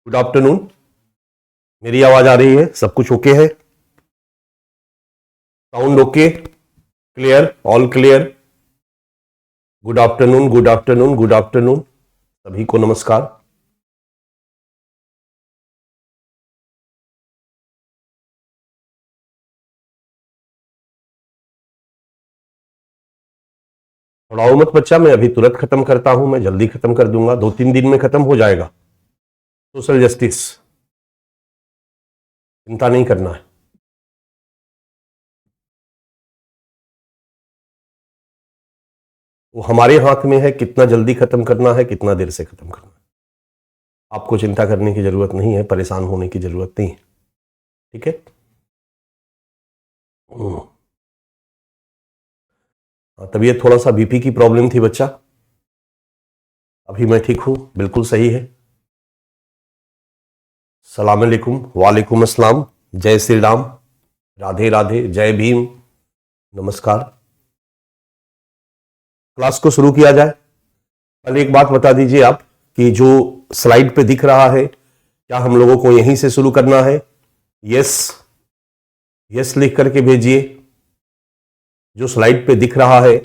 Good afternoon. मेरी आवाज आ रही है? सब कुछ ओके है? Sound okay? Clear? All clear? Good afternoon, good afternoon, good afternoon. सभी को नमस्कार। पढ़ाओ मत बच्चा, मैं अभी तुरंत खत्म करता हूं, मैं जल्दी खत्म कर दूंगा, 2-3 दिन में खत्म हो जाएगा। सोशल जस्टिस, चिंता नहीं करना है। वो हमारे हाथ में है, कितना जल्दी खत्म करना है, कितना देर से खत्म करना है। आपको चिंता करने की जरूरत नहीं है, परेशान होने की जरूरत नहीं है। ठीक है? तबीयत थोड़ा सा बीपी की प्रॉब्लम थी बच्चा, अभी मैं ठीक हूं, बिल्कुल सही है। सलाम अलैकुम, वालेकुम अस्सलाम, जय श्री राम, राधे राधे, जय भीम, नमस्कार। क्लास को शुरू किया जाए। पहले एक बात बता दीजिए आप कि जो स्लाइड पे दिख रहा है, क्या हम लोगों को यहीं से शुरू करना है? यस, यस लिख करके भेजिए। जो स्लाइड पे दिख रहा है,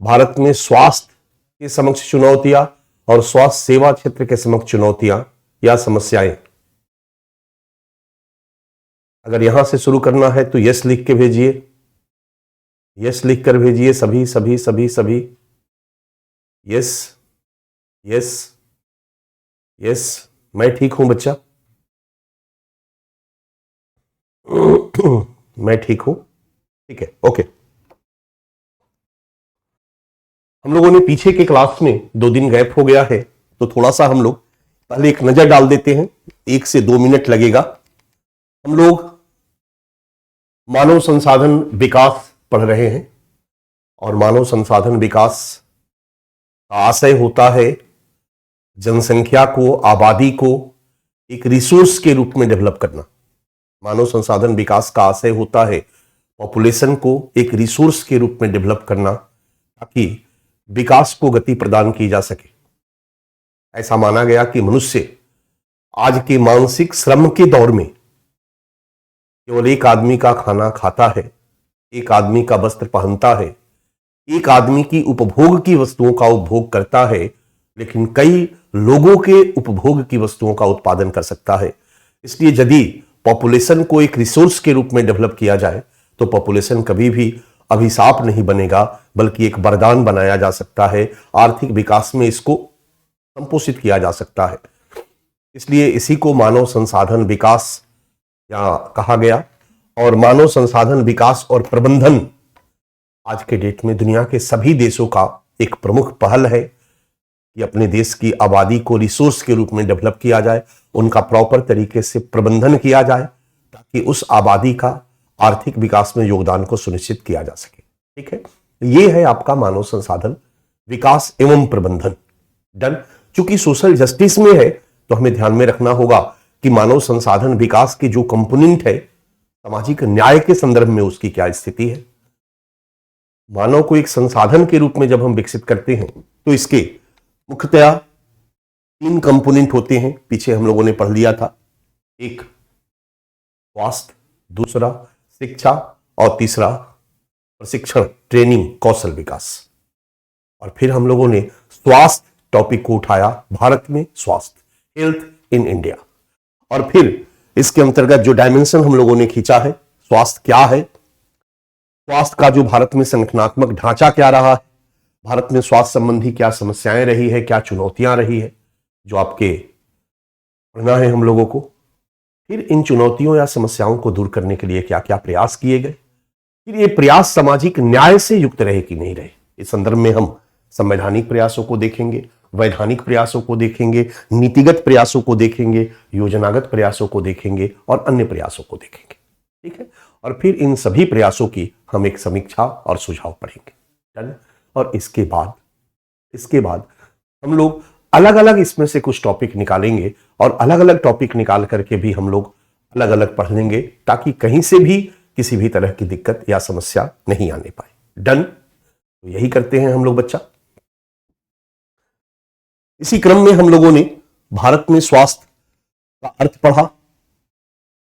भारत में स्वास्थ्य के समक्ष चुनौतियां और स्वास्थ्य सेवा क्षेत्र के समक्ष चुनौतियां या समस्याएं, अगर यहां से शुरू करना है तो यस लिख के भेजिए। यस लिख कर भेजिए, सभी सभी सभी सभी। यस, यस, यस, मैं ठीक हूं बच्चा, मैं ठीक हूं। ठीक है, ओके। हम लोगों ने पीछे के क्लास में 2 दिन गैप हो गया है, तो थोड़ा सा हम लोग पहले एक नजर डाल देते हैं। 1 से 2 मिनट लगेगा। हम लोग मानव संसाधन विकास पढ़ रहे हैं, और मानव संसाधन विकास का आशय होता है जनसंख्या को, आबादी को एक रिसोर्स के रूप में डेवलप करना। मानव संसाधन विकास का आशय होता है पॉपुलेशन को एक रिसोर्स के रूप में डेवलप करना, ताकि विकास को गति प्रदान की जा सके। ऐसा माना गया कि मनुष्य आज के मानसिक श्रम के दौर में केवल एक आदमी का खाना खाता है, एक आदमी का वस्त्र पहनता है, एक आदमी की उपभोग की वस्तुओं का उपभोग करता है, लेकिन कई लोगों के उपभोग की वस्तुओं का उत्पादन कर सकता है। इसलिए यदि पॉपुलेशन को एक रिसोर्स के रूप में डेवलप किया जाए तो पॉपुलेशन कभी भी अभिशाप नहीं बनेगा, बल्कि एक वरदान बनाया जा सकता है। आर्थिक विकास में इसको संपोषित किया जा सकता है। इसलिए इसी को मानव संसाधन विकास या कहा गया। और मानव संसाधन विकास और प्रबंधन आज के डेट में दुनिया के सभी देशों का एक प्रमुख पहल है कि अपने देश की आबादी को रिसोर्स के रूप में डेवलप किया जाए, उनका प्रॉपर तरीके से प्रबंधन किया जाए, ताकि उस आबादी का आर्थिक विकास में योगदान को सुनिश्चित किया जा सके। ठीक है, ये है आपका मानव संसाधन विकास एवं प्रबंधन। डन। चूंकि सोशल जस्टिस में है तो हमें ध्यान में रखना होगा कि मानव संसाधन विकास के जो कंपोनेंट है, सामाजिक न्याय के संदर्भ में उसकी क्या स्थिति है। मानव को एक संसाधन के रूप में जब हम विकसित करते हैं तो इसके मुख्यतया 3 कंपोनेंट होते हैं। पीछे हम लोगों ने पढ़ लिया था। एक स्वास्थ्य, दूसरा शिक्षा, और तीसरा प्रशिक्षण, ट्रेनिंग, कौशल विकास। और फिर हम लोगों ने स्वास्थ्य टॉपिक को उठाया, भारत में स्वास्थ्य, हेल्थ इन इंडिया। और फिर इसके अंतर्गत जो डायमेंशन हम लोगों ने खींचा है, स्वास्थ्य क्या है, स्वास्थ्य का जो भारत में संगठनात्मक ढांचा क्या रहा है, भारत में स्वास्थ्य संबंधी क्या समस्याएं रही है, क्या चुनौतियां रही है, जो आपके पढ़ना है हम लोगों को। फिर इन चुनौतियों या समस्याओं को दूर करने के लिए क्या क्या प्रयास किए गए, फिर ये प्रयास सामाजिक न्याय से युक्त रहे कि नहीं रहे। इस संदर्भ में हम संवैधानिक प्रयासों को देखेंगे, वैधानिक प्रयासों को देखेंगे, नीतिगत प्रयासों को देखेंगे, योजनागत प्रयासों को देखेंगे और अन्य प्रयासों को देखेंगे। ठीक है, और फिर इन सभी प्रयासों की हम एक समीक्षा और सुझाव पढ़ेंगे। डन। और इसके बाद हम लोग अलग अलग इसमें से कुछ टॉपिक निकालेंगे, और अलग अलग टॉपिक निकाल करके भी हम लोग अलग अलग पढ़ लेंगे, ताकि कहीं से भी किसी भी तरह की दिक्कत या समस्या नहीं आने पाए। डन। तो यही करते हैं हम लोग बच्चा। इसी क्रम में हम लोगों ने भारत में स्वास्थ्य का अर्थ पढ़ा।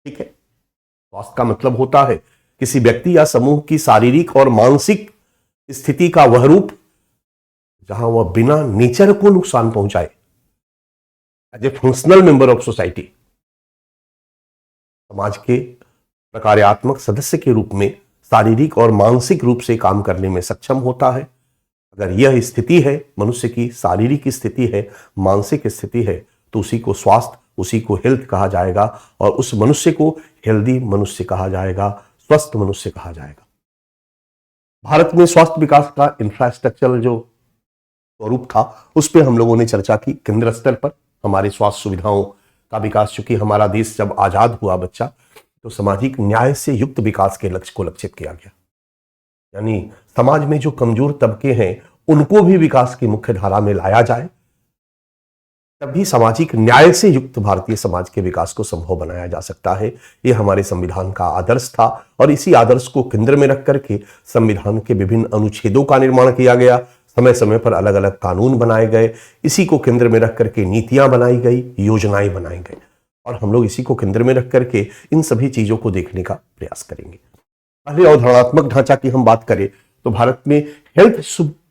ठीक है, स्वास्थ्य का मतलब होता है किसी व्यक्ति या समूह की शारीरिक और मानसिक स्थिति का वह रूप जहां वह बिना नेचर को नुकसान पहुंचाए as a functional member of society, समाज के प्रकार्यात्मक सदस्य के रूप में शारीरिक और मानसिक रूप से काम करने में सक्षम होता है। अगर यह स्थिति है, मनुष्य की शारीरिक स्थिति है, मानसिक स्थिति है, तो उसी को स्वास्थ्य, उसी को हेल्थ कहा जाएगा और उस मनुष्य को हेल्दी मनुष्य कहा जाएगा, स्वस्थ मनुष्य कहा जाएगा। भारत में स्वास्थ्य विकास का इंफ्रास्ट्रक्चर जो स्वरूप था उस पर हम लोगों ने चर्चा की। केंद्र स्तर पर हमारे स्वास्थ्य सुविधाओं का विकास, चूंकि हमारा देश जब आजाद हुआ बच्चा, तो सामाजिक न्याय से युक्त विकास के लक्ष्य को लक्षित किया गया। यानी समाज में जो कमजोर तबके हैं उनको भी विकास की मुख्य धारा में लाया जाए, तभी सामाजिक न्याय से युक्त भारतीय समाज के विकास को संभव बनाया जा सकता है। यह हमारे संविधान का आदर्श था और इसी आदर्श को केंद्र में रख करके संविधान के विभिन्न अनुच्छेदों का निर्माण किया गया। समय समय पर अलग अलग कानून बनाए गए, इसी को केंद्र में रख करके नीतियां बनाई गई, योजनाएं बनाई गई और हम लोग इसी को केंद्र में रख करके इन सभी चीजों को देखने का प्रयास करेंगे। पहले अवधारणात्मक ढांचा की हम बात करें तो भारत में हेल्थ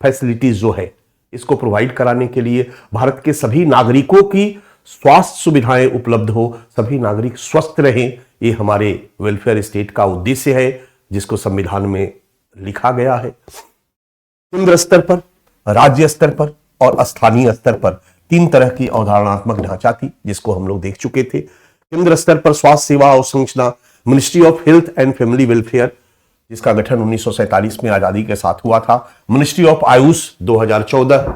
फैसिलिटीज जो है इसको प्रोवाइड कराने के लिए भारत के सभी नागरिकों की स्वास्थ्य सुविधाएं उपलब्ध हो, सभी नागरिक स्वस्थ रहें, ये हमारे वेलफेयर स्टेट का उद्देश्य है जिसको संविधान में लिखा गया है। केंद्र स्तर पर, राज्य स्तर पर और स्थानीय स्तर पर तीन तरह की अवधारणात्मक ढांचा थी जिसको हम लोग देख चुके थे। केंद्र स्तर पर स्वास्थ्य सेवा और संरचना ministry of health and family welfare, जिसका गठन 1947 में आजादी के साथ हुआ था। मिनिस्ट्री ऑफ आयुष 2014,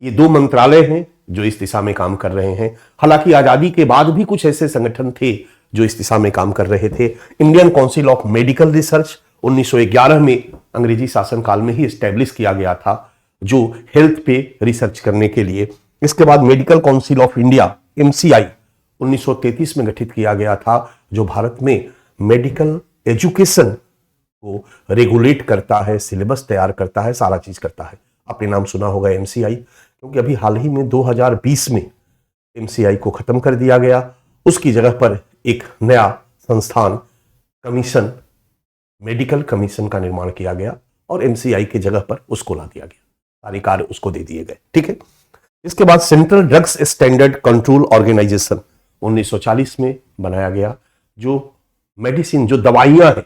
ये दो मंत्रालय हैं जो इस दिशा में काम कर रहे हैं। हालांकि आजादी के बाद भी कुछ ऐसे संगठन थे जो इस दिशा में काम कर रहे थे। Indian council of medical research 1911 में अंग्रेजी शासनकाल में ही स्टैब्लिश किया गया था जो हेल्थ पे रिसर्च करने के लिए। इसके बाद medical council of India MCI 1933 में गठित किया गया था जो भारत में मेडिकल एजुकेशन को रेगुलेट करता है, सिलेबस तैयार करता है, सारा चीज करता है। आपने नाम सुना होगा MCI, क्योंकि अभी हाल ही में 2020 में MCI को खत्म कर दिया गया। उसकी जगह पर एक नया संस्थान कमीशन, मेडिकल कमीशन का निर्माण किया गया और MCI के जगह पर उसको ला दिया गया, सारे कार्य उसको दे दिए गए। ठीक है, इसके बाद central drugs standard control organisation 1940 में बनाया गया, जो मेडिसिन, जो दवाइयां हैं,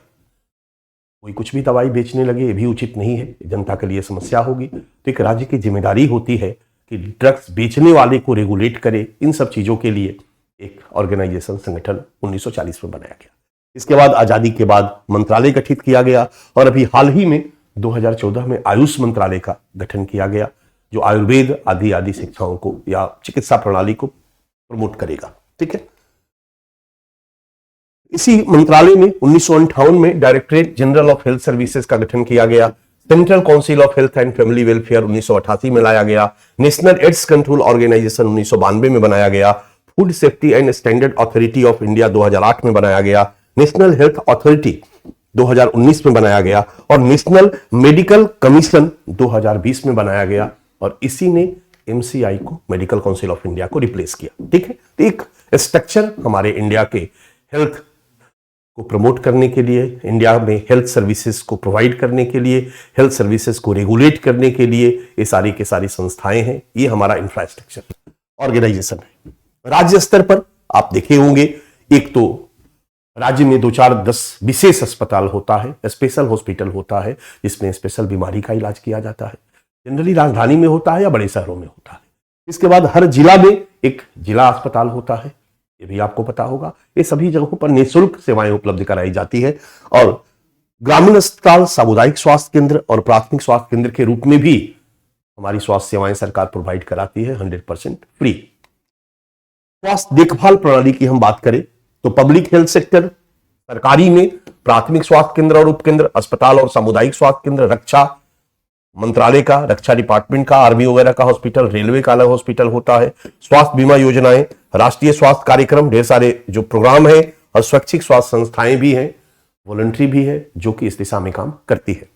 कोई कुछ भी दवाई बेचने लगे ये भी उचित नहीं है, जनता के लिए समस्या होगी। तो एक राज्य की जिम्मेदारी होती है कि ड्रग्स बेचने वाले को रेगुलेट करे। इन सब चीजों के लिए एक ऑर्गेनाइजेशन, संगठन 1940 में बनाया गया। इसके बाद आजादी के बाद मंत्रालय गठित किया गया और अभी हाल ही में 2014 में आयुष मंत्रालय का गठन किया गया जो आयुर्वेद आदि शिक्षाओं को या चिकित्सा प्रणाली को प्रमोट करेगा। ठीक है, इसी मंत्रालय में 1958 में directorate general of health services का गठन किया गया। Central council of health and family welfare 1988 में लाया गया। नेशनल एड्स कंट्रोल ऑर्गेनाइजेशन 1992 में बनाया गया। Food safety and standard authority of India 2008 में बनाया गया। नेशनल हेल्थ अथॉरिटी 2019 में बनाया गया और नेशनल मेडिकल कमीशन 2020 में बनाया गया और इसी ने MCI को, मेडिकल काउंसिल ऑफ इंडिया को रिप्लेस किया। ठीक है, तो एक स्ट्रक्चर हमारे इंडिया के हेल्थ को प्रमोट करने के लिए, इंडिया में हेल्थ सर्विसेज को प्रोवाइड करने के लिए, हेल्थ सर्विसेज को रेगुलेट करने के लिए ये सारी के सारी संस्थाएं हैं। ये हमारा इंफ्रास्ट्रक्चर ऑर्गेनाइजेशन है। राज्य स्तर पर आप देखे होंगे, एक तो राज्य में 2-4-10 विशेष अस्पताल होता है, स्पेशल हॉस्पिटल होता है जिसमें स्पेशल बीमारी का इलाज किया जाता है। जनरली राजधानी में होता है या बड़े शहरों में होता है। इसके बाद हर जिला में एक जिला अस्पताल होता है, ये भी आपको पता होगा। ये सभी जगहों पर निःशुल्क सेवाएं उपलब्ध कराई जाती है और ग्रामीण अस्पताल, सामुदायिक स्वास्थ्य केंद्र और प्राथमिक स्वास्थ्य केंद्र के रूप में भी हमारी स्वास्थ्य सेवाएं सरकार प्रोवाइड कराती है 100% फ्री। स्वास्थ्य देखभाल प्रणाली की हम बात करें तो पब्लिक हेल्थ सेक्टर, सरकारी में प्राथमिक स्वास्थ्य केंद्र और उपकेंद्र, अस्पताल और सामुदायिक स्वास्थ्य केंद्र, रक्षा मंत्रालय का, रक्षा डिपार्टमेंट का, आर्मी वगैरह का हॉस्पिटल, रेलवे का अलग हॉस्पिटल होता है, स्वास्थ्य बीमा योजनाएं, राष्ट्रीय स्वास्थ्य कार्यक्रम, ढेर सारे जो प्रोग्राम है और स्वैच्छिक स्वास्थ्य संस्थाएं भी हैं, वॉलंटरी भी है जो कि इस दिशा में काम करती है।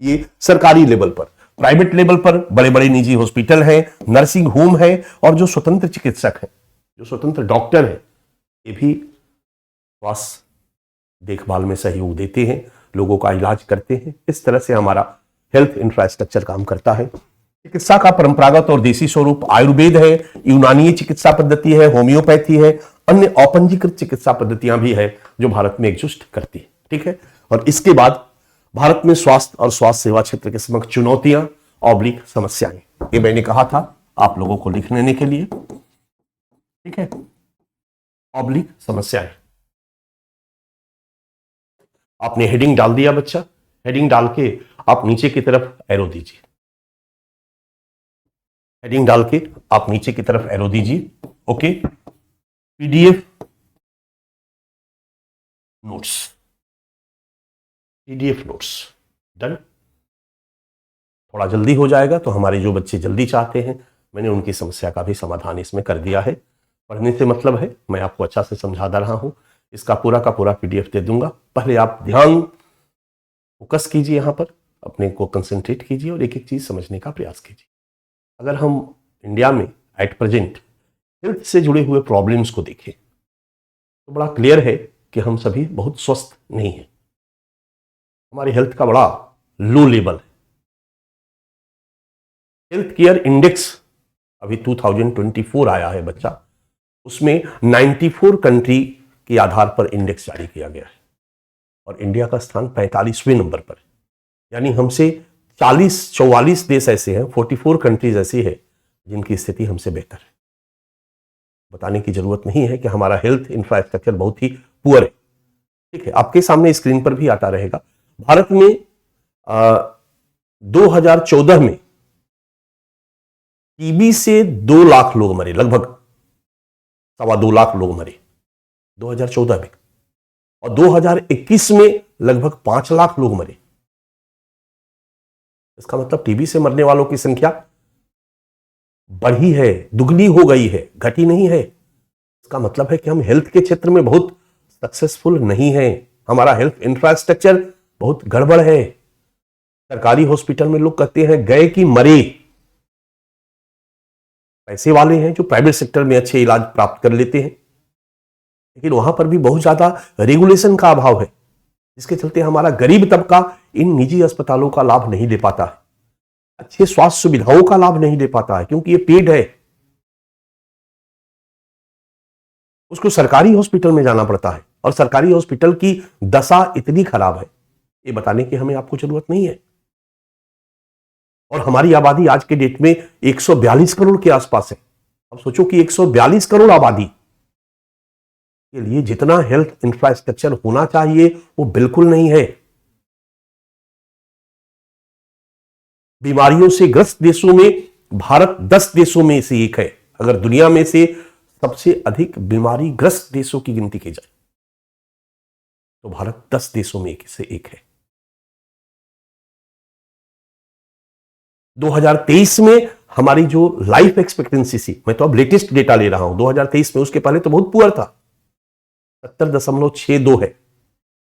ये सरकारी लेवल पर। प्राइवेट लेवल पर बड़े बड़े निजी हॉस्पिटल हैं, नर्सिंग होम है और जो स्वतंत्र चिकित्सक हैं, जो स्वतंत्र डॉक्टर हैं, ये भी स्वास्थ्य देखभाल में सहयोग देते हैं, लोगों का इलाज करते हैं। इस तरह से हमारा हेल्थ इंफ्रास्ट्रक्चर काम करता है। चिकित्सा का परंपरागत और देसी स्वरूप आयुर्वेद है, यूनानी चिकित्सा पद्धति है, होम्योपैथी है, अन्य अपंजीकृत चिकित्सा पद्धतियां भी है जो भारत में एग्जिस्ट करती है। ठीक है, और इसके बाद भारत में स्वास्थ्य और स्वास्थ्य सेवा क्षेत्र के समक्ष चुनौतियां ऑब्लिक समस्याएं, ये मैंने कहा था आप लोगों को लिख लेने के लिए। ठीक है, ऑब्लिक समस्याएं, आपने हेडिंग डाल दिया बच्चा, हेडिंग डाल के आप नीचे की तरफ एरो दीजिए, हेडिंग डाल के आप नीचे की तरफ एरो दीजिए। Okay, PDF notes, PDF notes done. थोड़ा जल्दी हो जाएगा तो हमारे जो बच्चे जल्दी चाहते हैं, मैंने उनकी समस्या का भी समाधान इसमें कर दिया है। पढ़ने से मतलब है, मैं आपको अच्छा से समझा दे रहा हूं, इसका पूरा का पूरा पीडीएफ दे दूंगा। पहले आप ध्यान फोकस कीजिए, यहां पर अपने को कंसंट्रेट कीजिए और एक एक चीज समझने का प्रयास कीजिए। अगर हम इंडिया में एट प्रेजेंट हेल्थ से जुड़े हुए प्रॉब्लम्स को देखें तो बड़ा क्लियर है कि हम सभी बहुत स्वस्थ नहीं हैं। हमारी हेल्थ का बड़ा लो लेवल है। हेल्थ केयर इंडेक्स अभी 2024 आया है बच्चा, उसमें 94 कंट्री के आधार पर इंडेक्स जारी किया गया है और इंडिया का स्थान 45वें नंबर पर है। यानी हमसे 44 देश ऐसे हैं, 44 कंट्रीज ऐसी है जिनकी स्थिति हमसे बेहतर है। बताने की जरूरत नहीं है कि हमारा हेल्थ इंफ्रास्ट्रक्चर बहुत ही पुअर है। ठीक है, आपके सामने स्क्रीन पर भी आता रहेगा। भारत में 2014 में टीबी से 2 लाख लोग मरे, लगभग 2.25 लाख लोग मरे 2014 में, और 2021 में लगभग 5 लाख लोग मरे। इसका मतलब टीबी से मरने वालों की संख्या बढ़ी है, दुगनी हो गई है, घटी नहीं है। इसका मतलब है कि हम हेल्थ के क्षेत्र में बहुत सक्सेसफुल नहीं है। हमारा हेल्थ इंफ्रास्ट्रक्चर बहुत गड़बड़ है। सरकारी हॉस्पिटल में लोग कहते हैं गए कि मरे। पैसे वाले हैं जो प्राइवेट सेक्टर में अच्छे इलाज प्राप्त कर लेते हैं, लेकिन वहां पर भी बहुत ज्यादा रेगुलेशन का अभाव है, जिसके चलते हमारा गरीब तबका इन निजी अस्पतालों का लाभ नहीं ले पाता है, अच्छे स्वास्थ्य सुविधाओं का लाभ नहीं ले पाता है, क्योंकि ये पेड है। उसको सरकारी हॉस्पिटल में जाना पड़ता है और सरकारी हॉस्पिटल की दशा इतनी खराब है, ये बताने की हमें आपको जरूरत नहीं है। और हमारी आबादी आज के डेट में 142 करोड़ के आसपास है। अब सोचो कि 142 करोड़ आबादी के लिए जितना हेल्थ इंफ्रास्ट्रक्चर होना चाहिए वो बिल्कुल नहीं है। बीमारियों से ग्रस्त देशों में भारत 10 देशों में से एक है। अगर दुनिया में से सबसे अधिक बीमारी ग्रस्त देशों की गिनती की जाए तो भारत 10 देशों में से एक है। 2023 में हमारी जो लाइफ एक्सपेक्टेंसी थी, मैं तो अब लेटेस्ट डेटा ले रहा हूं 2023 में, उसके पहले तो बहुत पुअर था, 70.62 है।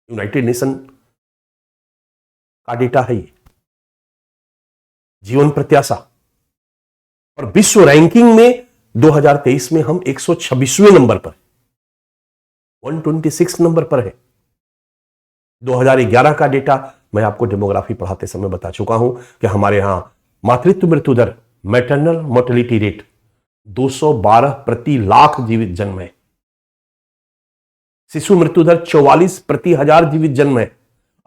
यूनाइटेड नेशन का डेटा है ये। जीवन प्रत्याशा और विश्व रैंकिंग में 2023 में हम 126वें नंबर पर, 126 नंबर पर है। 2011 का डेटा मैं आपको डेमोग्राफी पढ़ाते समय बता चुका हूं कि हमारे यहां मातृत्व मृत्यु दर, मैटरनल मोर्टेलिटी रेट 212 प्रति लाख जीवित जन्म है। शिशु मृत्यु दर 44 प्रति हजार जीवित जन्म है।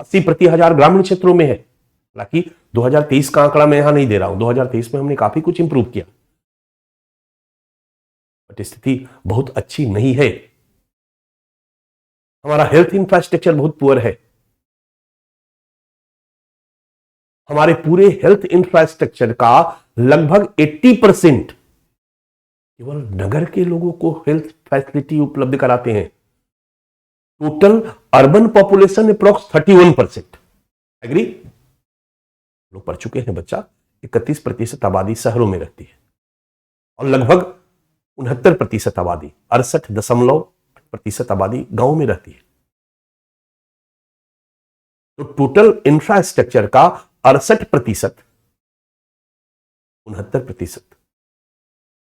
80 प्रति हजार ग्रामीण क्षेत्रों में है। हालांकि 2023 का आंकड़ा मैं यहां नहीं दे रहा हूं, 2023 में हमने काफी कुछ इंप्रूव किया, बट स्थिति बहुत अच्छी नहीं है। हमारा हेल्थ इंफ्रास्ट्रक्चर बहुत पुअर है। हमारे पूरे हेल्थ इंफ्रास्ट्रक्चर का लगभग 80% केवल नगर के लोगों को हेल्थ फैसिलिटी उपलब्ध कराते हैं। Total urban population approx 31%। Agree? लोग पढ़ चुके हैं बच्चा। 31% आबादी शहरों में रहती है और लगभग 69% आबादी, 68.8% आबादी गांव में रहती है। तो टोटल इंफ्रास्ट्रक्चर का 68%, 69%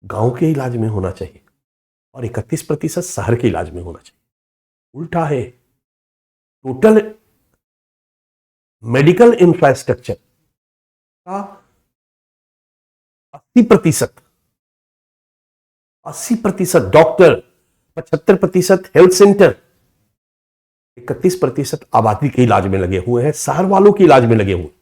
गांव के इलाज में होना चाहिए। और 31% शहर के इलाज में होना चाहिए। उल्टा है, टोटल मेडिकल इंफ्रास्ट्रक्चर का 80%, 80% डॉक्टर, 75% हेल्थ सेंटर, 31% आबादी के इलाज में लगे हुए हैं, शहर वालों के इलाज में लगे हुए हैं।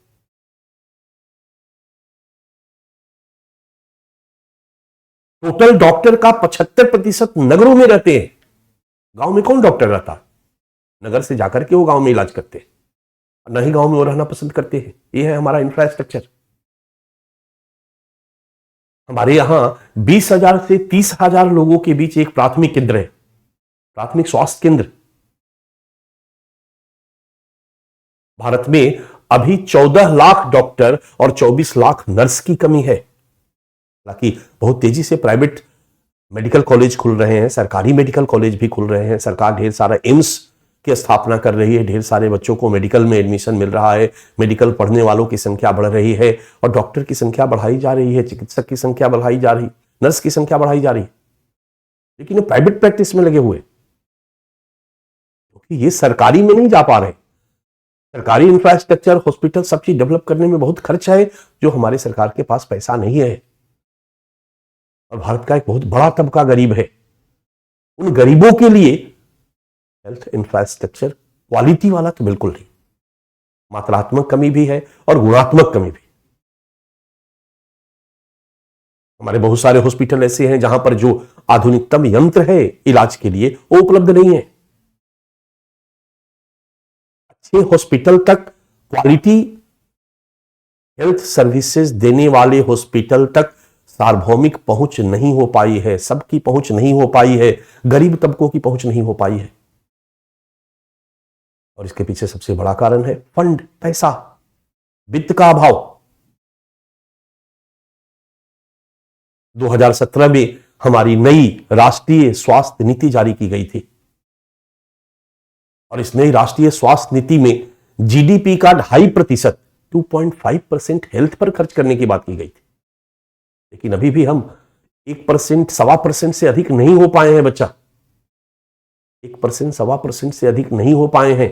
टोटल डॉक्टर का 75% नगरों में रहते हैं। गांव में कौन डॉक्टर रहता है? नगर से जाकर के वो गांव में इलाज करते हैं, न ही गांव में वो रहना पसंद करते हैं। ये है हमारा इंफ्रास्ट्रक्चर। हमारे यहां 20,000 से 30,000 लोगों के बीच एक प्राथमिक केंद्र है, प्राथमिक स्वास्थ्य केंद्र। भारत में अभी 14 लाख डॉक्टर और 24 लाख नर्स की कमी है। हालांकि बहुत तेजी से प्राइवेट मेडिकल कॉलेज खुल रहे हैं, सरकारी मेडिकल कॉलेज भी खुल रहे हैं। सरकार ढेर सारा एम्स की स्थापना कर रही है, ढेर सारे बच्चों को मेडिकल में एडमिशन मिल रहा है, मेडिकल पढ़ने वालों की संख्या बढ़ रही है और डॉक्टर की संख्या बढ़ाई जा रही है, चिकित्सक की संख्या बढ़ाई जा रही, नर्स की संख्या बढ़ाई जा रही है। लेकिन प्राइवेट प्रैक्टिस में लगे हुए, क्योंकि ये सरकारी में नहीं जा पा रहे। सरकारी इंफ्रास्ट्रक्चर, हॉस्पिटल, सब चीज डेवलप करने में बहुत खर्च है, जो हमारे सरकार के पास पैसा नहीं है। और भारत का एक बहुत बड़ा तबका गरीब है। उन गरीबों के लिए हेल्थ इंफ्रास्ट्रक्चर क्वालिटी वाला तो बिल्कुल नहीं। मात्रात्मक कमी भी है और गुणात्मक कमी भी। हमारे बहुत सारे हॉस्पिटल ऐसे हैं जहां पर जो आधुनिकतम यंत्र है इलाज के लिए वो उपलब्ध नहीं है। अच्छे हॉस्पिटल तक, क्वालिटी हेल्थ सर्विसेज देने वाले हॉस्पिटल तक सार्वभौमिक पहुंच नहीं हो पाई है, सबकी पहुंच नहीं हो पाई है, गरीब तबकों की पहुंच नहीं हो पाई है। और इसके पीछे सबसे बड़ा कारण है फंड, पैसा, वित्त का अभाव। 2017 में हमारी नई राष्ट्रीय स्वास्थ्य नीति जारी की गई थी और इस नई राष्ट्रीय स्वास्थ्य नीति में जीडीपी का 2.5%, 2.5% हेल्थ पर खर्च करने की बात की गई थी। लेकिन अभी भी हम 1%, 1.25% से अधिक नहीं हो पाए हैं बच्चा। 1%, 1.25% से अधिक नहीं हो पाए हैं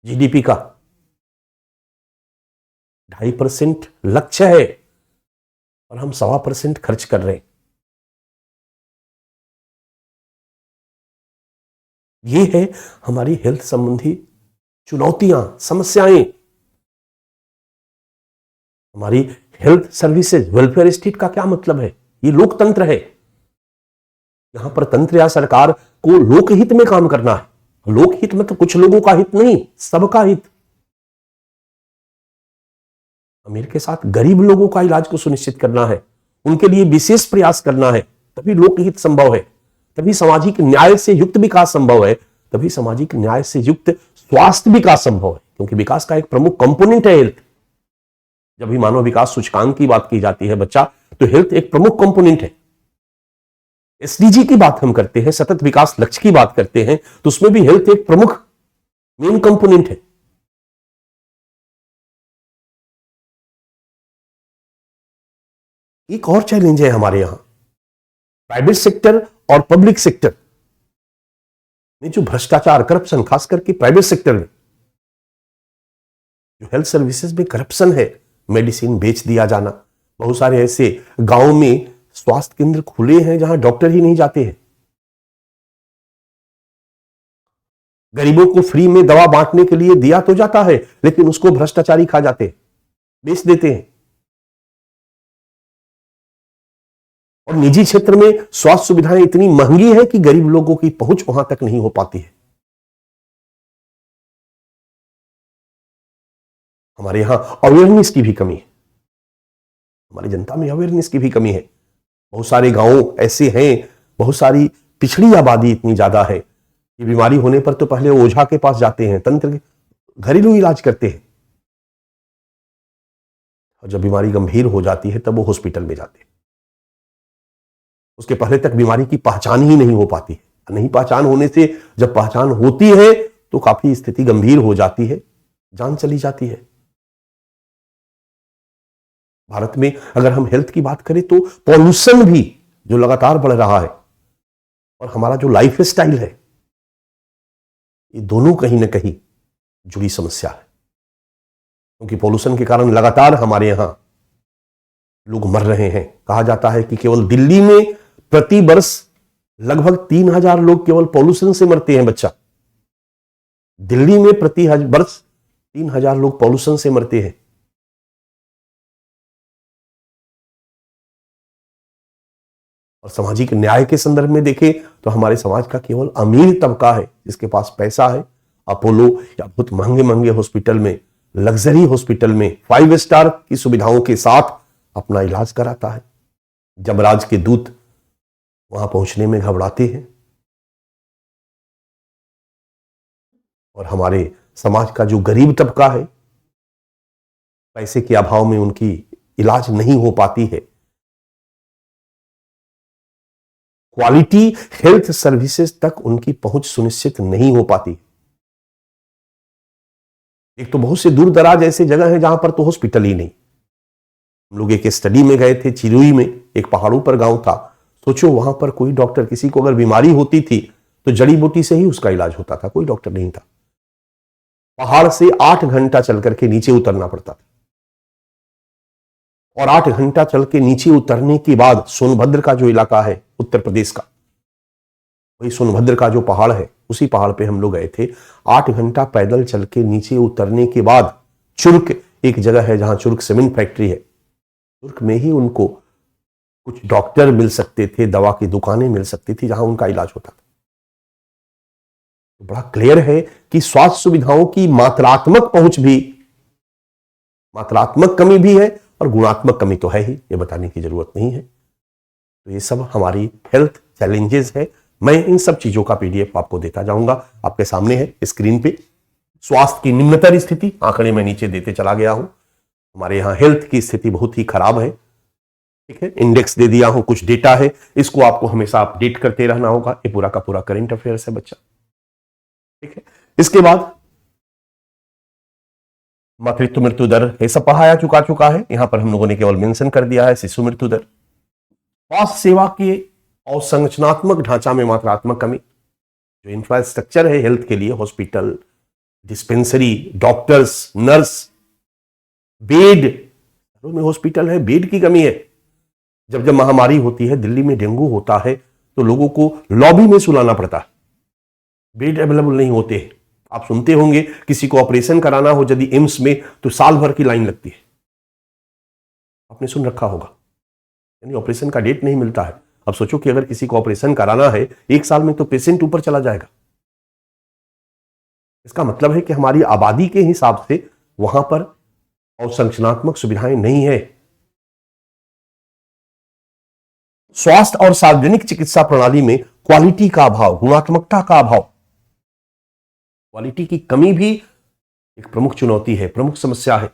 जीडीपी का। 2.5% लक्ष्य है और हम 1.25% खर्च कर रहे हैं। ये है हमारी हेल्थ संबंधी चुनौतियां, समस्याएं। हमारी हेल्थ सर्विसेज, वेलफेयर स्टेट का क्या मतलब है? ये लोकतंत्र है। यहां पर तंत्र या सरकार को लोकहित में काम करना है। लोकहित मतलब कुछ लोगों का हित नहीं, सबका हित। अमीर के साथ गरीब लोगों का इलाज को सुनिश्चित करना है, उनके लिए विशेष प्रयास करना है, तभी लोकहित संभव है, तभी सामाजिक न्याय से युक्त विकास संभव है, तभी सामाजिक न्याय से युक्त स्वास्थ्य विकास संभव है। क्योंकि विकास का एक प्रमुख कंपोनेंट है हेल्थ। जब भी मानव विकास सूचकांक की बात की जाती है बच्चा, तो हेल्थ एक प्रमुख कंपोनेंट है। एसडीजी की बात हम करते हैं, सतत विकास लक्ष्य की बात करते हैं, तो उसमें भी हेल्थ एक प्रमुख मेन कंपोनेंट है। एक और चैलेंज है हमारे यहां, प्राइवेट सेक्टर और पब्लिक सेक्टर में जो भ्रष्टाचार, करप्शन, खास करके प्राइवेट सेक्टर में जो हेल्थ सर्विसेज में करप्शन है, मेडिसिन बेच दिया जाना। बहुत सारे ऐसे गांव में स्वास्थ्य केंद्र खुले हैं जहां डॉक्टर ही नहीं जाते हैं। गरीबों को फ्री में दवा बांटने के लिए दिया तो जाता है, लेकिन उसको भ्रष्टाचारी खा जाते हैं, बेच देते हैं। और निजी क्षेत्र में स्वास्थ्य सुविधाएं इतनी महंगी है कि गरीब लोगों की पहुंच वहां तक नहीं हो पाती है। हमारे यहां अवेयरनेस की भी कमी है, हमारी जनता में अवेयरनेस की भी कमी है। बहुत सारे गांव ऐसे हैं, बहुत सारी पिछड़ी आबादी इतनी ज्यादा है कि बीमारी होने पर तो पहले ओझा के पास जाते हैं, तंत्र घरेलू इलाज करते हैं, और जब बीमारी गंभीर हो जाती है तब वो हॉस्पिटल में जाते हैं। उसके पहले तक बीमारी की पहचान ही नहीं हो पाती है। नहीं पहचान होने से जब पहचान होती है तो काफी स्थिति गंभीर हो जाती है, जान चली जाती है। भारत में अगर हम हेल्थ की बात करें तो पॉल्यूशन भी जो लगातार बढ़ रहा है, और हमारा जो लाइफ स्टाइल है, ये दोनों कहीं ना कहीं जुड़ी समस्या है। क्योंकि पॉल्यूशन के कारण लगातार हमारे यहां लोग मर रहे हैं। कहा जाता है कि केवल दिल्ली में प्रति वर्ष लगभग 3,000 लोग केवल पॉल्यूशन से मरते हैं। बच्चा, दिल्ली में प्रति वर्ष 3,000 लोग पॉल्यूशन से मरते हैं। और सामाजिक न्याय के संदर्भ में देखें तो हमारे समाज का केवल अमीर तबका है जिसके पास पैसा है, अपोलो या बहुत महंगे महंगे हॉस्पिटल में, लग्जरी हॉस्पिटल में 5 स्टार की सुविधाओं के साथ अपना इलाज कराता है। जमराज के दूत वहां पहुंचने में घबराते हैं। और हमारे समाज का जो गरीब तबका है, पैसे के अभाव में उनकी इलाज नहीं हो पाती है। क्वालिटी हेल्थ सर्विसेज तक उनकी पहुंच सुनिश्चित नहीं हो पाती। एक तो बहुत से दूर दराज ऐसे जगह हैं जहां पर तो हॉस्पिटल ही नहीं। हम लोग एक स्टडी में गए थे, चिरुई में, एक पहाड़ों पर गांव था। सोचो वहां पर कोई डॉक्टर, किसी को अगर बीमारी होती थी तो जड़ी बूटी से ही उसका इलाज होता था, कोई डॉक्टर नहीं था। पहाड़ से 8 घंटा चल करके नीचे उतरना पड़ता था। और 8 घंटा चल के नीचे उतरने के बाद सोनभद्र का जो इलाका है उत्तर प्रदेश का, वही सोनभद्र का जो पहाड़ है, उसी पहाड़ पे हम लोग गए थे। 8 घंटा पैदल चल के नीचे उतरने के बाद चुर्क एक जगह है जहां चुर्क सीमेंट फैक्ट्री है, चुर्क में ही उनको कुछ डॉक्टर मिल सकते थे, दवा की दुकानें मिल सकती थी जहां उनका इलाज होता था। तो बड़ा क्लियर है कि स्वास्थ्य सुविधाओं की मात्रात्मक पहुंच भी, मात्रात्मक कमी भी है और गुणात्मक कमी तो है ही, ये बताने की जरूरत नहीं है। तो ये सब हमारी हेल्थ चैलेंजेस है। मैं इन सब चीजों का पीडीएफ आपको देता जाऊंगा, आपके सामने है स्क्रीन पे। स्वास्थ्य की निम्नतर स्थिति, आंकड़े मैं नीचे देते चला गया हूं। हमारे यहां हेल्थ की स्थिति बहुत ही खराब है, ठीक है। इंडेक्स दे दिया हूं, कुछ डेटा है, इसको आपको हमेशा अपडेट करते रहना होगा। ये पूरा का पूरा करंट अफेयर्स है बच्चा, ठीक है। इसके बाद मातृत्व मृत्यु दर ये सब पढ़ाया चुका है। यहां पर हम लोगों ने केवल मेंशन कर दिया है शिशु मृत्यु दर। स्वास्थ्य सेवा के अवसंरचनात्मक ढांचा में मात्रात्मक कमी, जो इंफ्रास्ट्रक्चर है हेल्थ के लिए, hospital, dispensary, doctors, nurse, bed, में हॉस्पिटल है, बेड की कमी है। जब जब महामारी होती है, दिल्ली में डेंगू होता है तो लोगों को लॉबी में सुलाना पड़ता है, बेड अवेलेबल नहीं होते हैं। आप सुनते होंगे किसी को ऑपरेशन कराना हो यदि एम्स में तो साल भर की लाइन लगती है, आपने सुन रखा होगा, यानी ऑपरेशन का डेट नहीं मिलता है। अब सोचो कि अगर किसी को ऑपरेशन कराना है 1 साल में तो पेशेंट ऊपर चला जाएगा। इसका मतलब है कि हमारी आबादी के हिसाब से वहां पर अवसंरचनात्मक सुविधाएं नहीं है। स्वास्थ्य और सार्वजनिक चिकित्सा प्रणाली में क्वालिटी का अभाव, गुणात्मकता का अभाव, क्वालिटी की कमी भी एक प्रमुख चुनौती है, प्रमुख समस्या है।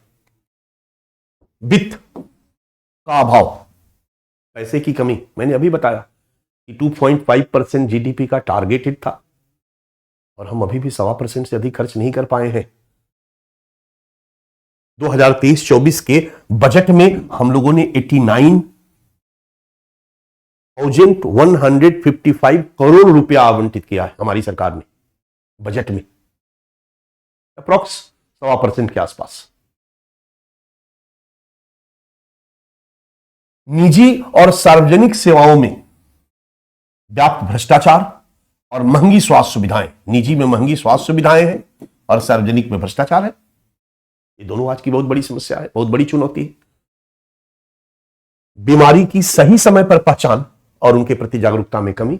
वित्त का अभाव, पैसे की कमी, मैंने अभी बताया कि 2.5% जीडीपी का टारगेटेड था और हम अभी भी 1.25% से अधिक खर्च नहीं कर पाए हैं। 2023-24 के बजट में हम लोगों ने 89,155 करोड़ रुपया आवंटित किया है हमारी सरकार ने बजट में, अप्रॉक्स 1.25% के आसपास। निजी और सार्वजनिक सेवाओं में व्याप्त भ्रष्टाचार और महंगी स्वास्थ्य सुविधाएं, निजी में महंगी स्वास्थ्य सुविधाएं हैं और सार्वजनिक में भ्रष्टाचार है। ये दोनों आज की बहुत बड़ी समस्या है, बहुत बड़ी चुनौती है। बीमारी की सही समय पर पहचान और उनके प्रति जागरूकता में कमी,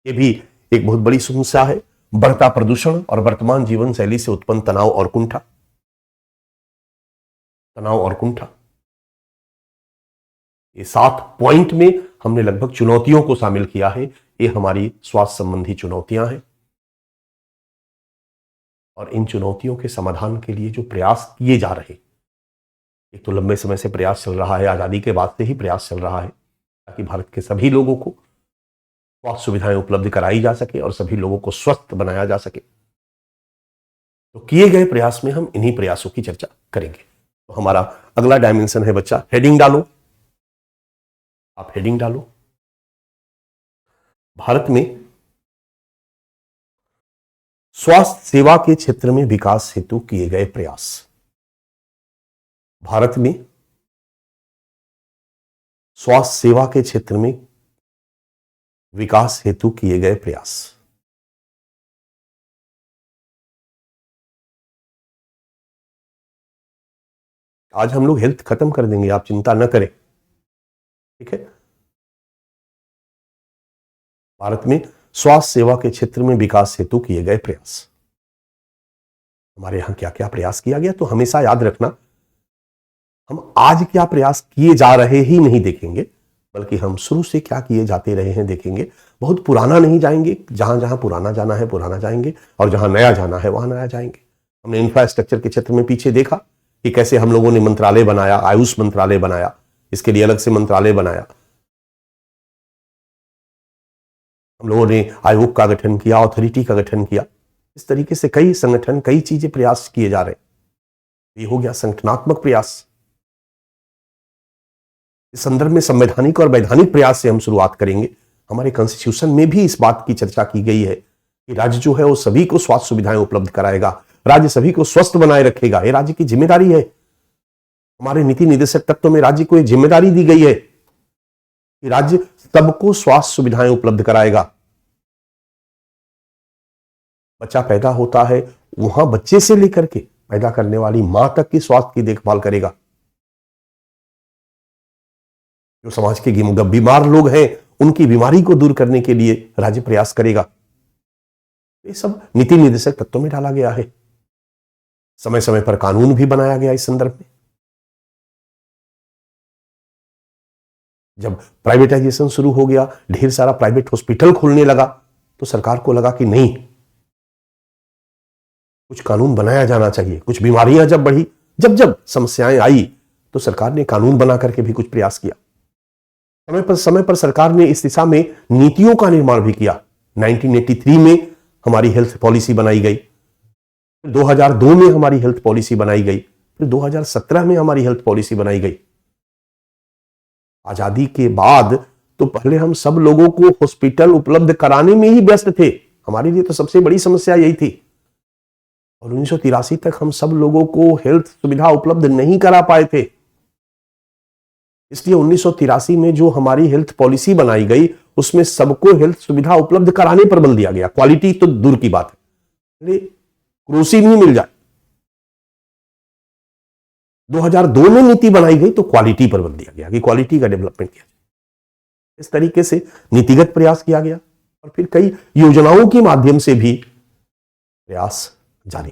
ये भी एक बहुत बड़ी समस्या है। बढ़ता प्रदूषण और वर्तमान जीवन शैली से उत्पन्न तनाव और कुंठा, ये 7 पॉइंट में हमने लगभग चुनौतियों को शामिल किया है। ये हमारी स्वास्थ्य संबंधी चुनौतियां हैं और इन चुनौतियों के समाधान के लिए जो प्रयास किए जा रहे, एक तो लंबे समय से प्रयास चल रहा है, आजादी के बाद से ही प्रयास चल रहा है ताकि भारत के सभी लोगों को स्वास्थ्य सुविधाएं उपलब्ध कराई जा सके और सभी लोगों को स्वस्थ बनाया जा सके। तो किए गए प्रयास में हम इन्हीं प्रयासों की चर्चा करेंगे। तो हमारा अगला डायमेंशन है बच्चा, हेडिंग डालो, आप हेडिंग डालो। भारत में स्वास्थ्य सेवा के क्षेत्र में विकास हेतु किए गए प्रयास। भारत में स्वास्थ्य सेवा के क्षेत्र में विकास हेतु किए गए प्रयास। आज हम लोग हेल्थ खत्म कर देंगे, आप चिंता न करें, ठीक है। भारत में स्वास्थ्य सेवा के क्षेत्र में विकास हेतु किए गए प्रयास। हमारे यहां क्या क्या प्रयास किया गया, तो हमेशा याद रखना, हम आज क्या प्रयास किए जा रहे ही नहीं देखेंगे, बल्कि हम शुरू से क्या किए जाते रहे हैं देखेंगे। बहुत पुराना नहीं जाएंगे, जहां जहां पुराना जाना है पुराना जाएंगे, और जहां नया जाना है वहां नया जाएंगे। हमने इंफ्रास्ट्रक्चर के क्षेत्र में पीछे देखा कि कैसे हम लोगों ने मंत्रालय बनाया, आयुष मंत्रालय बनाया, इसके लिए अलग से मंत्रालय बनाया। हम लोगों ने आयोग का गठन किया, अथॉरिटी का गठन किया। इस तरीके से कई संगठन, कई चीजें, प्रयास किए जा रहे हैं। ये हो गया संगठनात्मक प्रयास। इस संदर्भ में संवैधानिक और वैधानिक प्रयास से हम शुरुआत करेंगे। हमारे कॉन्स्टिट्यूशन में भी इस बात की चर्चा की गई है कि राज्य जो है वो सभी को स्वास्थ्य सुविधाएं उपलब्ध कराएगा, राज्य सभी को स्वस्थ बनाए रखेगा। ये राज्य की जिम्मेदारी है। हमारे नीति निर्देशक तत्व में राज्य को यह जिम्मेदारी दी गई है कि राज्य सबको स्वास्थ्य सुविधाएं उपलब्ध कराएगा। बच्चा पैदा होता है, वहां बच्चे से लेकर के पैदा करने वाली मां तक की स्वास्थ्य की देखभाल करेगा। जो समाज के बीमार लोग हैं, उनकी बीमारी को दूर करने के लिए राज्य प्रयास करेगा। ये सब नीति निर्देशक तत्वों में डाला गया है। समय समय पर कानून भी बनाया गया इस संदर्भ में। जब प्राइवेटाइजेशन शुरू हो गया, ढेर सारा प्राइवेट हॉस्पिटल खुलने लगा, तो सरकार को लगा कि नहीं, कुछ कानून बनाया जाना चाहिए। कुछ बीमारियां जब बढ़ी, जब समस्याएं आई, तो सरकार ने कानून बना करके भी कुछ प्रयास किया। समय पर सरकार ने इस दिशा में नीतियों का निर्माण भी किया। 1983 में हमारी हेल्थ पॉलिसी बनाई गई, 2002 में हमारी हेल्थ पॉलिसी बनाई गई, फिर 2017 में हमारी हेल्थ पॉलिसी बनाई गई। आजादी के बाद तो पहले हम सब लोगों को हॉस्पिटल उपलब्ध कराने में ही व्यस्त थे। हमारे लिए तो सबसे बड़ी समस्या यही थी। और 1983 तक हम सब लोगों को हेल्थ सुविधा उपलब्ध नहीं करा पाए थे। इसलिए 1983 में जो हमारी हेल्थ पॉलिसी बनाई गई, उसमें सबको हेल्थ सुविधा उपलब्ध कराने पर बल दिया गया। क्वालिटी तो दूर की बात है, क्रोसिन ही मिल जाए। 2002 में नीति बनाई गई तो क्वालिटी पर बल दिया गया कि क्वालिटी का डेवलपमेंट किया जाए। इस तरीके से नीतिगत प्रयास किया गया, और फिर कई योजनाओं के माध्यम से भी प्रयास जारी।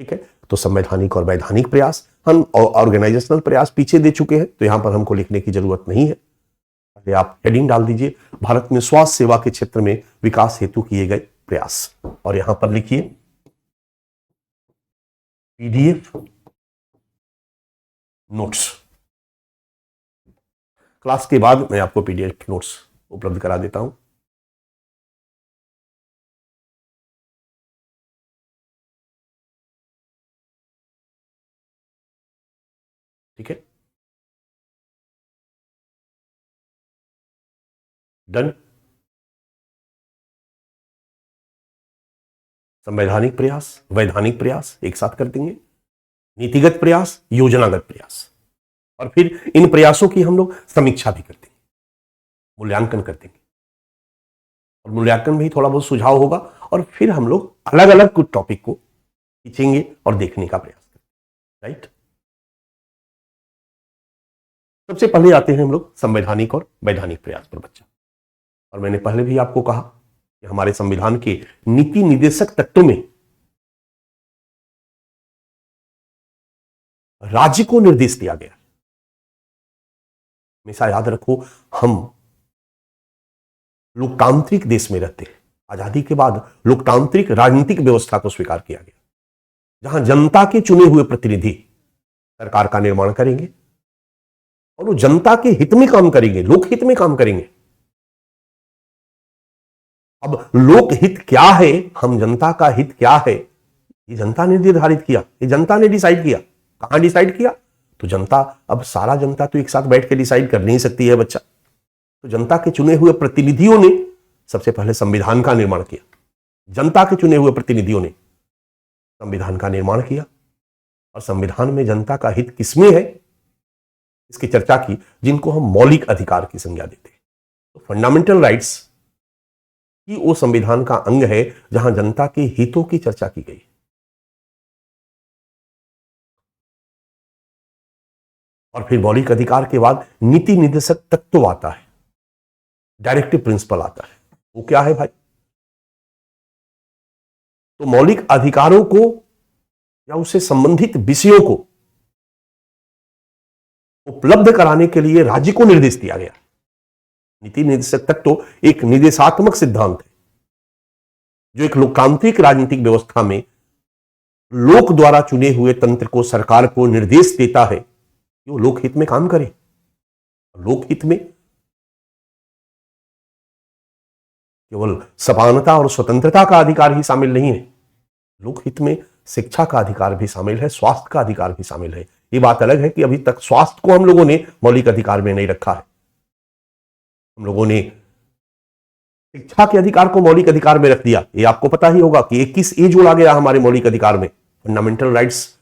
ठीक है, तो संवैधानिक और वैधानिक प्रयास, हम ऑर्गेनाइजेशनल प्रयास पीछे दे चुके हैं, तो यहां पर हमको लिखने की जरूरत नहीं है। आप हेडिंग डाल दीजिए, भारत में स्वास्थ्य सेवा के क्षेत्र में विकास हेतु किए गए प्रयास, और यहां पर लिखिए पीडीएफ नोट्स। क्लास के बाद मैं आपको पीडीएफ नोट्स उपलब्ध करा देता हूं। ठीक है, डन। संवैधानिक प्रयास, वैधानिक प्रयास एक साथ कर देंगे, नीतिगत प्रयास, योजनागत प्रयास, और फिर इन प्रयासों की हम लोग समीक्षा भी कर देंगे, मूल्यांकन कर देंगे। और मूल्यांकन में ही थोड़ा बहुत सुझाव होगा, और फिर हम लोग अलग अलग कुछ टॉपिक को खींचेंगे और देखने का प्रयास करेंगे। राइट, सबसे पहले आते हैं हम लोग संवैधानिक और वैधानिक प्रयास पर बच्चा। और मैंने पहले भी आपको कहा कि हमारे संविधान के नीति निर्देशक तत्व में राज्य को निर्देश दिया गया। हमेशा याद रखो, हम लोकतांत्रिक देश में रहते हैं। आजादी के बाद लोकतांत्रिक राजनीतिक व्यवस्था को स्वीकार किया गया, जहां जनता के चुने हुए प्रतिनिधि सरकार का निर्माण करेंगे, और वो जनता के हित में काम करेंगे, लोकहित में काम करेंगे। अब लोकहित क्या है, हम जनता का हित क्या है, ये जनता ने निर्धारित किया, ये जनता ने डिसाइड किया। कहां डिसाइड किया? तो जनता, अब सारा जनता तो एक साथ बैठ के डिसाइड कर नहीं सकती है बच्चा, तो जनता के चुने हुए प्रतिनिधियों ने सबसे पहले संविधान का निर्माण किया। जनता के चुने हुए प्रतिनिधियों ने संविधान का निर्माण किया और संविधान में जनता का हित किसमें है इसकी चर्चा की, जिनको हम मौलिक अधिकार की संज्ञा देते हैं। तो फंडामेंटल राइट्स कि वो संविधान का अंग है जहां जनता के हितों की चर्चा की गई। और फिर मौलिक अधिकार के बाद नीति निर्देशक तत्व आता है, डायरेक्टिव प्रिंसिपल आता है। वो क्या है भाई? तो मौलिक अधिकारों को या उससे संबंधित विषयों को उपलब्ध कराने के लिए राज्य को निर्देश दिया गया। नीति निर्देशक तत्व एक निर्देशात्मक सिद्धांत है जो एक लोकतांत्रिक राजनीतिक व्यवस्था में लोक द्वारा चुने हुए तंत्र को, सरकार को निर्देश देता है कि वो लोकहित में काम करे। लोकहित में केवल समानता और स्वतंत्रता का अधिकार ही शामिल नहीं है, लोकहित में शिक्षा का अधिकार भी शामिल है, स्वास्थ्य का अधिकार भी शामिल है। ये बात अलग है कि अभी तक स्वास्थ्य को हम लोगों ने मौलिक अधिकार में नहीं रखा है। हम लोगों ने शिक्षा के अधिकार को मौलिक अधिकार में रख दिया। ये आपको पता ही होगा कि 21A जोड़ा गया हमारे मौलिक अधिकार में। फंडामेंटल राइट्स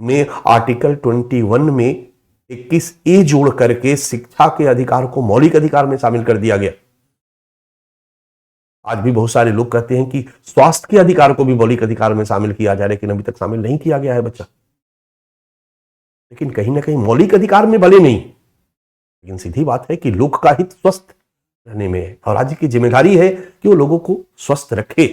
में आर्टिकल 21 में 21A जोड़ करके शिक्षा के अधिकार को मौलिक अधिकार में शामिल कर दिया गया। आज भी बहुत सारे लोग कहते हैं कि स्वास्थ्य के अधिकार को भी मौलिक अधिकार में शामिल किया जाए, लेकिन अभी तक शामिल नहीं किया गया है बच्चा। लेकिन कहीं ना कहीं मौलिक अधिकार में भले नहीं, लेकिन सीधी बात है कि लोक का हित स्वस्थ रहने में है और राज्य की जिम्मेदारी है कि वो लोगों को स्वस्थ रखे।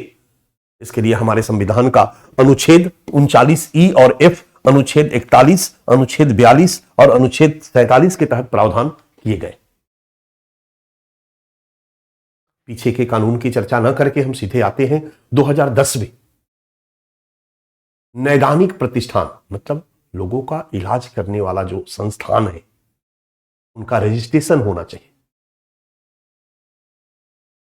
इसके लिए हमारे संविधान का अनुच्छेद 39E और F, अनुच्छेद 41, अनुच्छेद 42 और अनुच्छेद 47 के तहत प्रावधान किए गए। पीछे के कानून की चर्चा न करके हम सीधे आते हैं 2010 में। नैदानिक प्रतिष्ठान मतलब लोगों का इलाज करने वाला जो संस्थान है उनका रजिस्ट्रेशन होना चाहिए,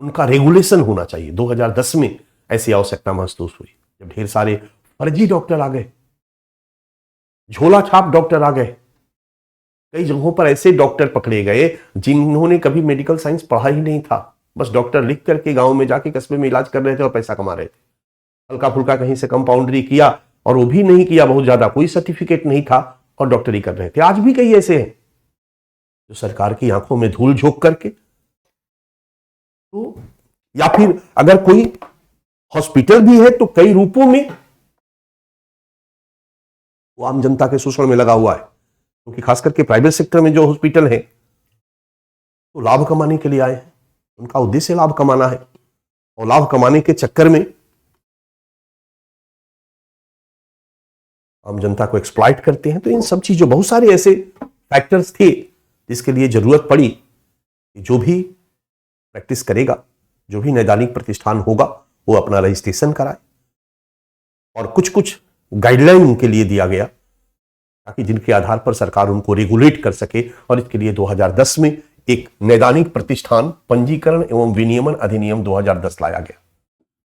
उनका रेगुलेशन होना चाहिए। 2010 में ऐसी आवश्यकता महसूस हुई जब ढेर सारे फर्जी डॉक्टर आ गए, झोला छाप डॉक्टर आ गए। कई जगहों पर ऐसे डॉक्टर पकड़े गए जिन्होंने कभी मेडिकल साइंस पढ़ा ही नहीं था, बस डॉक्टर लिख करके गांव में जाके कस्बे में इलाज कर रहे थे और पैसा कमा रहे थे। हल्का फुल्का कहीं से कंपाउंडरी किया और वो भी नहीं किया बहुत ज्यादा, कोई सर्टिफिकेट नहीं था और डॉक्टरी कर रहे थे। आज भी कई ऐसे हैं जो सरकार की आंखों में धूल झोंक करके, तो या फिर अगर कोई हॉस्पिटल भी है तो कई रूपों में वो आम जनता के शोषण में लगा हुआ है। क्योंकि खास करके प्राइवेट सेक्टर में जो हॉस्पिटल है तो लाभ कमाने के लिए आए हैं, उनका उद्देश्य लाभ कमाना है और लाभ कमाने के चक्कर में आम जनता को एक्सप्लॉइट करते हैं। तो इन सब चीजों, बहुत सारे ऐसे फैक्टर्स थे जिसके लिए जरूरत पड़ी कि जो भी प्रैक्टिस करेगा, जो भी नैदानिक प्रतिष्ठान होगा, वो अपना रजिस्ट्रेशन कराए। और कुछ कुछ गाइडलाइन के लिए दिया गया ताकि जिनके आधार पर सरकार उनको रेगुलेट कर सके। और इसके लिए 2010 में एक नैदानिक प्रतिष्ठान पंजीकरण एवं विनियमन अधिनियम 2010 लाया गया।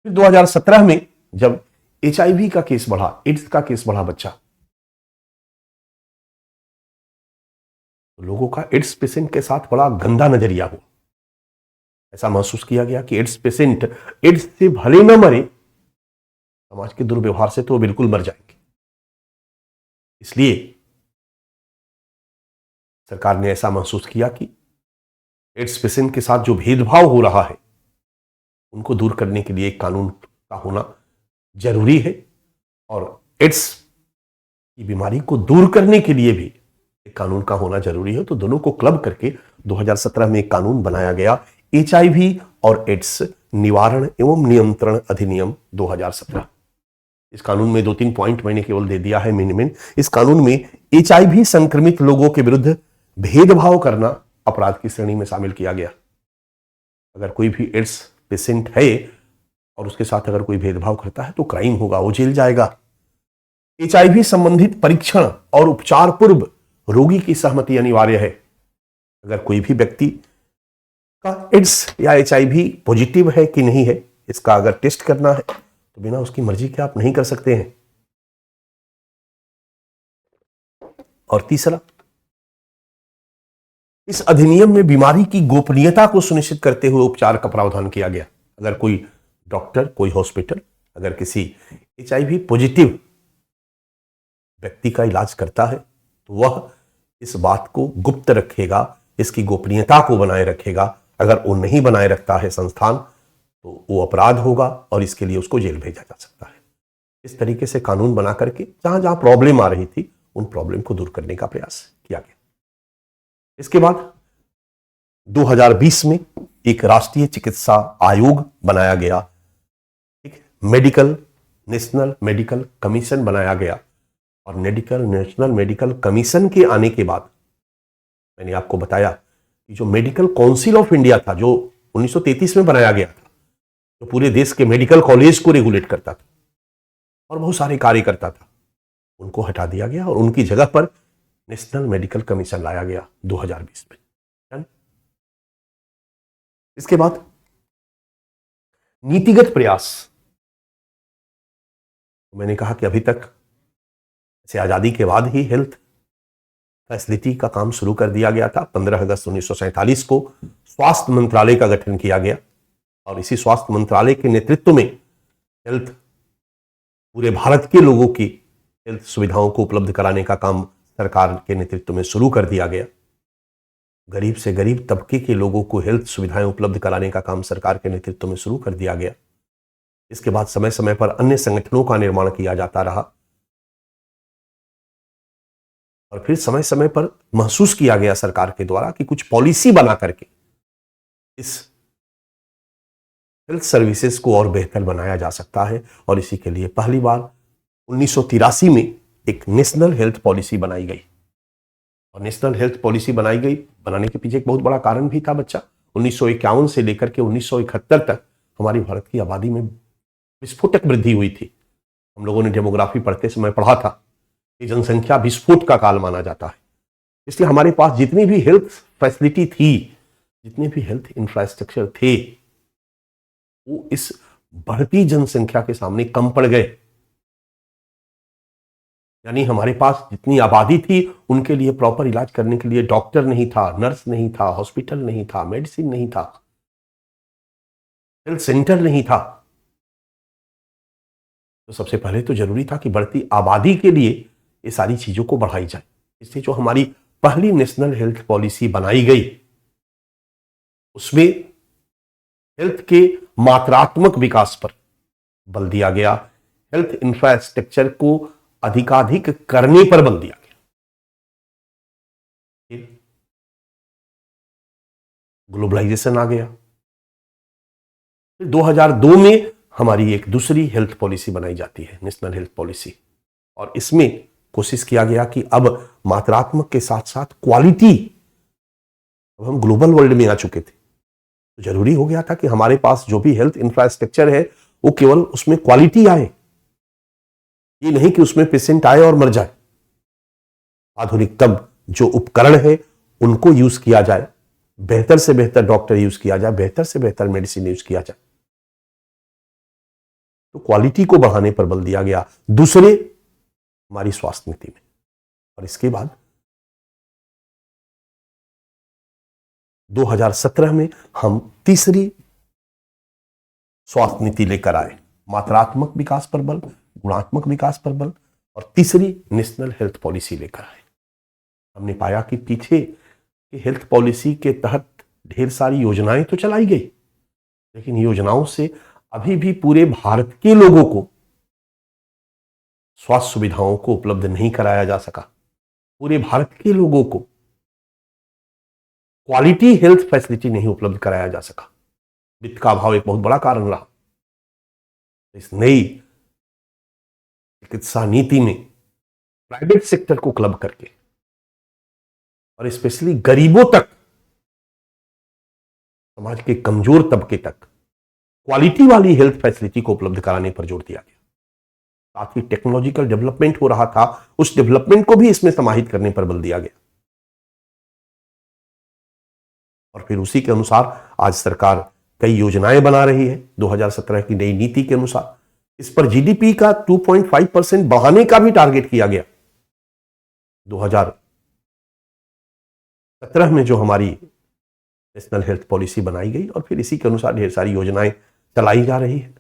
फिर 2017 में जब HIV का केस बढ़ा, एड्स का केस बढ़ा बच्चा, तो लोगों का एड्स पेशेंट के साथ बड़ा गंदा नजरिया हुआ। ऐसा महसूस किया गया कि एड्स पेशेंट एड्स से भले न मरे, समाज के दुर्व्यवहार से तो वो बिल्कुल मर जाएंगे। इसलिए सरकार ने ऐसा महसूस किया कि एड्स पेशेंट के साथ जो भेदभाव हो रहा है उनको दूर करने के लिए एक कानून का होना जरूरी है। और एड्स की बीमारी को दूर करने के लिए भी एक कानून का होना जरूरी है। तो दोनों को क्लब करके 2017 में एक कानून बनाया गया, HIV और एड्स निवारण एवं नियंत्रण अधिनियम 2017। इस कानून में 2-3 पॉइंट मैंने केवल दे दिया है मिनिमम। इस कानून में HIV संक्रमित लोगों के विरुद्ध भेदभाव करना अपराध की श्रेणी में शामिल किया गया। अगर कोई भी एड्स पेशेंट है और उसके साथ अगर कोई भेदभाव करता है तो क्राइम होगा, वो जेल जाएगा। HIV संबंधित परीक्षण और उपचार पूर्व रोगी की सहमति अनिवार्य है। अगर कोई भी व्यक्ति का एड्स या HIV पॉजिटिव है कि नहीं है, इसका अगर टेस्ट करना है तो बिना उसकी मर्जी के आप नहीं कर सकते हैं। और तीसरा, इस अधिनियम में बीमारी की गोपनीयता को सुनिश्चित करते हुए उपचार का प्रावधान किया गया। अगर कोई डॉक्टर, कोई हॉस्पिटल अगर किसी HIV पॉजिटिव व्यक्ति का इलाज करता है तो वह इस बात को गुप्त रखेगा, इसकी गोपनीयता को बनाए रखेगा। अगर वो नहीं बनाए रखता है संस्थान तो वो अपराध होगा और इसके लिए उसको जेल भेजा जा सकता है। इस तरीके से कानून बना करके जहां जहां प्रॉब्लम आ रही थी उन प्रॉब्लम को दूर करने का प्रयास किया गया। इसके बाद 2020 में एक राष्ट्रीय चिकित्सा आयोग बनाया गया, एक नेशनल मेडिकल कमीशन बनाया गया। और नेशनल मेडिकल कमीशन के आने के बाद मैंने आपको बताया कि जो मेडिकल काउंसिल ऑफ इंडिया था, जो 1933 में बनाया गया था, जो पूरे देश के मेडिकल कॉलेज को रेगुलेट करता था और बहुत सारे कार्य करता था, उनको हटा दिया गया और उनकी जगह पर नेशनल मेडिकल कमीशन लाया गया 2020 में। इसके बाद नीतिगत प्रयास, मैंने कहा कि अभी तक से आजादी के बाद ही हेल्थ फैसिलिटी का काम शुरू कर दिया गया था। 15 अगस्त 1947 को स्वास्थ्य मंत्रालय का गठन किया गया और इसी स्वास्थ्य मंत्रालय के नेतृत्व में हेल्थ पूरे भारत के लोगों की हेल्थ सुविधाओं को उपलब्ध कराने का काम सरकार के नेतृत्व में शुरू कर दिया गया। गरीब से गरीब तबके के लोगों को हेल्थ सुविधाएं उपलब्ध कराने का काम सरकार के नेतृत्व में शुरू कर दिया गया। इसके बाद समय समय पर अन्य संगठनों का निर्माण किया जाता रहा और फिर समय समय पर महसूस किया गया सरकार के द्वारा कि कुछ पॉलिसी बना करके इस हेल्थ सर्विसेज को और बेहतर बनाया जा सकता है। और इसी के लिए पहली बार 1983 में एक नेशनल हेल्थ पॉलिसी बनाई गई। और नेशनल हेल्थ पॉलिसी बनाई गई, बनाने के पीछे एक बहुत बड़ा कारण भी था बच्चा। 1951 से लेकर के 1971 तक हमारी भारत की आबादी में विस्फोटक वृद्धि हुई थी। हम लोगों ने डेमोग्राफी पढ़ते समय पढ़ा था कि जनसंख्या विस्फोट का काल माना जाता है। इसलिए हमारे पास जितनी भी हेल्थ फैसिलिटी थी, जितने भी हेल्थ इंफ्रास्ट्रक्चर थे, वो इस बढ़ती जनसंख्या के सामने कम पड़ गए। यानी हमारे पास जितनी आबादी थी उनके लिए प्रॉपर इलाज करने के लिए डॉक्टर नहीं था, नर्स नहीं था, हॉस्पिटल नहीं था, मेडिसिन नहीं था, हेल्थ सेंटर नहीं था। तो सबसे पहले तो जरूरी था कि बढ़ती आबादी के लिए ये सारी चीजों को बढ़ाई जाए। इसलिए जो हमारी पहली नेशनल हेल्थ पॉलिसी बनाई गई उसमें हेल्थ के मात्रात्मक विकास पर बल दिया गया, हेल्थ इंफ्रास्ट्रक्चर को अधिकाधिक करने पर बल दिया गया। ग्लोबलाइजेशन आ गया। फिर 2002 में हमारी एक दूसरी हेल्थ पॉलिसी बनाई जाती है, नेशनल हेल्थ पॉलिसी। और इसमें कोशिश किया गया कि अब मात्रात्मक के साथ साथ क्वालिटी, अब हम ग्लोबल वर्ल्ड में आ चुके थे तो जरूरी हो गया था कि हमारे पास जो भी हेल्थ इंफ्रास्ट्रक्चर है वो केवल उसमें क्वालिटी आए, ये नहीं कि उसमें पेशेंट आए और मर जाए। आधुनिकतम जो उपकरण है उनको यूज किया जाए, बेहतर से बेहतर डॉक्टर यूज किया जाए, बेहतर से बेहतर मेडिसिन यूज किया जाए। तो क्वालिटी को बढ़ाने पर बल दिया गया दूसरे हमारी स्वास्थ्य नीति में। और इसके बाद 2017 में हम तीसरी स्वास्थ्य नीति लेकर आए, मात्रात्मक विकास पर बल, गुणात्मक विकास पर बल, और तीसरी नेशनल हेल्थ पॉलिसी लेकर आए। हमने पाया कि पीछे की हेल्थ पॉलिसी के तहत ढेर सारी योजनाएं तो चलाई गई, लेकिन योजनाओं से अभी भी पूरे भारत के लोगों को स्वास्थ्य सुविधाओं को उपलब्ध नहीं कराया जा सका। पूरे भारत के लोगों को क्वालिटी हेल्थ फैसिलिटी नहीं उपलब्ध कराया जा सका। वित्त का अभाव एक बहुत बड़ा कारण रहा। इस नई चिकित्सा नीति में प्राइवेट सेक्टर को क्लब करके और स्पेशली गरीबों तक, समाज के कमजोर तबके तक क्वालिटी वाली हेल्थ फैसिलिटी को उपलब्ध कराने पर जोर दिया गया। साथ ही टेक्नोलॉजिकल डेवलपमेंट हो रहा था, उस डेवलपमेंट को भी इसमें समाहित करने पर बल दिया गया। और फिर उसी के अनुसार आज सरकार कई योजनाएं बना रही है। 2017 की नई नीति के अनुसार इस पर जीडीपी का 2.5% बढ़ाने का भी टारगेट किया गया 17 में जो हमारी नेशनल हेल्थ पॉलिसी बनाई गई और फिर इसी के अनुसार ढेर सारी योजनाएं चलाई जा रही है।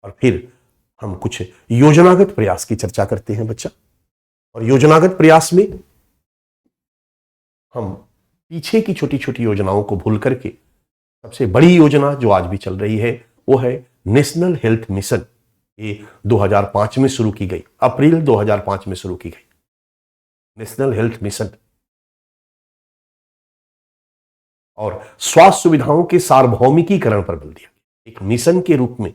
और फिर हम कुछ योजनागत प्रयास की चर्चा करते हैं बच्चा। और योजनागत प्रयास में हम पीछे की छोटी छोटी योजनाओं को भूल करके सबसे बड़ी योजना जो आज भी चल रही है वो है नेशनल हेल्थ मिशन। ये 2005 में शुरू की गई, अप्रैल 2005 में शुरू की गई नेशनल हेल्थ मिशन। और स्वास्थ्य सुविधाओं के सार्वभौमिकीकरण पर बल दिया, एक मिशन के रूप में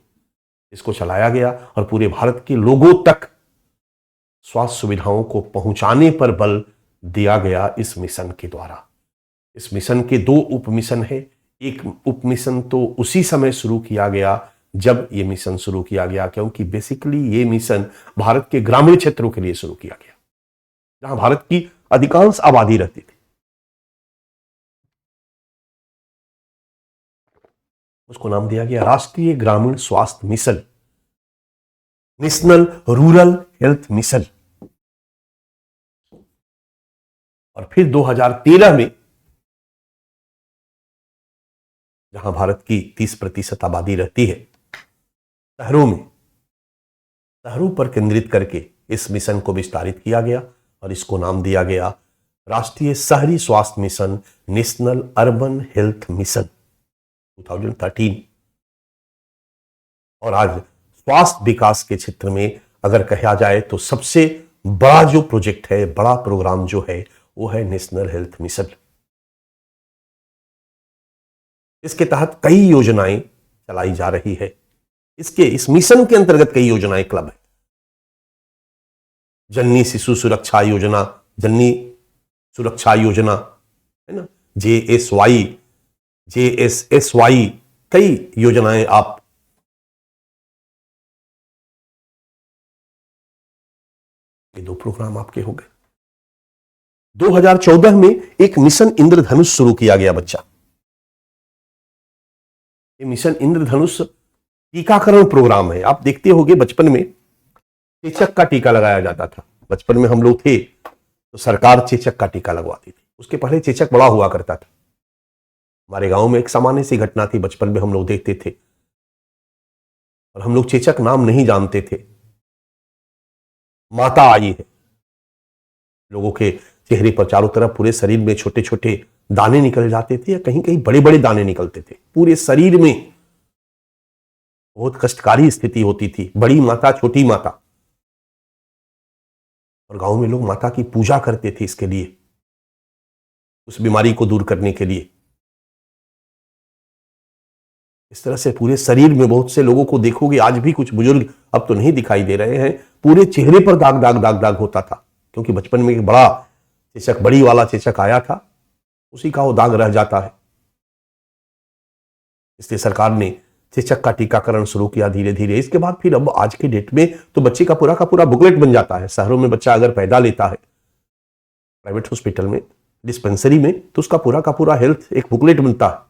इसको चलाया गया और पूरे भारत के लोगों तक स्वास्थ्य सुविधाओं को पहुंचाने पर बल दिया गया इस मिशन के द्वारा। इस मिशन के 2 उप मिशन है। एक उप मिशन तो उसी समय शुरू किया गया जब यह मिशन शुरू किया गया, क्योंकि बेसिकली ये मिशन भारत के ग्रामीण क्षेत्रों के लिए शुरू किया गया जहां भारत की अधिकांश आबादी रहती थी। उसको नाम दिया गया राष्ट्रीय ग्रामीण स्वास्थ्य mission, national rural health mission. और फिर 2013 में जहां भारत की 30% आबादी रहती है, शहरों पर केंद्रित करके इस मिशन को विस्तारित किया गया और इसको नाम दिया गया राष्ट्रीय शहरी स्वास्थ्य mission, national urban health mission 2013। और आज स्वास्थ्य विकास के क्षेत्र में अगर कहा जाए तो सबसे बड़ा जो प्रोजेक्ट है, बड़ा प्रोग्राम जो है वो है नेशनल हेल्थ मिशन। इसके तहत कई योजनाएं चलाई जा रही है। इस मिशन के अंतर्गत कई योजनाएं क्लब है। जननी शिशु सुरक्षा योजना, जननी सुरक्षा योजना है ना, JSSY, कई योजनाएं आप ये 2 प्रोग्राम आपके हो गए। 2014 में एक मिशन इंद्रधनुष शुरू किया गया बच्चा। ये मिशन इंद्रधनुष टीकाकरण प्रोग्राम है। आप देखते होंगे बचपन में चेचक का टीका लगाया जाता था। बचपन में हम लोग थे तो सरकार चेचक का टीका लगवाती थी। उसके पहले चेचक बड़ा हुआ करता था। हमारे गांव में एक सामान्य सी घटना थी, बचपन में हम लोग देखते थे और हम लोग चेचक नाम नहीं जानते थे। माता आई है, लोगों के चेहरे पर चारों तरफ पूरे शरीर में छोटे छोटे दाने निकल जाते थे या कहीं कहीं बड़े बड़े दाने निकलते थे पूरे शरीर में। बहुत कष्टकारी स्थिति होती थी। बड़ी माता, छोटी माता, और गांव में लोग माता की पूजा करते थे इसके लिए, उस बीमारी को दूर करने के लिए। इस तरह से पूरे शरीर में बहुत से लोगों को देखोगे, आज भी कुछ बुजुर्ग अब तो नहीं दिखाई दे रहे हैं, पूरे चेहरे पर दाग दाग दाग दाग होता था, क्योंकि बचपन में एक बड़ा चेचक, बड़ी वाला चेचक आया था, उसी का वो दाग रह जाता है। इसलिए सरकार ने चेचक का टीकाकरण शुरू किया धीरे धीरे। इसके बाद फिर अब आज के डेट में तो बच्चे का पूरा बुकलेट बन जाता है। शहरों में बच्चा अगर पैदा लेता है प्राइवेट हॉस्पिटल में, डिस्पेंसरी में, तो उसका पूरा हेल्थ एक बुकलेट बनता है।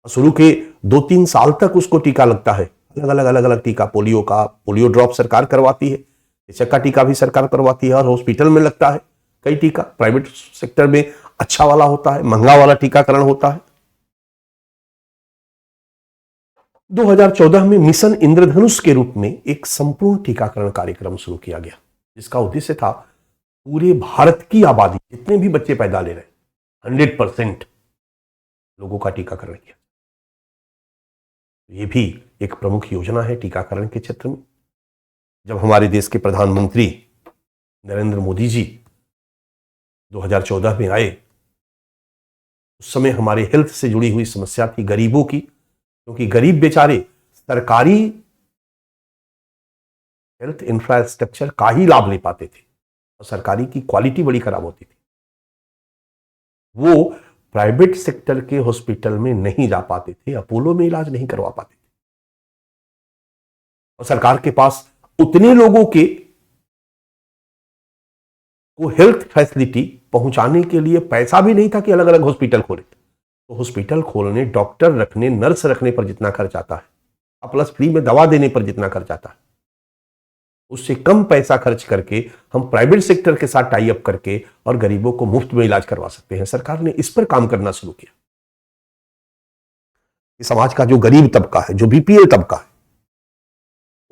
शुरू के 2-3 साल तक उसको टीका लगता है, अलग अलग टीका। पोलियो ड्रॉप सरकार करवाती है, चेचक का टीका भी सरकार करवाती है, और हॉस्पिटल में लगता है कई टीका। प्राइवेट सेक्टर में अच्छा वाला होता है, महंगा वाला टीकाकरण होता है। 2014 में मिशन इंद्रधनुष के रूप में एक संपूर्ण टीकाकरण कार्यक्रम शुरू किया गया, जिसका उद्देश्य था पूरे भारत की आबादी, जितने भी बच्चे पैदा ले रहे, 100% लोगों का टीकाकरण किया। ये भी एक प्रमुख योजना है टीकाकरण के क्षेत्र में। जब हमारे देश के प्रधानमंत्री नरेंद्र मोदी जी 2014 में आए, उस समय हमारे हेल्थ से जुड़ी हुई समस्या थी गरीबों की, क्योंकि गरीब बेचारे सरकारी हेल्थ इंफ्रास्ट्रक्चर का ही लाभ ले पाते थे और सरकारी की क्वालिटी बड़ी खराब होती थी। वो प्राइवेट सेक्टर के हॉस्पिटल में नहीं जा पाते थे, अपोलो में इलाज नहीं करवा पाते थे, और सरकार के पास उतने लोगों के को हेल्थ फैसिलिटी पहुंचाने के लिए पैसा भी नहीं था कि अलग अलग हॉस्पिटल खोले। तो हॉस्पिटल खोलने, डॉक्टर रखने, नर्स रखने पर जितना खर्च आता है, प्लस फ्री में दवा देने पर जितना खर्च आता है, उससे कम पैसा खर्च करके हम प्राइवेट सेक्टर के साथ टाई अप करके और गरीबों को मुफ्त में इलाज करवा सकते हैं। सरकार ने इस पर काम करना शुरू किया। समाज का जो गरीब तबका है, जो बीपीएल तबका है,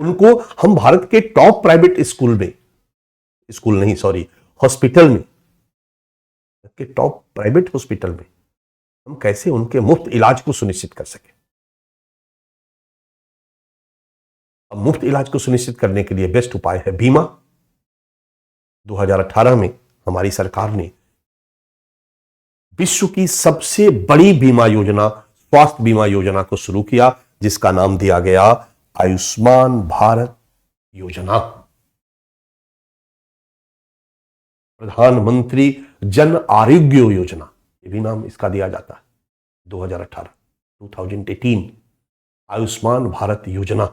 उनको हम भारत के टॉप प्राइवेट हॉस्पिटल में, के टॉप प्राइवेट हॉस्पिटल में हम कैसे उनके मुफ्त इलाज को सुनिश्चित कर सके। अब मुफ्त इलाज को सुनिश्चित करने के लिए बेस्ट उपाय है बीमा। 2018 में हमारी सरकार ने विश्व की सबसे बड़ी बीमा योजना, स्वास्थ्य बीमा योजना को शुरू किया, जिसका नाम दिया गया आयुष्मान भारत योजना। प्रधानमंत्री जन आरोग्य योजना, ये भी नाम इसका दिया जाता है। 2018 आयुष्मान भारत योजना।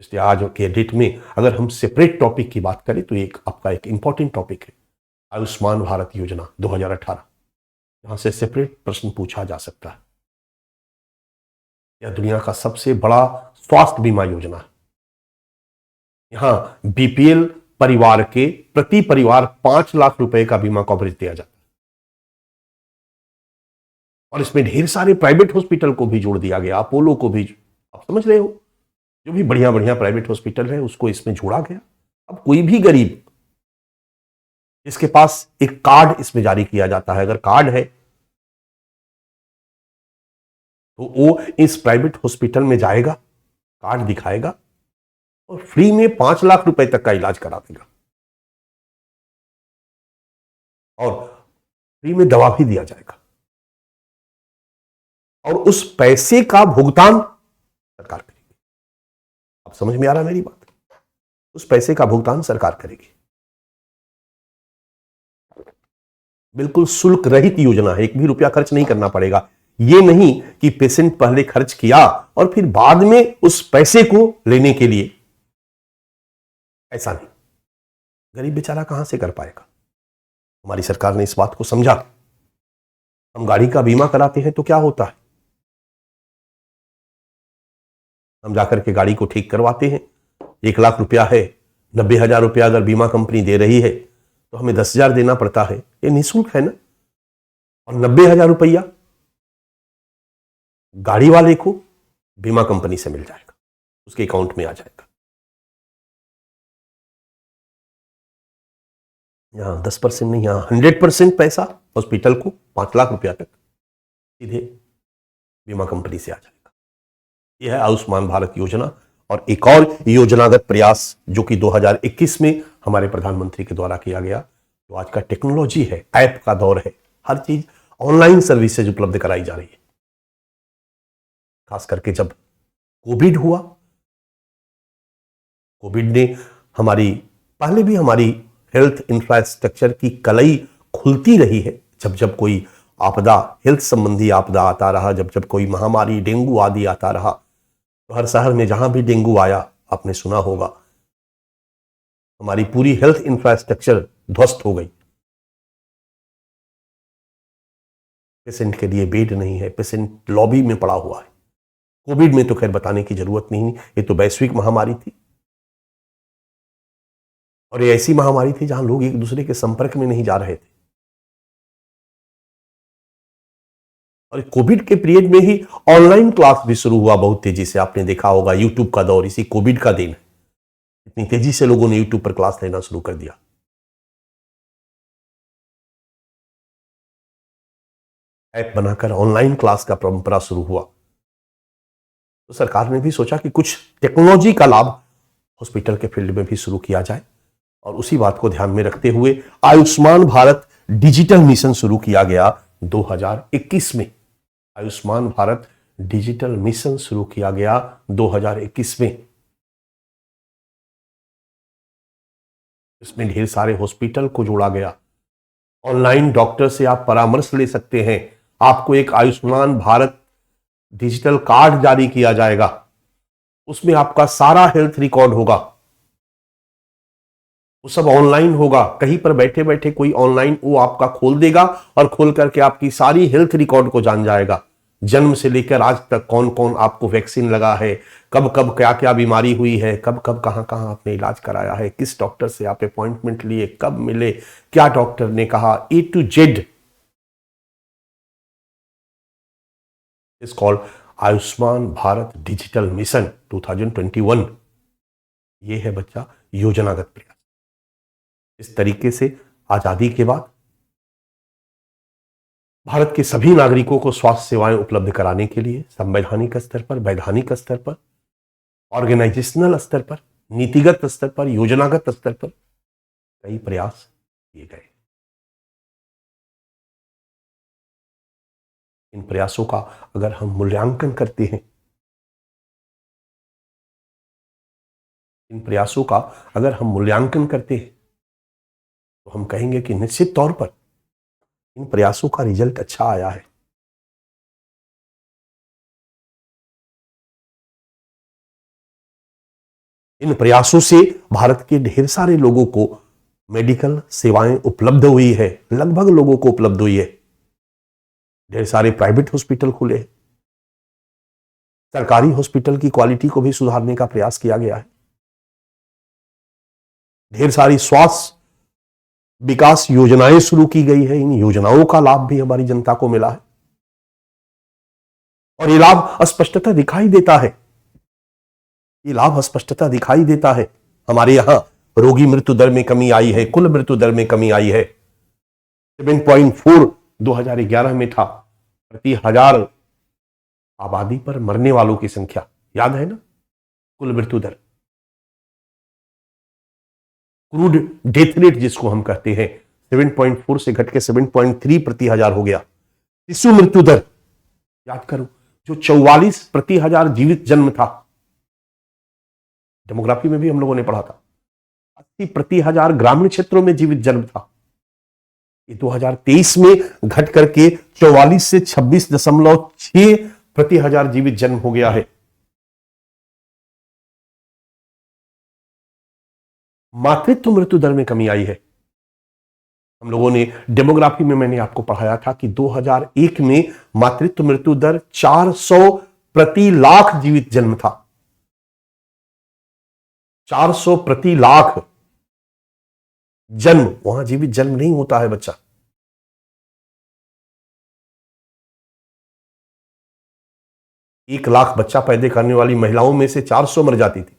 इसलिए आज के डेट में अगर हम सेपरेट टॉपिक की बात करें तो एक आपका एक इंपॉर्टेंट टॉपिक है आयुष्मान भारत योजना 2018। यहां से सेपरेट प्रश्न पूछा जा सकता है। यह दुनिया का सबसे बड़ा स्वास्थ्य बीमा योजना है। यहां बीपीएल परिवार के प्रति परिवार 5 लाख रुपए का बीमा कवरेज दिया जाता है और इसमें ढेर सारे प्राइवेट हॉस्पिटल को भी जोड़ दिया गया, अपोलो को भी, आप समझ रहे हो, जो भी बढ़िया बढ़िया प्राइवेट हॉस्पिटल है उसको इसमें जोड़ा गया। अब कोई भी गरीब इसके पास एक कार्ड इसमें जारी किया जाता है, अगर कार्ड है तो वो इस प्राइवेट हॉस्पिटल में जाएगा, कार्ड दिखाएगा और फ्री में 5 लाख रुपए तक का इलाज करा देगा और फ्री में दवा भी दिया जाएगा और उस पैसे का भुगतान सरकार करेगी। अब समझ में आ रहा है मेरी बात? उस पैसे का भुगतान सरकार करेगी। बिल्कुल शुल्क रहित योजना है, एक भी रुपया खर्च नहीं करना पड़ेगा। ये नहीं कि पेशेंट पहले खर्च किया और फिर बाद में उस पैसे को लेने के लिए, ऐसा नहीं। गरीब बेचारा कहां से कर पाएगा? हमारी सरकार ने इस बात को समझा। हम गाड़ी का बीमा कराते हैं तो क्या होता है, हम जाकर के गाड़ी को ठीक करवाते हैं, 1 लाख रुपया है, 90,000 रुपया अगर बीमा कंपनी दे रही है तो हमें 10,000 देना पड़ता है। ये निःशुल्क है ना, और 90,000 रुपया गाड़ी वाले को बीमा कंपनी से मिल जाएगा, उसके अकाउंट में आ जाएगा। यहां 10% नहीं, यहां 100% पैसा हॉस्पिटल को 5 लाख रुपया तक सीधे बीमा कंपनी से आ जाएगा। यह है आयुष्मान भारत योजना। और एक और योजनागत प्रयास जो कि 2021 में हमारे प्रधानमंत्री के द्वारा किया गया, तो आज का टेक्नोलॉजी है, ऐप का दौर है, हर चीज ऑनलाइन सर्विसेज उपलब्ध कराई जा रही है। खास करके जब कोविड हुआ, कोविड ने पहले भी हमारी हेल्थ इंफ्रास्ट्रक्चर की कलई खुलती रही है। जब जब कोई आपदा, हेल्थ संबंधी आपदा आता रहा, जब जब कोई महामारी, डेंगू आदि आता रहा, तो हर शहर में जहां भी डेंगू आया, आपने सुना होगा, हमारी पूरी हेल्थ इंफ्रास्ट्रक्चर ध्वस्त हो गई। पेशेंट के लिए बेड नहीं है, पेशेंट लॉबी में पड़ा हुआ है। कोविड में तो खैर बताने की जरूरत नहीं, ये तो वैश्विक महामारी थी और ये ऐसी महामारी थी जहां लोग एक दूसरे के संपर्क में नहीं जा रहे थे। और कोविड के पीरियड में ही ऑनलाइन क्लास भी शुरू हुआ बहुत तेजी से। आपने देखा होगा यूट्यूब का दौर इसी कोविड का दिन है, इतनी तेजी से लोगों ने यूट्यूब पर क्लास लेना शुरू कर दिया। ऐप बनाकर ऑनलाइन क्लास का परंपरा शुरू हुआ, तो सरकार ने भी सोचा कि कुछ टेक्नोलॉजी का लाभ हॉस्पिटल के फील्ड में भी शुरू किया जाए और उसी बात को ध्यान में रखते हुए आयुष्मान भारत डिजिटल मिशन शुरू किया गया 2021 में। आयुष्मान भारत डिजिटल मिशन शुरू किया गया 2021 में। इसमें ढेर सारे हॉस्पिटल को जोड़ा गया। ऑनलाइन डॉक्टर से आप परामर्श ले सकते हैं। आपको एक आयुष्मान भारत डिजिटल कार्ड जारी किया जाएगा, उसमें आपका सारा हेल्थ रिकॉर्ड होगा, वो सब ऑनलाइन होगा। कहीं पर बैठे बैठे कोई ऑनलाइन वो आपका खोल देगा और खोल करके आपकी सारी हेल्थ रिकॉर्ड को जान जाएगा। जन्म से लेकर आज तक कौन कौन आपको वैक्सीन लगा है, कब कब क्या क्या बीमारी हुई है, कब कब कहां कहां आपने इलाज कराया है, किस डॉक्टर से आप अपॉइंटमेंट लिए, कब मिले, क्या डॉक्टर ने कहा, A to Z is called Ayushman Bharat digital mission 2021। ये है बच्चा योजनागत प्रयास। इस तरीके से आजादी के बाद भारत के सभी नागरिकों को स्वास्थ्य सेवाएं उपलब्ध कराने के लिए संवैधानिक स्तर पर, वैधानिक स्तर पर, ऑर्गेनाइजेशनल स्तर पर, नीतिगत स्तर पर, योजनागत स्तर पर कई प्रयास किए गए। इन प्रयासों का अगर हम मूल्यांकन करते हैं, इन प्रयासों का अगर हम मूल्यांकन करते हैं तो हम कहेंगे कि निश्चित तौर पर इन प्रयासों का रिजल्ट अच्छा आया है। इन प्रयासों से भारत के ढेर सारे लोगों को मेडिकल सेवाएं उपलब्ध हुई है, लगभग लोगों को उपलब्ध हुई है। ढेर सारे प्राइवेट हॉस्पिटल खुले हैं, सरकारी हॉस्पिटल की क्वालिटी को भी सुधारने का प्रयास किया गया है। ढेर सारी स्वास्थ्य विकास योजनाएं शुरू की गई है, इन योजनाओं का लाभ भी हमारी जनता को मिला है और ये लाभ स्पष्टता दिखाई देता है। ये लाभ स्पष्टता दिखाई देता है। हमारे यहां रोगी मृत्यु दर में कमी आई है, कुल मृत्यु दर में कमी आई है। 7.4 2011 में था प्रति 1000 आबादी पर मरने वालों की संख्या, याद है ना, कुल मृत्यु दर। क्रूड डेथ रेट जिसको हम कहते हैं 7.4 से घट के 7.3 प्रति 1000 हो गया। शिशु मृत्यु दर याद करो, जो 44 प्रति 1000 जीवित जन्म था, डेमोग्राफी में भी हम लोगों ने पढ़ा था, 80 प्रति 1000 ग्रामीण क्षेत्रों में जीवित जन्म था। ये 2023 में घट करके 44 से 26.6 प्रति 1000 जीवित जन्म हो गया है। मातृत्व मृत्यु दर में कमी आई है। हम लोगों ने डेमोग्राफी में, मैंने आपको पढ़ाया था कि 2001 में मातृत्व मृत्यु दर 400 प्रति लाख जीवित जन्म था। 400 प्रति लाख जन्म, वहां जीवित जन्म नहीं होता है बच्चा। एक लाख बच्चा पैदा करने वाली महिलाओं में से 400 मर जाती थी।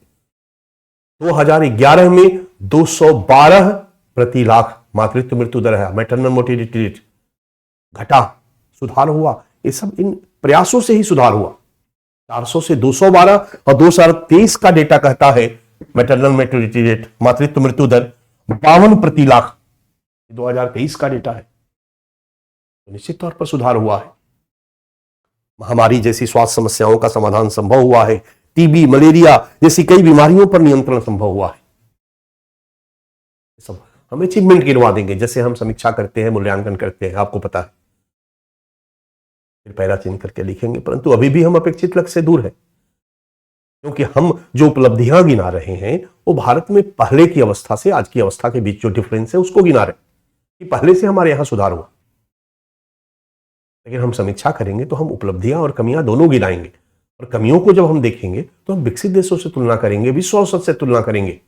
2011 में 212 प्रति लाख मातृत्व मृत्यु दर है, मैटरनल मोर्टेलिटी रेट घटा, सुधार हुआ। ये सब इन प्रयासों से ही सुधार हुआ। 400 से 212 और 2023 का डेटा कहता है मैटरनल मोर्टेलिटी रेट, मातृत्व मृत्यु दर 52 प्रति लाख, 2023 का डेटा है। तो निश्चित तौर पर सुधार हुआ है। महामारी जैसी स्वास्थ्य समस्याओं का समाधान संभव हुआ है। टीबी, मलेरिया जैसी कई बीमारियों पर नियंत्रण संभव हुआ है। सब हम अचीवमेंट गिनवा देंगे जैसे हम समीक्षा करते हैं, मूल्यांकन करते हैं, आपको पता है, फिर पैरा चिन्ह करके लिखेंगे। परंतु अभी भी हम अपेक्षित लक्ष्य से दूर है, क्योंकि हम जो उपलब्धियां गिना रहे हैं वो भारत में पहले की अवस्था से आज की अवस्था के बीच जो डिफरेंस है उसको गिना रहे हैं कि पहले से हमारे यहां सुधार हुआ। लेकिन हम समीक्षा करेंगे तो हम उपलब्धियां और कमियां दोनों गिनाएंगे, और कमियों को जब हम देखेंगे तो हम विकसित देशों से तुलना करेंगे, विश्व औसत से तुलना करेंगे।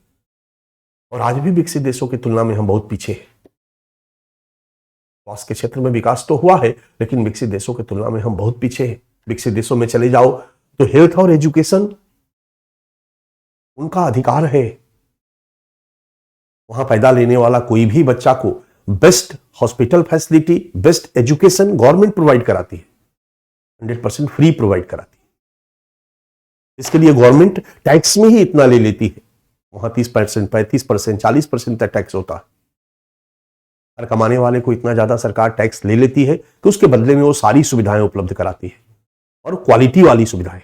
और आज भी विकसित देशों की तुलना में हम बहुत पीछे हैं। स्वास्थ्य के क्षेत्र में विकास तो हुआ है, लेकिन विकसित देशों की तुलना में हम बहुत पीछे हैं। विकसित देशों में चले जाओ तो हेल्थ और एजुकेशन उनका अधिकार है। वहां पैदा लेने वाला कोई भी बच्चा को best hospital facility, best education government provide कराती है, 100% फ्री प्रोवाइड कराती है। इसके लिए गवर्नमेंट टैक्स में ही इतना ले लेती है। वहां 30%, 35%, 40% तक टैक्स होता है। हर कमाने वाले को इतना ज्यादा सरकार टैक्स ले लेती है कि उसके बदले में वो सारी सुविधाएं उपलब्ध कराती है, और क्वालिटी वाली सुविधाएं।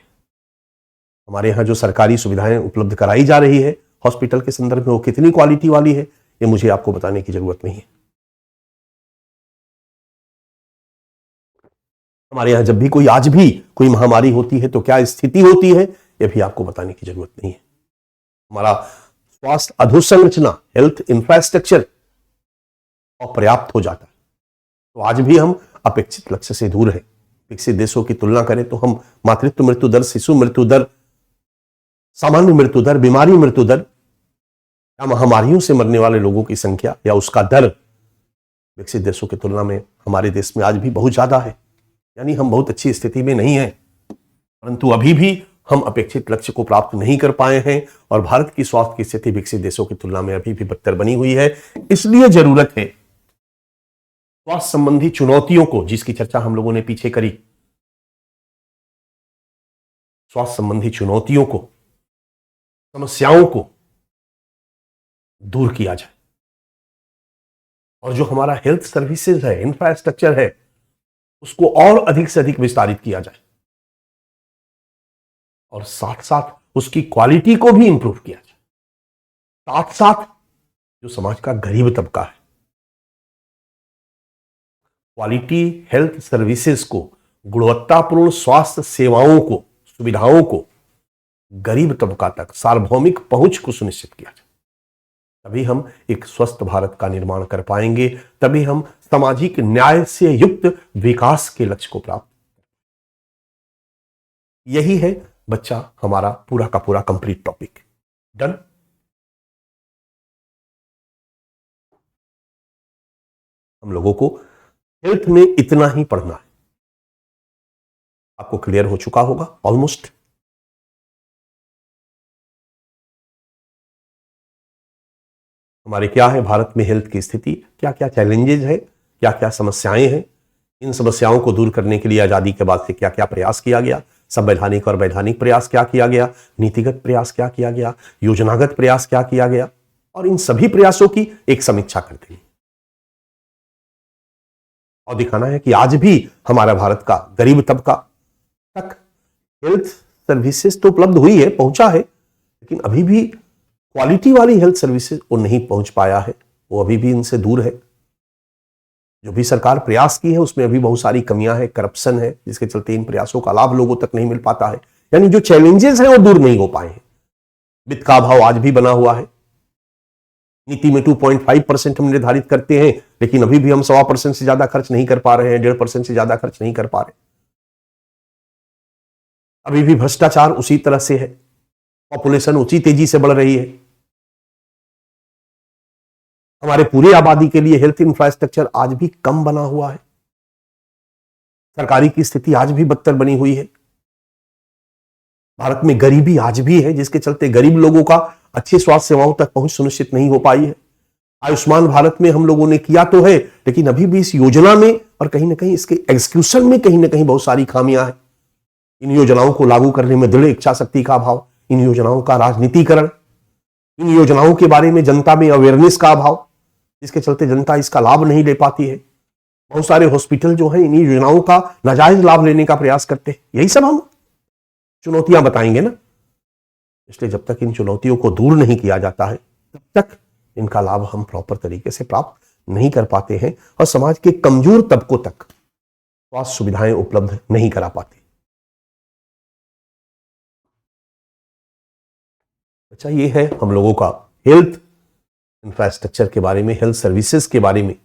हमारे यहां जो सरकारी सुविधाएं उपलब्ध कराई जा रही है हॉस्पिटल के संदर्भ में, वो कितनी क्वालिटी वाली है ये मुझे आपको बताने की जरूरत नहीं है। हमारे यहां जब भी कोई, आज भी कोई महामारी होती है तो क्या स्थिति होती है ये भी आपको बताने की जरूरत नहीं है। हमारा स्वास्थ्य अधोसंरचना, हेल्थ इंफ्रास्ट्रक्चर अपर्याप्त हो जाता है। तो आज भी हम अपेक्षित लक्ष्य से दूर हैं। विकसित देशों की तुलना करें तो हम मातृत्व मृत्यु दर, शिशु मृत्यु दर, सामान्य मृत्यु दर, बीमारी मृत्यु दर या महामारियों से मरने वाले लोगों की संख्या या उसका दर विकसित देशों की तुलना में हमारे देश में आज भी बहुत ज्यादा है। यानी हम बहुत अच्छी स्थिति में नहीं है, परंतु अभी भी हम अपेक्षित लक्ष्य को प्राप्त नहीं कर पाए हैं और भारत की स्वास्थ्य की स्थिति विकसित देशों की तुलना में अभी भी बदतर बनी हुई है। इसलिए जरूरत है स्वास्थ्य संबंधी चुनौतियों को, जिसकी चर्चा हम लोगों ने पीछे करी, स्वास्थ्य संबंधी चुनौतियों को, समस्याओं को दूर किया जाए और जो हमारा हेल्थ सर्विसेज है, इंफ्रास्ट्रक्चर है, उसको और अधिक से अधिक विस्तारित किया जाए और साथ साथ उसकी क्वालिटी को भी इंप्रूव किया जाए। साथ साथ जो समाज का गरीब तबका है, क्वालिटी हेल्थ सर्विसेज को, गुणवत्तापूर्ण स्वास्थ्य सेवाओं को, सुविधाओं को गरीब तबका तक सार्वभौमिक पहुंच को सुनिश्चित किया जाए। तभी हम एक स्वस्थ भारत का निर्माण कर पाएंगे, तभी हम सामाजिक न्याय से युक्त विकास के लक्ष्य को प्राप्त। यही है बच्चा हमारा पूरा का पूरा कंप्लीट टॉपिक। डन। हम लोगों को हेल्थ में इतना ही पढ़ना है, आपको क्लियर हो चुका होगा ऑलमोस्ट। हमारे क्या है भारत में हेल्थ की स्थिति, क्या क्या चैलेंजेस है, क्या क्या समस्याएं हैं, इन समस्याओं को दूर करने के लिए आजादी के बाद से क्या क्या प्रयास किया गया, संवैधानिक और वैधानिक प्रयास क्या किया गया, नीतिगत प्रयास क्या किया गया, योजनागत प्रयास क्या किया गया, और इन सभी प्रयासों की एक समीक्षा करते हैं और दिखाना है कि आज भी हमारा भारत का गरीब तबका तक हेल्थ सर्विसेज तो उपलब्ध हुई है, पहुंचा है, लेकिन अभी भी क्वालिटी वाली हेल्थ सर्विसेज वो नहीं पहुंच पाया है, वो अभी भी इनसे दूर है। जो भी सरकार प्रयास की है उसमें अभी बहुत सारी कमियां हैं, करप्शन है, जिसके चलते इन प्रयासों का लाभ लोगों तक नहीं मिल पाता है। यानी जो चैलेंजेस हैं वो दूर नहीं हो पाए हैं। वित्त का अभाव आज भी बना हुआ है। नीति में 2.5% हम निर्धारित करते हैं, लेकिन अभी भी हम 1.25% से ज्यादा खर्च नहीं कर पा रहे हैं, 1.5% से ज्यादा खर्च नहीं कर पा रहे। अभी भी भ्रष्टाचार उसी तरह से है, पॉपुलेशन उसी तेजी से बढ़ रही है। हमारे पूरी आबादी के लिए हेल्थ इंफ्रास्ट्रक्चर आज भी कम बना हुआ है। सरकारी की स्थिति आज भी बदतर बनी हुई है। भारत में गरीबी आज भी है, जिसके चलते गरीब लोगों का अच्छी स्वास्थ्य सेवाओं तक पहुंच सुनिश्चित नहीं हो पाई है। आयुष्मान भारत में हम लोगों ने किया तो है, लेकिन अभी भी इस योजना में और कहीं ना कहीं इसके एग्जीक्यूशन में कहीं ना कहीं बहुत सारी खामियां हैं। इन योजनाओं को लागू करने में दृढ़ इच्छा शक्ति का अभाव, इन योजनाओं का राजनीतिकरण, इन योजनाओं के बारे में जनता में अवेयरनेस का अभाव, जिसके चलते जनता इसका लाभ नहीं ले पाती है। बहुत सारे हॉस्पिटल जो हैं इन योजनाओं का नाजायज लाभ लेने का प्रयास करते हैं। यही सब हम चुनौतियां बताएंगे ना। इसलिए जब तक इन चुनौतियों को दूर नहीं किया जाता है, तब तक इनका लाभ हम प्रॉपर तरीके से प्राप्त नहीं कर पाते हैं और समाज के कमजोर तबकों तक स्वास्थ्य सुविधाएं उपलब्ध नहीं करा पाते। अच्छा, ये है हम लोगों का हेल्थ इंफ्रास्ट्रक्चर के बारे में, हेल्थ सर्विसेज के बारे में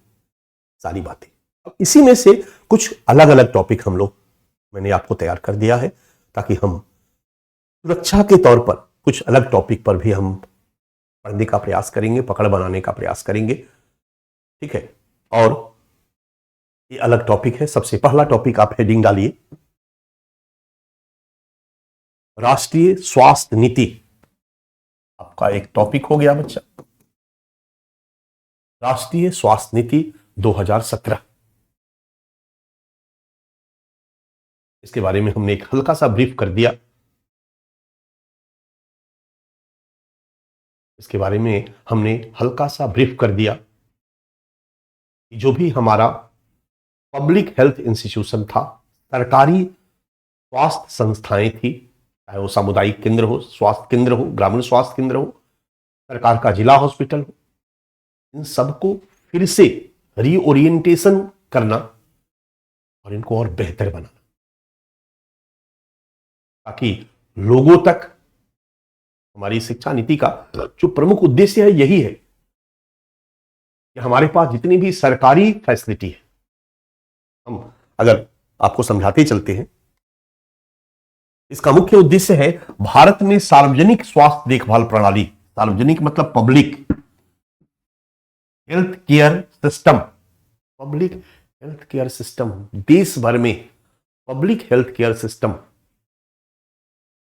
सारी बातें। अब इसी में से कुछ अलग अलग टॉपिक हम लोग मैंने आपको तैयार कर दिया है, ताकि हम सुरक्षा के तौर पर कुछ अलग टॉपिक पर भी हम पढ़ने का प्रयास करेंगे, पकड़ बनाने का प्रयास करेंगे। ठीक है, और ये अलग टॉपिक है। सबसे पहला टॉपिक आप हेडिंग डालिए, राष्ट्रीय स्वास्थ्य नीति। आपका एक टॉपिक हो गया बच्चा, राष्ट्रीय स्वास्थ्य नीति 2017। इसके बारे में हमने एक हल्का सा ब्रीफ कर दिया। इसके बारे में हमने हल्का सा ब्रीफ कर दिया कि जो भी हमारा पब्लिक हेल्थ इंस्टीट्यूशन था, सरकारी स्वास्थ्य संस्थाएं थी, चाहे वो सामुदायिक केंद्र हो, स्वास्थ्य केंद्र हो, ग्रामीण स्वास्थ्य केंद्र हो, सरकार का जिला हॉस्पिटल हो, इन सबको फिर से रीओरिएंटेशन करना और इनको और बेहतर बनाना, ताकि लोगों तक हमारी शिक्षा नीति का जो प्रमुख उद्देश्य है यही है कि हमारे पास जितनी भी सरकारी फैसिलिटी है, हम अगर आपको समझाते चलते हैं। इसका मुख्य उद्देश्य है भारत में सार्वजनिक स्वास्थ्य देखभाल प्रणाली, सार्वजनिक मतलब public health care system, public health care system, देश भर में पब्लिक हेल्थ केयर सिस्टम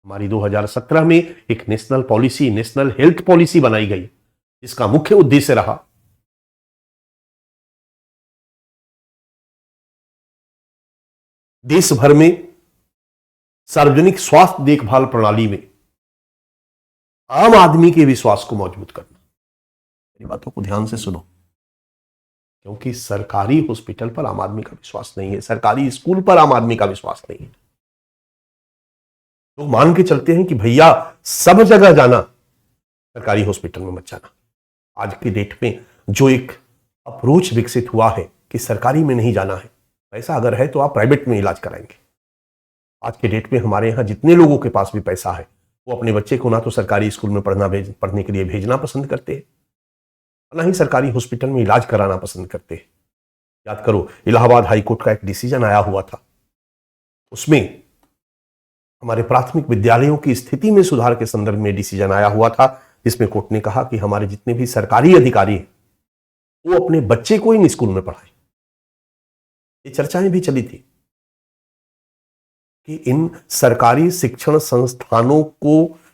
हमारी 2017 में एक national policy, national health policy बनाई गई, जिसका मुख्य उद्देश्य रहा देश भर में सार्वजनिक स्वास्थ्य देखभाल प्रणाली में आम आदमी के विश्वास को मजबूत करना। मेरी बातों को ध्यान से सुनो, क्योंकि सरकारी हॉस्पिटल पर आम आदमी का विश्वास नहीं है, सरकारी स्कूल पर आम आदमी का विश्वास नहीं है। लोग मान के चलते हैं कि भैया सब जगह जाना, सरकारी हॉस्पिटल में मत जाना। आज की डेट में जो एक अप्रोच विकसित हुआ है कि सरकारी में नहीं जाना है, पैसा अगर है तो आप प्राइवेट में इलाज कराएंगे। आज के डेट में हमारे यहां जितने लोगों के पास भी पैसा है वो अपने बच्चे को ना तो सरकारी स्कूल में पढ़ने के लिए भेजना पसंद करते हैं, ना ही सरकारी हॉस्पिटल में इलाज कराना पसंद करते हैं। याद करो, इलाहाबाद हाईकोर्ट का एक डिसीजन आया हुआ था, उसमें हमारे प्राथमिक विद्यालयों की स्थिति में सुधार के संदर्भ में डिसीजन आया हुआ था, जिसमें कोर्ट ने कहा कि हमारे जितने भी सरकारी अधिकारी हैं वो अपने बच्चे को इन स्कूल में पढ़ाएं। ये चर्चाएं भी चली थी कि इन सरकारी शिक्षण संस्थानों को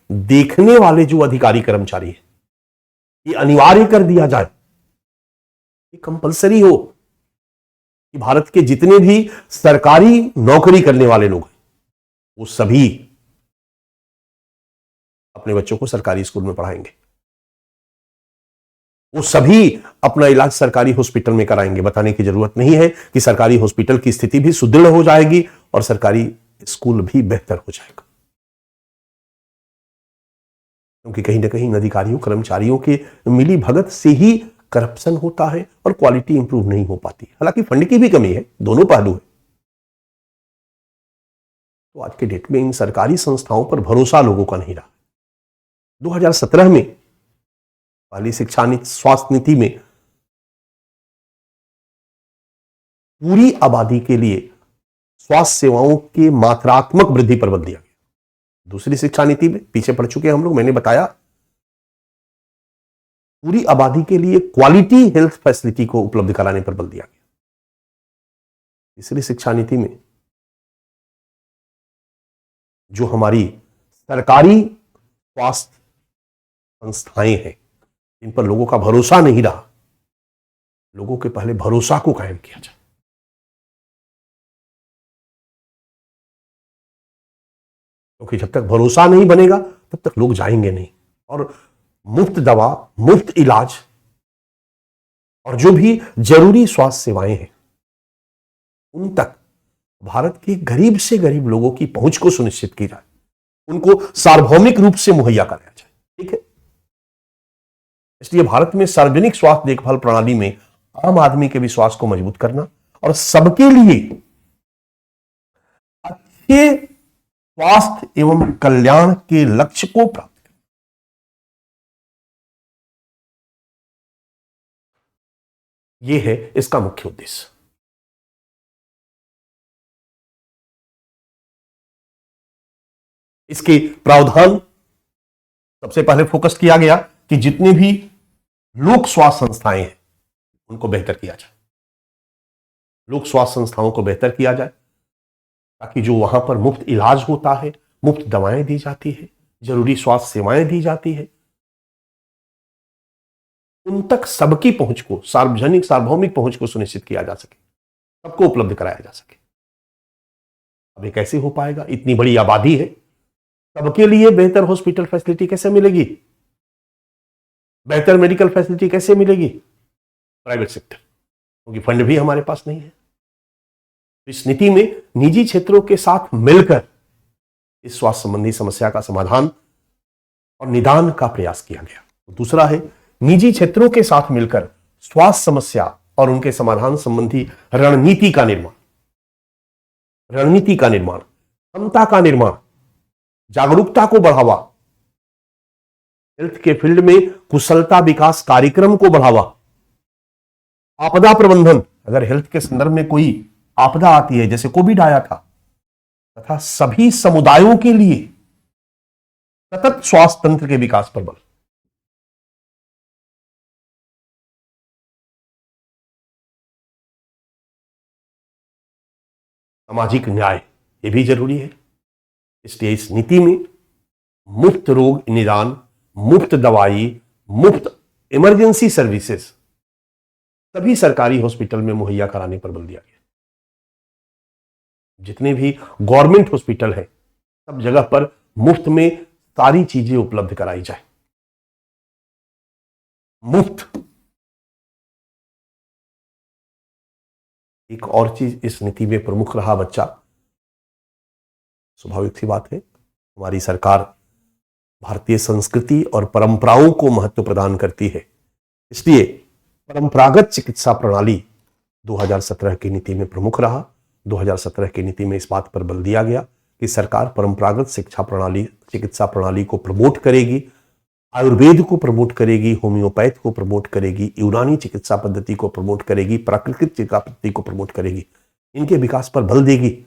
देखने वाले जो अधिकारी कर्मचारी हैं, ये अनिवार्य कर दिया जाए, ये कंपलसरी हो कि भारत के जितने भी सरकारी नौकरी करने वाले लोग हैं वो सभी अपने बच्चों को सरकारी स्कूल में पढ़ाएंगे, वो सभी अपना इलाज सरकारी हॉस्पिटल में कराएंगे। बताने की जरूरत नहीं है कि सरकारी हॉस्पिटल की स्थिति भी सुदृढ़ हो जाएगी और सरकारी स्कूल भी बेहतर हो जाएगा, क्योंकि कहीं ना कहीं अधिकारियों कर्मचारियों के मिली भगत से ही करप्शन होता है और क्वालिटी इंप्रूव नहीं हो पाती। हालांकि फंड की भी कमी है, दोनों पहलू है। तो आज के डेट में इन सरकारी संस्थाओं पर भरोसा लोगों का नहीं रहा। 2017 में पहली शिक्षा नीति, स्वास्थ्य नीति में पूरी आबादी के लिए स्वास्थ्य सेवाओं की मात्रात्मक वृद्धि पर बल दिया गया। दूसरी शिक्षा नीति में पीछे पड़ चुके हैं हम लोग, मैंने बताया पूरी आबादी के लिए क्वालिटी हेल्थ फैसिलिटी को उपलब्ध कराने पर बल दिया गया। तीसरी शिक्षा नीति में जो हमारी सरकारी स्वास्थ्य संस्थाएं हैं इन पर लोगों का भरोसा नहीं रहा, लोगों के पहले भरोसा को कायम किया जाए। क्योंकि जब तक भरोसा नहीं बनेगा तब तक लोग जाएंगे नहीं, और मुफ्त दवा, मुफ्त इलाज और जो भी जरूरी स्वास्थ्य सेवाएं हैं उन तक भारत के गरीब से गरीब लोगों की पहुंच को सुनिश्चित की जाए, उनको सार्वभौमिक रूप से मुहैया कराया जाए। ठीक है, इसलिए भारत में सार्वजनिक स्वास्थ्य देखभाल प्रणाली में आम आदमी के विश्वास को मजबूत करना और सबके लिए अच्छे स्वास्थ्य एवं कल्याण के लक्ष्य को प्राप्त करना, यह है इसका मुख्य उद्देश्य। इसके प्रावधान सबसे पहले फोकस किया गया कि जितने भी लोक स्वास्थ्य संस्थाएं हैं उनको बेहतर किया जाए, लोक स्वास्थ्य संस्थाओं को बेहतर किया जाए, ताकि जो वहां पर मुफ्त इलाज होता है, मुफ्त दवाएं दी जाती है, जरूरी स्वास्थ्य सेवाएं दी जाती है, उन तक सबकी पहुंच को, सार्वजनिक सार्वभौमिक पहुंच को सुनिश्चित किया जा सके, सबको उपलब्ध कराया जा सके। अब ये कैसे हो पाएगा? इतनी बड़ी आबादी है, सबके लिए बेहतर हॉस्पिटल फैसिलिटी कैसे मिलेगी, बेहतर मेडिकल फैसिलिटी कैसे मिलेगी? प्राइवेट सेक्टर, क्योंकि फंड भी हमारे पास नहीं है। इस नीति में निजी क्षेत्रों के साथ मिलकर इस स्वास्थ्य संबंधी समस्या का समाधान और निदान का प्रयास किया गया। दूसरा है निजी क्षेत्रों के साथ मिलकर स्वास्थ्य समस्या और उनके समाधान संबंधी रणनीति का निर्माण, क्षमता का निर्माण, जागरूकता को बढ़ावा, हेल्थ के फील्ड में कुशलता विकास कार्यक्रम को बढ़ावा, आपदा प्रबंधन, अगर हेल्थ के संदर्भ में कोई आपदा आती है, जैसे कोविड आया था, तथा सभी समुदायों के लिए सतत स्वास्थ्य तंत्र के विकास पर बल। सामाजिक न्याय ये भी जरूरी है, इसलिए इस नीति में मुफ्त रोग निदान, मुफ्त दवाई, मुफ्त इमरजेंसी सर्विसेज सभी सरकारी हॉस्पिटल में मुहैया कराने पर बल दिया गया। जितने भी गवर्नमेंट हॉस्पिटल हैं, सब जगह पर मुफ्त में सारी चीजें उपलब्ध कराई जाए, मुफ्त। एक और चीज इस नीति में प्रमुख रहा बच्चा, स्वाभाविक सी बात है, हमारी सरकार भारतीय संस्कृति और परंपराओं को महत्व प्रदान करती है, इसलिए परंपरागत चिकित्सा प्रणाली 2017 की नीति में प्रमुख रहा। 2017 की नीति में इस बात पर बल दिया गया कि सरकार परंपरागत चिकित्सा प्रणाली को प्रमोट करेगी, आयुर्वेद को प्रमोट करेगी, होम्योपैथ को प्रमोट करेगी, यूनानी चिकित्सा पद्धति को प्रमोट करेगी, प्राकृतिक चिकित्सा पद्धति को प्रमोट करेगी, इनके विकास पर बल देगी।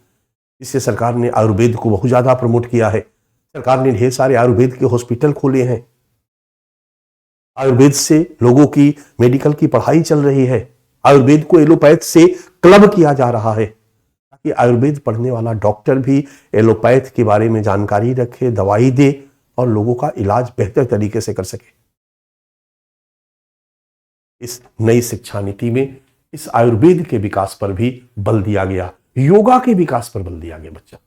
इससे सरकार ने आयुर्वेद को बहुत ज्यादा प्रमोट किया है। सरकार ने ढेर सारे आयुर्वेद के हॉस्पिटल खोले हैं, आयुर्वेद से लोगों की मेडिकल की पढ़ाई चल रही है, आयुर्वेद को एलोपैथ से क्लब किया जा रहा है, ताकि आयुर्वेद पढ़ने वाला डॉक्टर भी एलोपैथ के बारे में जानकारी रखे, दवाई दे और लोगों का इलाज बेहतर तरीके से कर सके। इस नई शिक्षा नीति में इस आयुर्वेद के विकास पर भी बल दिया गया, योगा के विकास पर बल दिया गया बच्चा।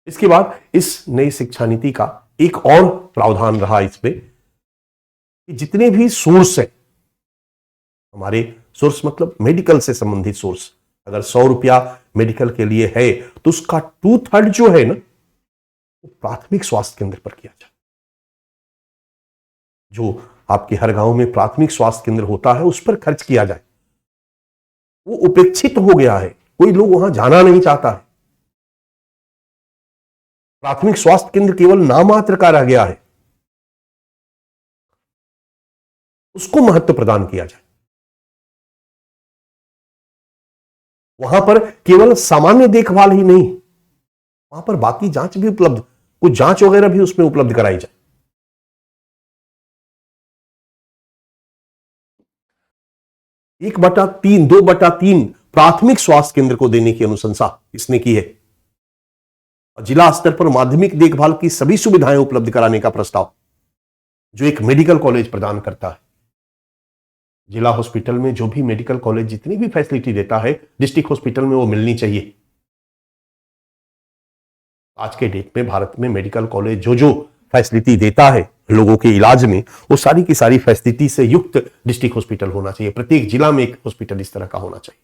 इसके बाद इस नई शिक्षा नीति का एक और प्रावधान रहा इसमें कि जितने भी सोर्स हैं, हमारे सोर्स मतलब मेडिकल से संबंधित सोर्स, अगर 100 रुपया मेडिकल के लिए है तो उसका 2/3 जो है ना, वो प्राथमिक स्वास्थ्य केंद्र पर किया जाए। जो आपके हर गांव में प्राथमिक स्वास्थ्य केंद्र होता है उस पर खर्च किया जाए। वो उपेक्षित हो गया है, कोई लोग वहां जाना नहीं चाहता है। प्राथमिक स्वास्थ्य केंद्र केवल नाम मात्र का रह गया है, उसको महत्व प्रदान किया जाए। वहां पर केवल सामान्य देखभाल ही नहीं, वहां पर बाकी जांच भी उपलब्ध, कुछ जांच वगैरह भी उसमें उपलब्ध कराई जाए। 1/3, 2/3 प्राथमिक स्वास्थ्य केंद्र को देने की अनुशंसा इसने की है और जिला स्तर पर माध्यमिक देखभाल की सभी सुविधाएं उपलब्ध कराने का प्रस्ताव जो एक मेडिकल कॉलेज प्रदान करता है। जिला हॉस्पिटल में जो भी मेडिकल कॉलेज जितनी भी फैसिलिटी देता है, डिस्ट्रिक्ट हॉस्पिटल में वो मिलनी चाहिए। आज के डेट में भारत में मेडिकल कॉलेज जो फैसिलिटी देता है लोगों के इलाज में, वो सारी की सारी फैसिलिटी से युक्त डिस्ट्रिक्ट हॉस्पिटल होना चाहिए। प्रत्येक जिला में एक हॉस्पिटल इस तरह का होना चाहिए।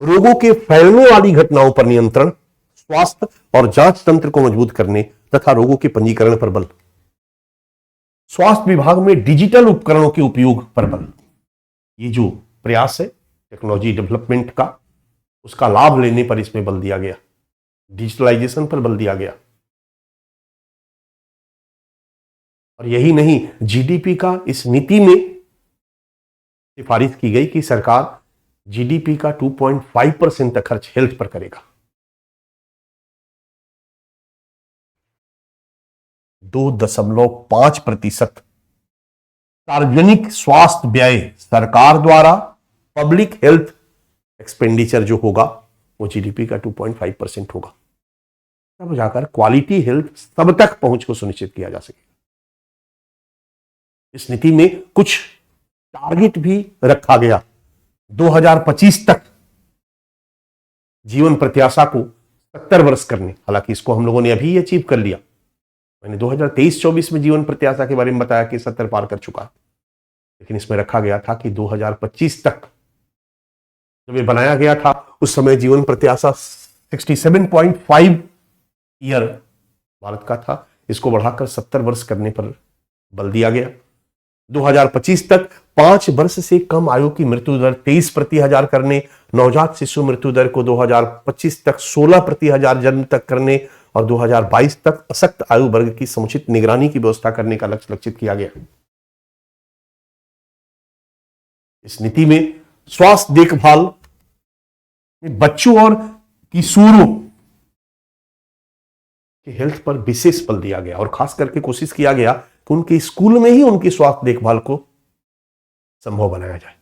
रोगों के फैलने वाली घटनाओं पर नियंत्रण, स्वास्थ्य और जांच तंत्र को मजबूत करने तथा रोगों के पंजीकरण पर बल। स्वास्थ्य विभाग में डिजिटल उपकरणों के उपयोग पर बल। ये जो प्रयास है टेक्नोलॉजी डेवलपमेंट का, उसका लाभ लेने पर इसमें बल दिया गया। डिजिटलाइजेशन पर बल दिया गया। और यही नहीं, जीडीपी का इस नीति में सिफारिश की गई कि सरकार जीडीपी का 2.5% तक खर्च हेल्थ पर करेगा। 2.5% सार्वजनिक स्वास्थ्य व्यय सरकार द्वारा पब्लिक हेल्थ एक्सपेंडिचर जो होगा वो जीडीपी का 2.5% होगा, तब जाकर क्वालिटी हेल्थ सब तक पहुंच को सुनिश्चित किया जा सकेगा। इस नीति में कुछ टारगेट भी रखा गया। 2025 तक जीवन प्रत्याशा को 70 वर्ष करने, हालांकि इसको हम लोगों ने अभी अचीव कर लिया। मैंने 2023-24 में जीवन प्रत्याशा के बारे में बताया कि 70 पार कर चुका है, लेकिन इसमें रखा गया था कि 2025 तक, जब ये बनाया गया था उस समय जीवन प्रत्याशा 67.5 ईयर भारत का था। इसको बढ़ाकर 70 वर्ष करने पर बल दिया गया। 2025 तक 5 वर्ष से कम आयु की मृत्यु दर 23 प्रति हजार करने, नवजात शिशु मृत्यु दर को 2025 तक 16 प्रति हजार जन्म तक करने और 2022 तक अशक्त आयु वर्ग की समुचित निगरानी की व्यवस्था करने का लक्ष्य लक्षित किया गया। इस नीति में स्वास्थ्य देखभाल में बच्चों और किशोरों के हेल्थ पर विशेष बल दिया गया और खास करके कोशिश किया गया कि उनके स्कूल में ही उनकी स्वास्थ्य देखभाल को संभव बनाया जाए।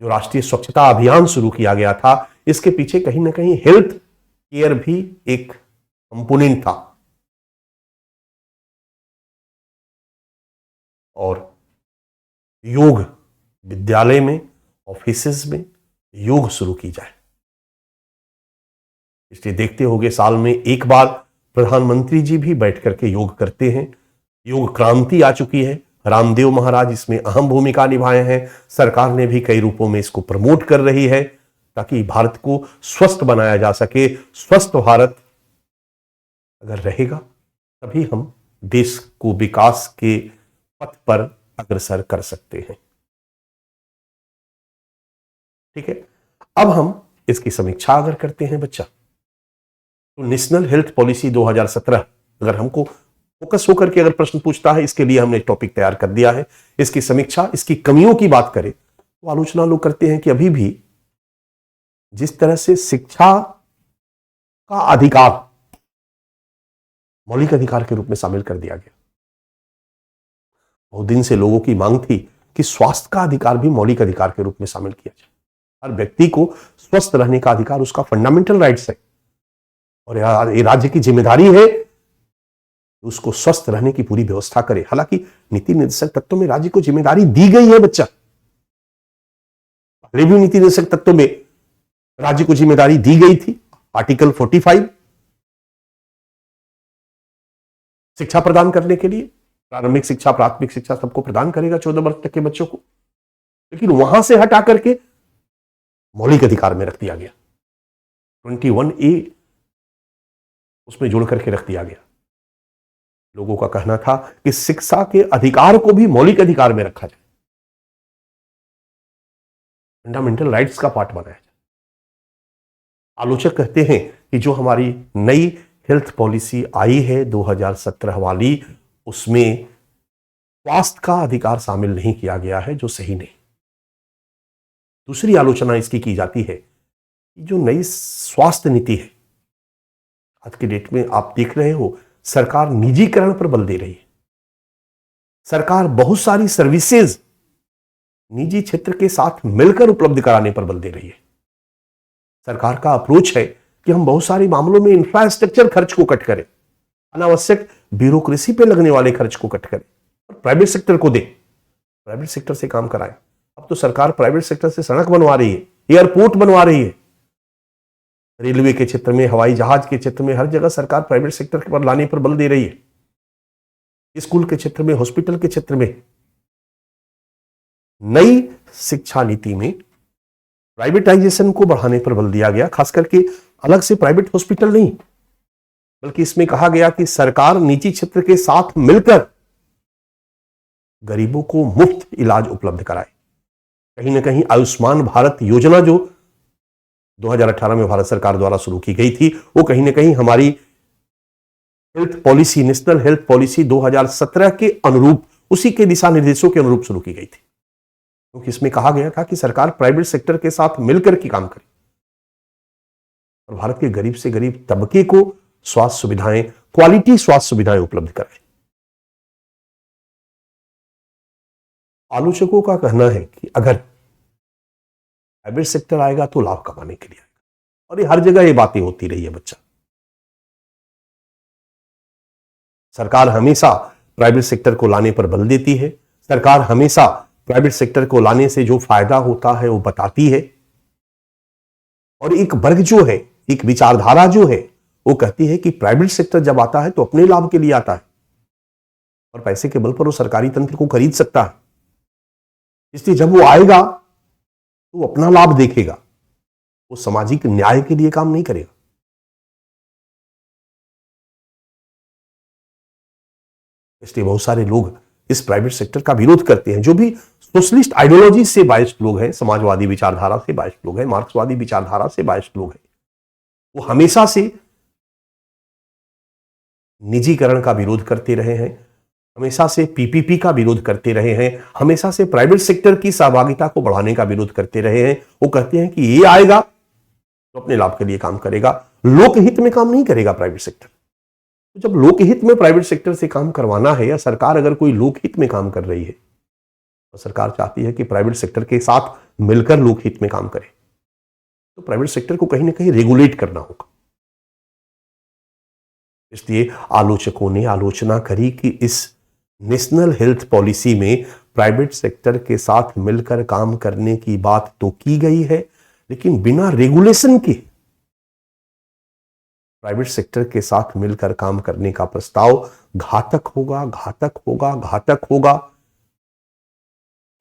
जो राष्ट्रीय स्वच्छता अभियान शुरू किया गया था, इसके पीछे कहीं ना कहीं हेल्थ केयर भी एक कंपोनेंट था। और योग विद्यालय में, ऑफिसेज में योग शुरू की जाए। इसलिए देखते होंगे साल में एक बार प्रधानमंत्री जी भी बैठ करके योग करते हैं। योग क्रांति आ चुकी है, रामदेव महाराज इसमें अहम भूमिका निभाए हैं। सरकार ने भी कई रूपों में इसको प्रमोट कर रही है ताकि भारत को स्वस्थ बनाया जा सके। स्वस्थ भारत अगर रहेगा तभी हम देश को विकास के पथ पर अग्रसर कर सकते हैं। ठीक है, अब हम इसकी समीक्षा अगर करते हैं बच्चा, तो नेशनल हेल्थ पॉलिसी 2017 अगर हमको फोकस होकर के अगर प्रश्न पूछता है, इसके लिए हमने एक टॉपिक तैयार कर दिया है। इसकी समीक्षा, इसकी कमियों की बात करें तो आलोचना लोग करते हैं कि अभी भी जिस तरह से शिक्षा का अधिकार मौलिक अधिकार के रूप में शामिल कर दिया गया, बहुत दिन से लोगों की मांग थी कि स्वास्थ्य का अधिकार भी मौलिक अधिकार के रूप में शामिल किया जाए। हर व्यक्ति को स्वस्थ रहने का अधिकार उसका फंडामेंटल राइट्स है और ये राज्य की जिम्मेदारी है उसको स्वस्थ रहने की पूरी व्यवस्था करे। हालांकि नीति निर्देशक तत्वों में राज्य को जिम्मेदारी दी गई है बच्चा, पहले भी नीति निर्देशक तत्वों में राज्य को जिम्मेदारी दी गई थी। आर्टिकल 45 शिक्षा प्रदान करने के लिए, प्रारंभिक शिक्षा, प्राथमिक शिक्षा सबको प्रदान करेगा 14 वर्ष तक के बच्चों को, लेकिन वहां से हटा करके मौलिक अधिकार में रख दिया गया। 21A उसमें जोड़ करके रख दिया गया। लोगों का कहना था कि शिक्षा के अधिकार को भी मौलिक अधिकार में रखा जाए, फंडामेंटल राइट्स का पार्ट बनाया जाए। आलोचक कहते हैं कि जो हमारी नई हेल्थ पॉलिसी आई है 2017 वाली, उसमें स्वास्थ्य का अधिकार शामिल नहीं किया गया है, जो सही नहीं। दूसरी आलोचना इसकी की जाती है कि जो नई स्वास्थ्य नीति है, आज के डेट में आप देख रहे हो सरकार निजीकरण पर बल दे रही है। सरकार बहुत सारी सर्विसेज निजी क्षेत्र के साथ मिलकर उपलब्ध कराने पर बल दे रही है। सरकार का अप्रोच है कि हम बहुत सारे मामलों में इंफ्रास्ट्रक्चर खर्च को कट करें, अनावश्यक ब्यूरोक्रेसी पे लगने वाले खर्च को कट करें और प्राइवेट सेक्टर को दें, प्राइवेट सेक्टर से काम कराएं। अब तो सरकार प्राइवेट सेक्टर से सड़क बनवा रही है, एयरपोर्ट बनवा रही है, रेलवे के क्षेत्र में, हवाई जहाज के क्षेत्र में, हर जगह सरकार प्राइवेट सेक्टर पर लाने पर बल दे रही है। स्कूल के क्षेत्र में, हॉस्पिटल के क्षेत्र में। नई शिक्षा नीति में प्राइवेटाइजेशन को बढ़ाने पर बल दिया गया, खास करके अलग से प्राइवेट हॉस्पिटल नहीं, बल्कि इसमें कहा गया कि सरकार निजी क्षेत्र के साथ मिलकर गरीबों को मुफ्त इलाज उपलब्ध कराए। कहीं ना कहीं आयुष्मान भारत योजना जो 2018 में भारत सरकार द्वारा शुरू की गई थी, वो कहीं ना कहीं हमारी health policy, national health policy 2017 के अनुरूप, उसी के दिशा निर्देशों के अनुरूप शुरू की गई थी, क्योंकि इसमें कहा गया था कि सरकार प्राइवेट सेक्टर के साथ मिलकर के काम करे और भारत के गरीब से गरीब तबके को स्वास्थ्य सुविधाएं, क्वालिटी स्वास्थ्य सुविधाएं उपलब्ध कराए। आलोचकों का कहना है कि अगर प्राइवेट सेक्टर आएगा तो लाभ कमाने के लिए आएगा, और ये हर जगह ये बातें होती रही है बच्चा। सरकार हमेशा प्राइवेट सेक्टर को लाने पर बल देती है, सरकार हमेशा प्राइवेट सेक्टर को लाने से जो फायदा होता है वो बताती है, और एक वर्ग जो है, एक विचारधारा जो है, वो कहती है कि प्राइवेट सेक्टर जब आता है तो अपने लाभ के लिए आता है और पैसे के बल पर वो सरकारी तंत्र को खरीद सकता है। इसलिए जब वो आएगा तो वो अपना लाभ देखेगा, वो सामाजिक न्याय के लिए काम नहीं करेगा। इसलिए बहुत सारे लोग इस प्राइवेट सेक्टर का विरोध करते हैं। जो भी सोशलिस्ट आइडियोलॉजी से बायस्ड लोग हैं, समाजवादी विचारधारा से बायस्ड लोग हैं, मार्क्सवादी विचारधारा से बायस्ड लोग हैं, वो हमेशा से निजीकरण का विरोध करते रहे हैं। हमेशा से पीपीपी का विरोध करते रहे हैं, हमेशा से प्राइवेट सेक्टर की सहभागिता को बढ़ाने का विरोध करते रहे हैं। वो कहते हैं कि ये आएगा तो अपने लाभ के लिए काम करेगा, लोकहित में काम नहीं करेगा प्राइवेट सेक्टर। तो जब लोकहित में प्राइवेट सेक्टर से काम करवाना है, या सरकार अगर कोई लोकहित में काम कर रही है, तो सरकार चाहती है कि प्राइवेट सेक्टर के साथ मिलकर लोकहित में काम करे, तो प्राइवेट सेक्टर को कहीं ना कहीं रेगुलेट करना होगा। इसलिए आलोचकों ने आलोचना करी कि इस नेशनल हेल्थ पॉलिसी में प्राइवेट सेक्टर के साथ मिलकर काम करने की बात तो की गई है, लेकिन बिना रेगुलेशन के प्राइवेट सेक्टर के साथ मिलकर काम करने का प्रस्ताव घातक होगा, घातक होगा, घातक होगा।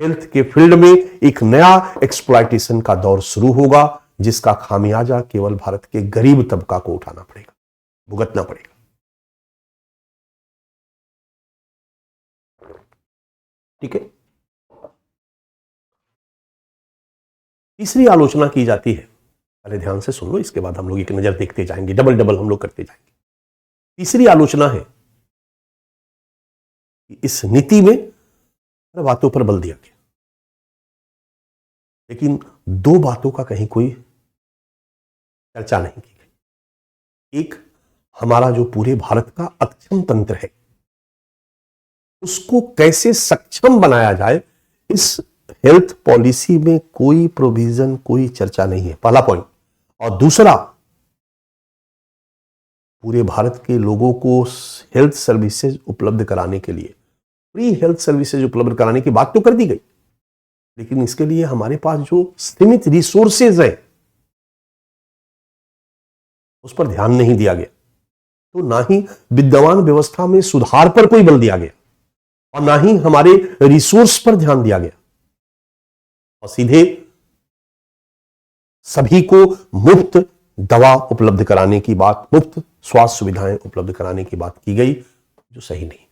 हेल्थ के फील्ड में एक नया एक्सप्लॉयटेशन का दौर शुरू होगा, जिसका खामियाजा केवल भारत के गरीब तबका को उठाना पड़ेगा, भुगतना पड़ेगा। ठीक है। तीसरी आलोचना की जाती है, पहले ध्यान से सुन लो, इसके बाद हम लोग एक नजर देखते जाएंगे, डबल डबल हम लोग करते जाएंगे। तीसरी आलोचना है कि इस नीति में बातों पर बल दिया गया, लेकिन दो बातों का कहीं कोई चर्चा नहीं की गई। एक, हमारा जो पूरे भारत का अक्षम तंत्र है, उसको कैसे सक्षम बनाया जाए, इस हेल्थ पॉलिसी में कोई प्रोविजन, कोई चर्चा नहीं है, पहला पॉइंट। और दूसरा, पूरे भारत के लोगों को हेल्थ सर्विसेज उपलब्ध कराने के लिए, फ्री हेल्थ सर्विसेज उपलब्ध कराने की बात तो कर दी गई, लेकिन इसके लिए हमारे पास जो सीमित रिसोर्सेज है, उस पर ध्यान नहीं दिया गया। तो ना ही विद्यमान व्यवस्था में सुधार पर कोई बल दिया गया, और ना ही हमारे रिसोर्स पर ध्यान दिया गया, और सीधे सभी को मुफ्त दवा उपलब्ध कराने की बात, मुफ्त स्वास्थ्य सुविधाएं उपलब्ध कराने की बात की गई, जो सही नहीं।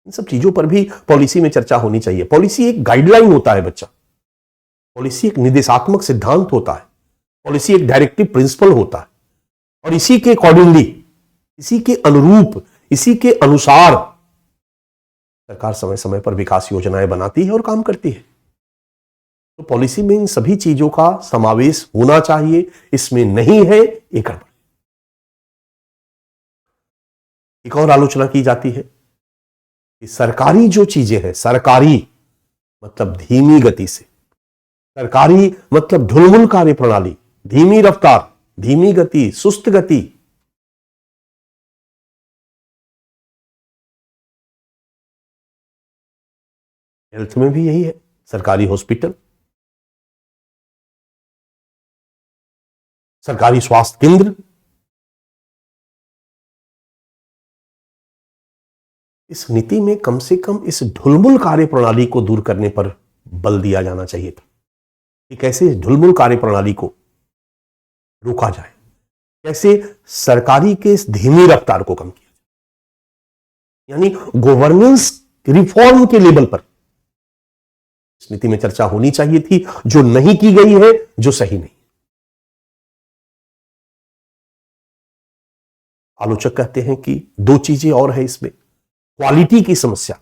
इन सब चीजों पर भी पॉलिसी में चर्चा होनी चाहिए। पॉलिसी एक गाइडलाइन होता है बच्चा, पॉलिसी एक निर्देशात्मक सिद्धांत होता है, पॉलिसी एक डायरेक्टिव प्रिंसिपल होता है, और इसी के अकॉर्डिंगली, इसी के अनुरूप, इसी के अनुसार सरकार समय समय पर विकास योजनाएं बनाती है और काम करती है। तो पॉलिसी में इन सभी चीजों का समावेश होना चाहिए, इसमें नहीं है, एक गड़बड़। एक और आलोचना की जाती है कि सरकारी जो चीजें हैं, सरकारी मतलब धीमी गति से, सरकारी मतलब ढुलमुल कार्य प्रणाली, धीमी रफ्तार, धीमी गति, सुस्त गति, हेल्थ में भी यही है। सरकारी हॉस्पिटल, सरकारी स्वास्थ्य केंद्र, इस नीति में कम से कम इस ढुलमुल कार्य प्रणाली को दूर करने पर बल दिया जाना चाहिए था कि कैसे इस ढुलमुल कार्य प्रणाली को रोका जाए, कैसे सरकारी के इस धीमी रफ्तार को कम किया जाए। यानी गवर्नेंस रिफॉर्म के लेवल पर इस नीति में चर्चा होनी चाहिए थी, जो नहीं की गई है, जो सही नहीं। आलोचक कहते हैं कि दो चीजें और है इसमें, क्वालिटी की समस्या,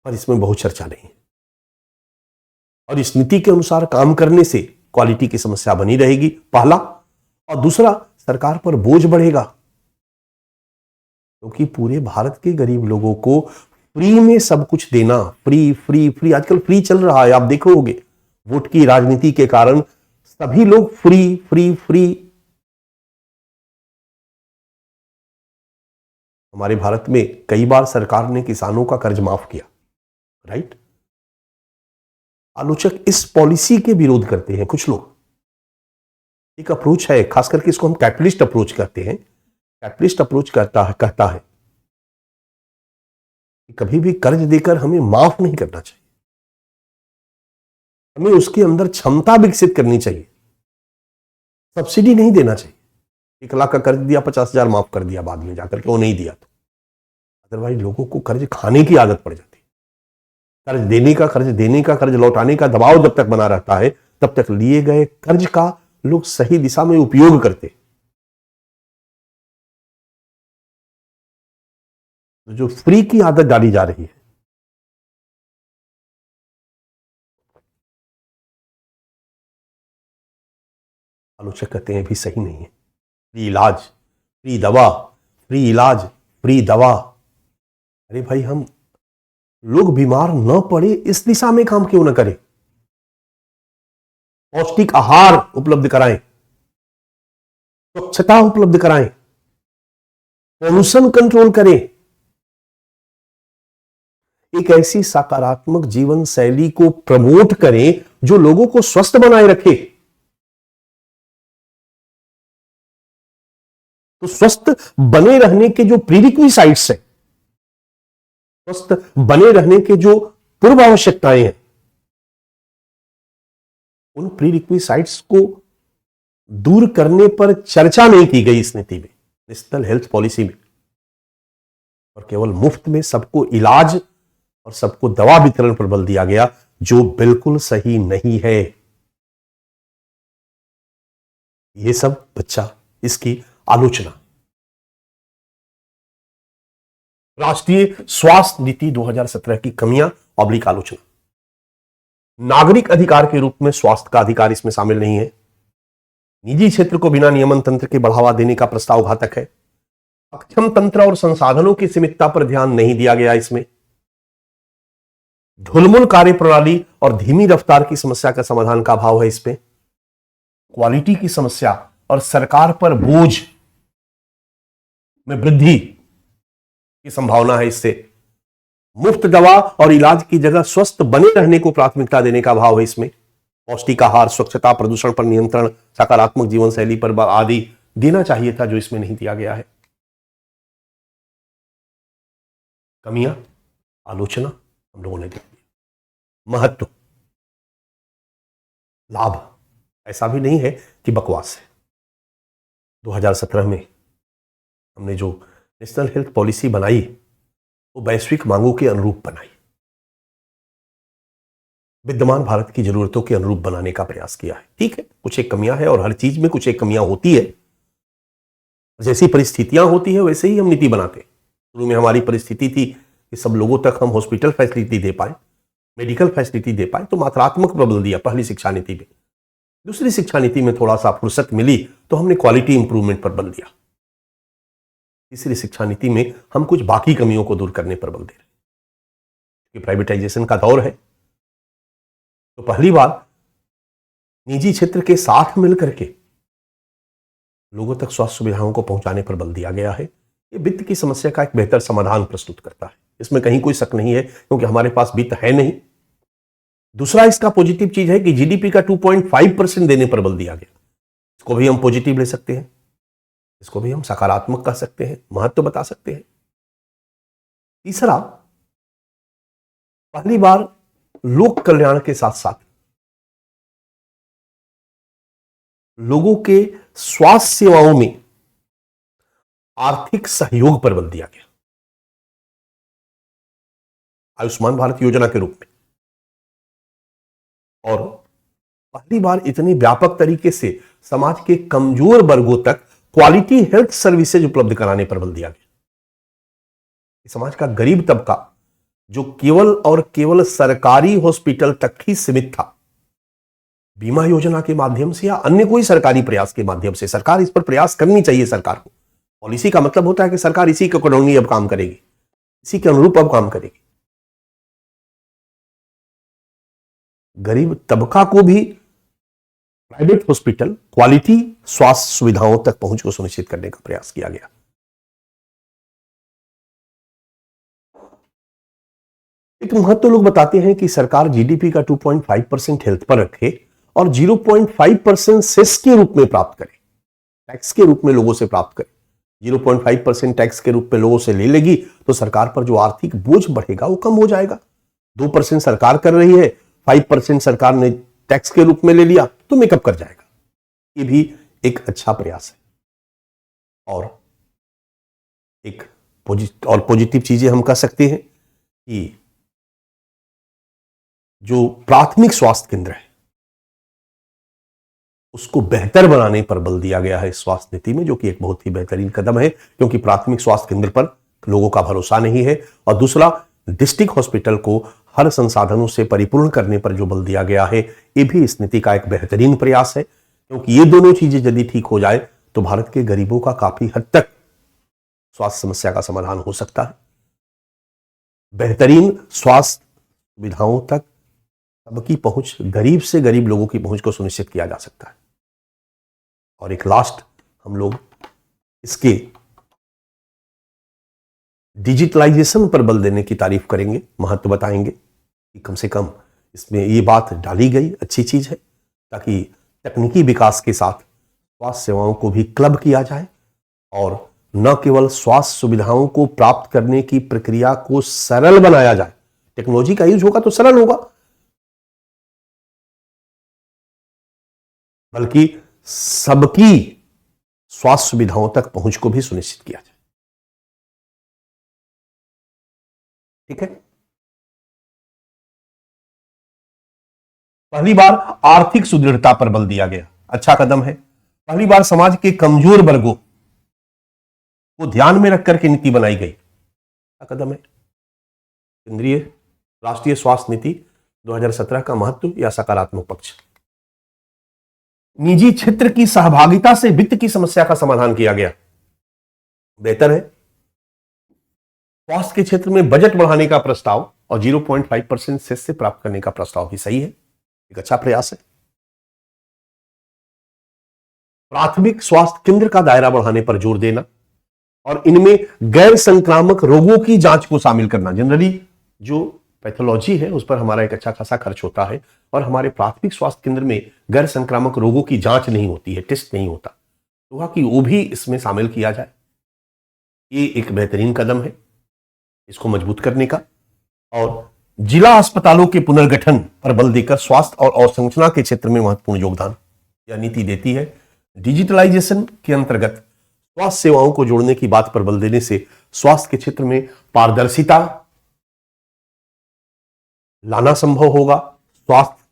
पर इसमें बहुत चर्चा नहीं है, और इस नीति के अनुसार काम करने से क्वालिटी की समस्या बनी रहेगी, पहला। और दूसरा, सरकार पर बोझ बढ़ेगा, क्योंकि पूरे भारत के गरीब लोगों को फ्री में सब कुछ देना, फ्री फ्री फ्री, आजकल फ्री चल रहा है, आप देखोगे वोट की राजनीति के कारण सभी लोग फ्री फ्री फ्री। हमारे भारत में कई बार सरकार ने किसानों का कर्ज माफ किया, राइट। आलोचक इस पॉलिसी के विरोध करते हैं। कुछ लोग, एक अप्रोच है, खास करके इसको हम कैपिटलिस्ट अप्रोच कहते हैं। कैपिटलिस्ट अप्रोच कहता है कि कभी भी कर्ज देकर हमें माफ नहीं करना चाहिए, हमें उसके अंदर क्षमता विकसित करनी चाहिए, सब्सिडी नहीं देना चाहिए। 1 लाख का कर्ज दिया, 50,000 माफ कर दिया बाद में जाकर के, वो नहीं दिया तो अदरवाइज लोगों को कर्ज खाने की आदत पड़ जाती है। कर्ज देने का, कर्ज लौटाने का दबाव जब तक बना रहता है, तब तक लिए गए कर्ज का लोग सही दिशा में उपयोग करते, तो जो फ्री की आदत डाली जा रही है, आलोचक कहते हैं भी सही नहीं है। फ्री इलाज, फ्री दवा, फ्री इलाज, फ्री दवा। अरे भाई, हम लोग बीमार न पड़े इस दिशा में काम क्यों न करें? पौष्टिक आहार उपलब्ध कराएं, स्वच्छता उपलब्ध कराएं, पॉल्यूशन कंट्रोल करें, एक ऐसी सकारात्मक जीवन शैली को प्रमोट करें जो लोगों को स्वस्थ बनाए रखे। तो स्वस्थ बने रहने के जो प्रीरिक्विसाइट्स हैं, स्वस्थ बने रहने के जो पूर्व आवश्यकताएं हैं, उन प्रीरिक्विसाइट्स को दूर करने पर चर्चा नहीं की गई इस नीति में, नेशनल हेल्थ पॉलिसी में, और केवल मुफ्त में सबको इलाज और सबको दवा वितरण पर बल दिया गया, जो बिल्कुल सही नहीं है। यह सब बच्चा इसकी आलोचना। राष्ट्रीय स्वास्थ्य नीति 2017 की कमियां ऑब्लिक आलोचना। नागरिक अधिकार के रूप में स्वास्थ्य का अधिकार इसमें शामिल नहीं है। निजी क्षेत्र को बिना नियमन तंत्र के बढ़ावा देने का प्रस्ताव घातक है। अक्षम तंत्र और संसाधनों की सीमितता पर ध्यान नहीं दिया गया इसमें। ढुलमुल कार्य प्रणाली और धीमी रफ्तार की समस्या का समाधान का अभाव है इसमें। क्वालिटी की समस्या और सरकार पर बोझ में वृद्धि की संभावना है इससे। मुफ्त दवा और इलाज की जगह स्वस्थ बने रहने को प्राथमिकता देने का अभाव है इसमें। पौष्टिक आहार, स्वच्छता, प्रदूषण पर नियंत्रण, सकारात्मक जीवन शैली पर आदि देना चाहिए था, जो इसमें नहीं दिया गया है। कमियां, आलोचना हम लोगों ने देख लिया। महत्व, लाभ, ऐसा भी नहीं है कि बकवास है। 2017 में हमने जो नेशनल हेल्थ पॉलिसी बनाई वो वैश्विक मांगों के अनुरूप बनाई, विद्यमान भारत की जरूरतों के अनुरूप बनाने का प्रयास किया है। ठीक है, कुछ एक कमियां हैं और हर चीज में कुछ एक कमियां होती है। जैसी परिस्थितियां होती है वैसे ही हम नीति बनाते हैं। शुरू में हमारी परिस्थिति थी कि सब लोगों तक हम हॉस्पिटल फैसिलिटी दे पाए, मेडिकल फैसिलिटी दे पाए, तो मात्रात्मक पर बल दिया पहली शिक्षा नीति में। दूसरी शिक्षा नीति में थोड़ा सा फुर्सत मिली तो हमने क्वालिटी इंप्रूवमेंट पर बल दिया। तीसरी शिक्षा नीति में हम कुछ बाकी कमियों को दूर करने पर बल दे रहे हैं। कि प्राइवेटाइजेशन का दौर है, तो पहली बार निजी क्षेत्र के साथ मिलकर के लोगों तक स्वास्थ्य सुविधाओं को पहुंचाने पर बल दिया गया है। ये वित्त की समस्या का एक बेहतर समाधान प्रस्तुत करता है, इसमें कहीं कोई शक नहीं है, क्योंकि हमारे पास वित्त है नहीं। दूसरा इसका पॉजिटिव चीज है कि जीडीपी का 2.5% देने पर बल दिया गया। इसको भी हम पॉजिटिव ले सकते हैं, इसको भी हम सकारात्मक कह सकते हैं, महत्व बता सकते हैं। तीसरा, पहली बार लोक कल्याण के साथ साथ लोगों के स्वास्थ्य सेवाओं में आर्थिक सहयोग पर बल दिया गया, आयुष्मान भारत योजना के रूप में। और पहली बार इतने व्यापक तरीके से समाज के कमजोर वर्गों तक क्वालिटी हेल्थ सर्विसेज उपलब्ध कराने पर बल दिया गया। समाज का गरीब तबका जो केवल और केवल सरकारी हॉस्पिटल तक ही सीमित था, बीमा योजना के माध्यम से या अन्य कोई सरकारी प्रयास के माध्यम से, सरकार इस पर प्रयास करनी चाहिए। सरकार को पॉलिसी का मतलब होता है कि सरकार इसी के अकॉर्डिंगली अब काम करेगी, इसी के अनुरूप अब काम करेगी। गरीब तबका को भी प्राइवेट हॉस्पिटल क्वालिटी स्वास्थ्य सुविधाओं तक पहुंच को सुनिश्चित करने का प्रयास किया गया। एक महत्व लोग बताते हैं कि सरकार जीडीपी का 2.5% हेल्थ पर रखे और 0.5% सेस के रूप में प्राप्त करे, टैक्स के रूप में लोगों से प्राप्त करे। 0.5% टैक्स के रूप में लोगों से ले लेगी तो सरकार पर जो आर्थिक बोझ बढ़ेगा वो कम हो जाएगा। 2% सरकार कर रही है, 5% सरकार ने टैक्स के रूप में ले लिया तो मेकअप कर जाएगा। ये भी एक अच्छा प्रयास है। और एक पॉजिटिव चीजें हम कह सकते हैं कि जो प्राथमिक स्वास्थ्य केंद्र है उसको बेहतर बनाने पर बल दिया गया है स्वास्थ्य नीति में, जो कि एक बहुत ही बेहतरीन कदम है, क्योंकि प्राथमिक स्वास्थ्य केंद्र पर लोगों का भरोसा नहीं है, और दूसरा डिस्ट्रिक्ट हॉस्पिटल को हर संसाधनों से परिपूर्ण करने पर जो बल दिया गया है, ये भी इस नीति का एक बेहतरीन प्रयास है, क्योंकि ये दोनों चीजें यदि ठीक हो जाए तो भारत के गरीबों का काफी हद तक स्वास्थ्य समस्या का समाधान हो सकता है। बेहतरीन स्वास्थ्य सुविधाओं तक सबकी पहुंच, गरीब से गरीब लोगों की पहुंच को सुनिश्चित किया जा सकता है। और एक लास्ट, हम लोग इसके डिजिटलाइजेशन पर बल देने की तारीफ करेंगे, महत्व बताएंगे कि कम से कम इसमें ये बात डाली गई, अच्छी चीज है, ताकि तकनीकी विकास के साथ स्वास्थ्य सेवाओं को भी क्लब किया जाए और न केवल स्वास्थ्य सुविधाओं को प्राप्त करने की प्रक्रिया को सरल बनाया जाए। टेक्नोलॉजी का यूज होगा तो सरल होगा, बल्कि सबकी स्वास्थ्य सुविधाओं तक पहुंच को भी सुनिश्चित किया जाए। ठीक है। पहली बार आर्थिक सुदृढ़ता पर बल दिया गया, अच्छा कदम है। पहली बार समाज के कमजोर वर्गों को ध्यान में रखकर के नीति बनाई गई, अच्छा कदम है। केंद्रीय राष्ट्रीय स्वास्थ्य नीति 2017 का महत्व या सकारात्मक पक्ष। निजी क्षेत्र की सहभागिता से वित्त की समस्या का समाधान किया गया, बेहतर है। स्वास्थ्य के क्षेत्र में बजट बढ़ाने का प्रस्ताव और 0.5% सेस से प्राप्त करने का प्रस्ताव भी सही है, एक अच्छा प्रयास है। प्राथमिक स्वास्थ्य केंद्र का दायरा बढ़ाने पर जोर देना और इनमें गैर संक्रामक रोगों की जांच को शामिल करना। जनरली जो पैथोलॉजी है उस पर हमारा एक अच्छा खासा खर्च होता है, और हमारे प्राथमिक स्वास्थ्य केंद्र में गैर संक्रामक रोगों की जांच नहीं होती है, टेस्ट नहीं होता, तो कि वो भी इसमें शामिल किया जाए। ये एक बेहतरीन कदम है इसको मजबूत करने का। और जिला अस्पतालों के पुनर्गठन पर बल देकर स्वास्थ्य और अवसंरचना के क्षेत्र में महत्वपूर्ण योगदान यह नीति देती है। डिजिटलाइजेशन के अंतर्गत स्वास्थ्य सेवाओं को जोड़ने की बात पर बल देने से स्वास्थ्य के क्षेत्र में पारदर्शिता लाना संभव होगा, स्वास्थ्य